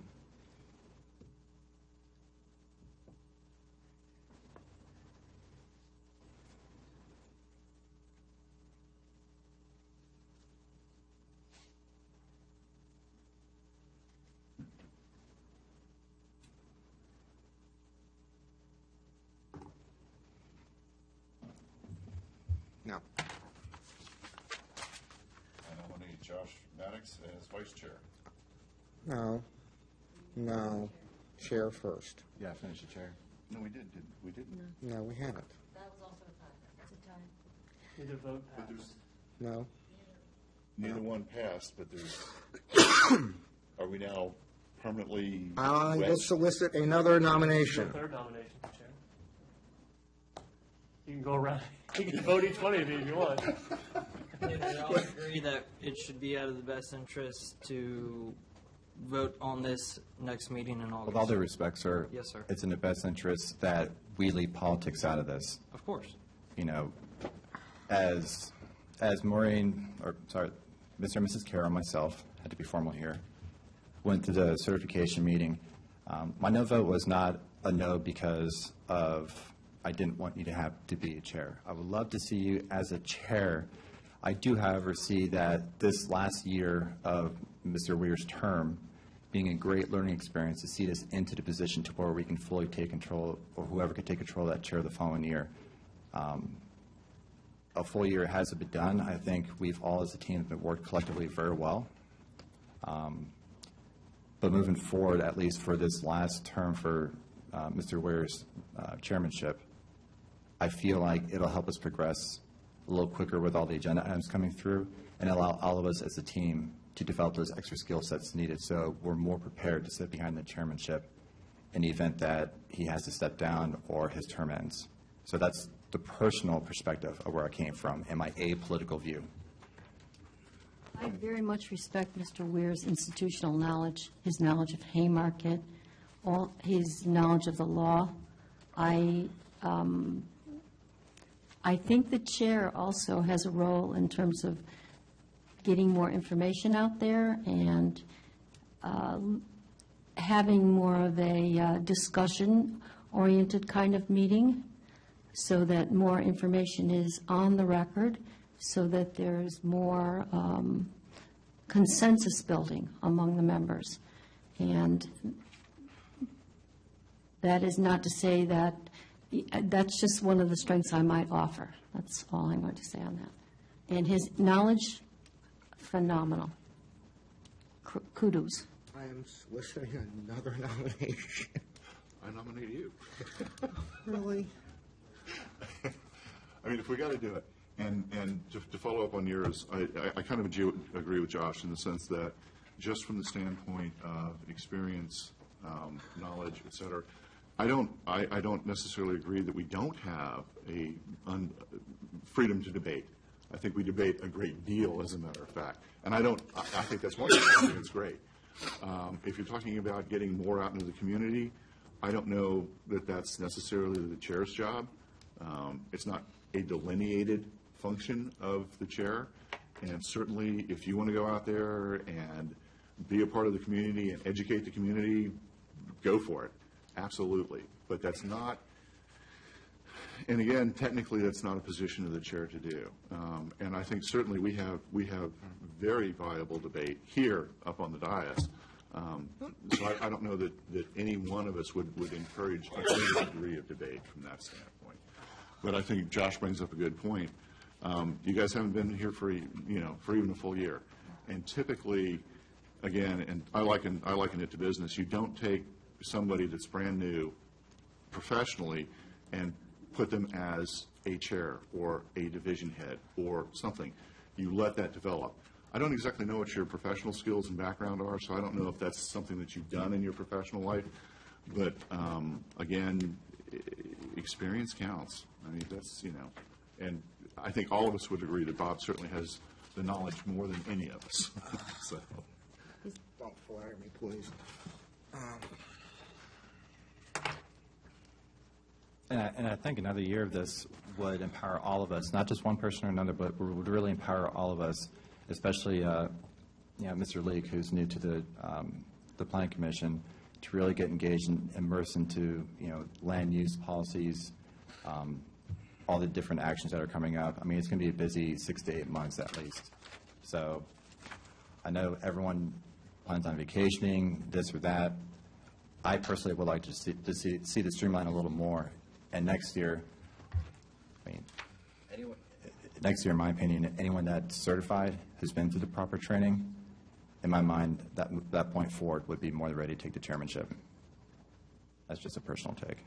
No. I nominate Josh Maddox as vice chair. No. No. Chair first. Yeah, finish the chair. No, we didn't. We didn't. No, we haven't. Either vote But passed. there's, No. neither one passed, but there's, are we now permanently I will wed? solicit another nomination. Third nomination for chair. You can go around, you can vote each one of you if you want. They all agree that it should be out of the best interest to vote on this next meeting in August. With all due respect, sir. Yes, sir. It's in the best interest that we leave politics out of this. Of course. You know, as Maureen, or sorry, Mr. and Mrs. Carroll and myself, had to be formal here, went to the certification meeting, my no vote was not a no because of I didn't want you to have to be a chair. I would love to see you as a chair. I do, however, see that this last year of Mr. Weir's term being a great learning experience to see us into the position to where we can fully take control, or whoever could take control of that chair the following year. A full year hasn't been done. I think we've all as a team have worked collectively very well. But moving forward, at least for this last term for Mr. Ware's chairmanship, I feel like it'll help us progress a little quicker with all the agenda items coming through and allow all of us as a team to develop those extra skill sets needed so we're more prepared to sit behind the chairmanship in the event that he has to step down or his term ends. So that's the personal perspective of where I came from and my apolitical view. I very much respect Mr. Weir's institutional knowledge, his knowledge of Haymarket, all his knowledge of the law. I think the chair also has a role in terms of getting more information out there, and having more of a discussion-oriented kind of meeting so that more information is on the record, so that there's more consensus building among the members. And that is not to say that, that's just one of the strengths I might offer. That's all I'm going to say on that. And his knowledge, phenomenal. Kudos. I am soliciting another nomination. I nominate you. Really? I mean, if we got to do it, and to follow up on yours, I kind of agree with Josh in the sense that just from the standpoint of experience, knowledge, et cetera, I don't necessarily agree that we don't have a freedom to debate. I think we debate a great deal, as a matter of fact. And I think that's wonderful. I think it's great. If you're talking about getting more out into the community, I don't know that that's necessarily the chair's job. It's not a delineated function of the chair. And certainly, if you want to go out there and be a part of the community and educate the community, go for it. Absolutely. But that's not, and again, technically, that's not a position of the chair to do. And I think certainly we have very viable debate here up on the dais. So I don't know that any one of us would encourage a degree of debate from that standpoint. But I think Josh brings up a good point. You guys haven't been here for even a full year, and typically, again, and I liken it to business. You don't take somebody that's brand new professionally and put them as a chair or a division head or something. You let that develop. I don't exactly know what your professional skills and background are, so I don't know if that's something that you've done in your professional life. But again, experience counts. I mean, that's, and I think all of us would agree that Bob certainly has the knowledge more than any of us. So. Don't flatter me, please. And I think another year of this would empower all of us, not just one person or another, but would really empower all of us, especially Mr. Leake, who's new to the Planning Commission, to really get engaged and immersed into land use policies, all the different actions that are coming up. I mean, it's going to be a busy 6 to 8 months at least. So I know everyone plans on vacationing, this or that. I personally would like to see the streamline a little more. And next year, next year, in my opinion, anyone that's certified, who's been through the proper training, in my mind, that point forward would be more than ready to take the chairmanship. That's just a personal take.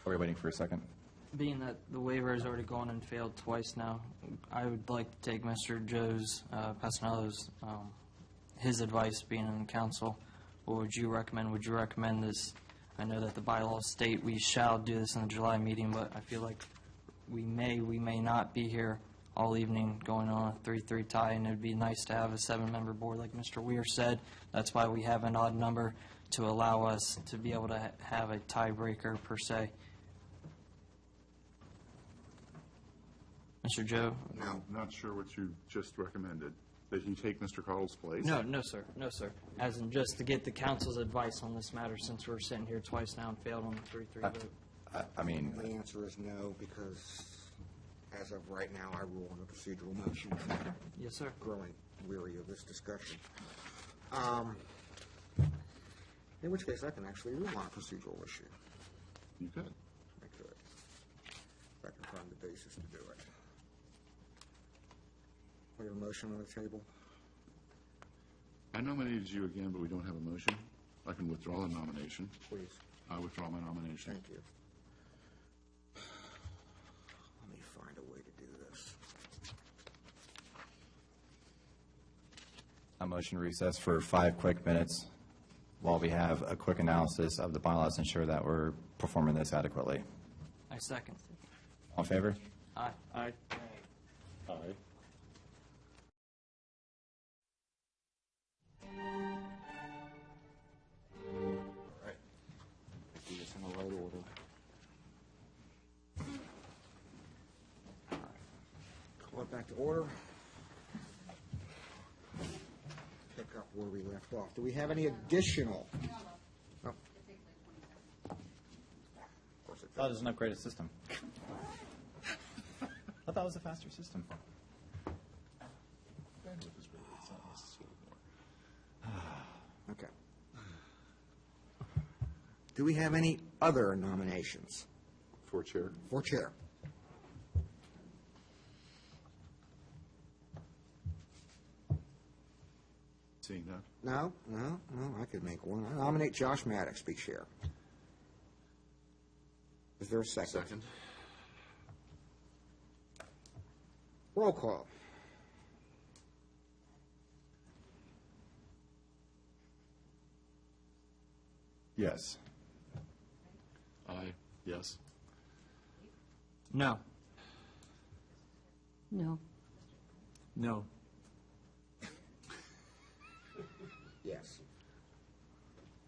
Are we waiting for a second? Being that the waiver has already gone and failed twice now, I would like to take Mr. Joe's, Passanello's, his advice being in council. What would you recommend? Would you recommend this? I know that the bylaws state we shall do this in the July meeting, but I feel like we may not be here all evening going on a 3-3 tie, and it would be nice to have a 7-member board like Mr. Weir said. That's why we have an odd number, to allow us to be able to have a tiebreaker per se. Mr. Joe? No. I'm not sure what you just recommended. That he take Mr. Caudle's place? No, sir. No, sir. As in just to get the council's advice on this matter, since we're sitting here twice now and failed on the 3-3 vote. I mean, The answer is no, because as of right now, I rule on the procedural motion. Yes, sir. Growing weary of this discussion. In which case, I can actually rule on a procedural issue. You could. I could. If I can find the basis to do it. We have a motion on the table. I nominated you again, but we don't have a motion. I can withdraw the nomination. Please. I withdraw my nomination. Thank you. Let me find a way to do this. a motion recess for 5 quick minutes while we have a quick analysis of the bylaws, ensure that we're performing this adequately. I second. All in favor? Aye. Aye. Aye. Right. Do this in the right order. Back to order. Pick up where we left off. Do we have any additional? Oh. Of course it I thought it was an upgraded system. I thought it was a faster system. Okay. Do we have any other nominations For chair? for chair? Seeing none? No, I could make one. I nominate Josh Maddox to be chair. Is there a second? Second? Roll call. Yes. Aye. Yes. No. No. No. Yes.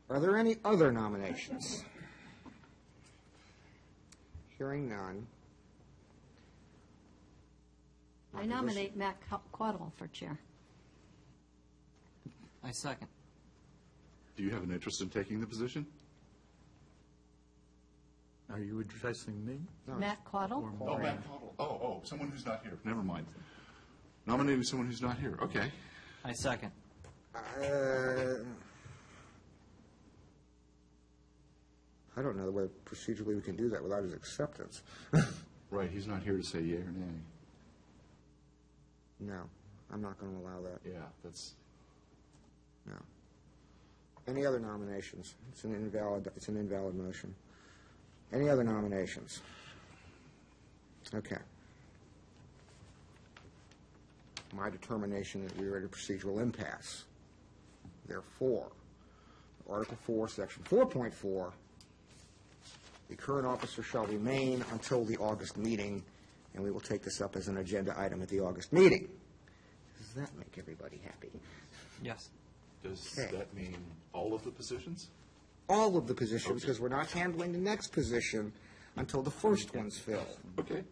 Are there any other nominations? Hearing none. I nominate Matt Caudle for chair. I second. Do you have an interest in taking the position? Are you addressing me? Matt Caudle? Oh, Matt Caudle. Oh, someone who's not here. Never mind. Nominating someone who's not here. Okay. I second. I don't know whether procedurally we can do that without his acceptance. Right, he's not here to say yea or nay. No, I'm not going to allow that. Yeah, that's, No. Any other nominations? It's an invalid motion. Any other nominations? Okay. My determination that we are at a procedural impasse. Therefore, Article 4, Section 4.4, the current officer shall remain until the August meeting, and we will take this up as an agenda item at the August meeting. Does that make everybody happy? Yes. does Okay. that mean all of the positions? All of the positions, because we're not handling the next position until the first one's filled. Okay.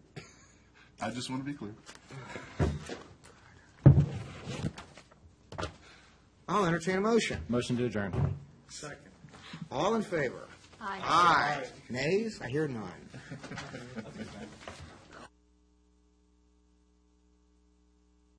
I just want to be clear. I'll entertain a motion. Motion to adjourn. Second. All in favor? Aye. Aye. Nays? I hear none.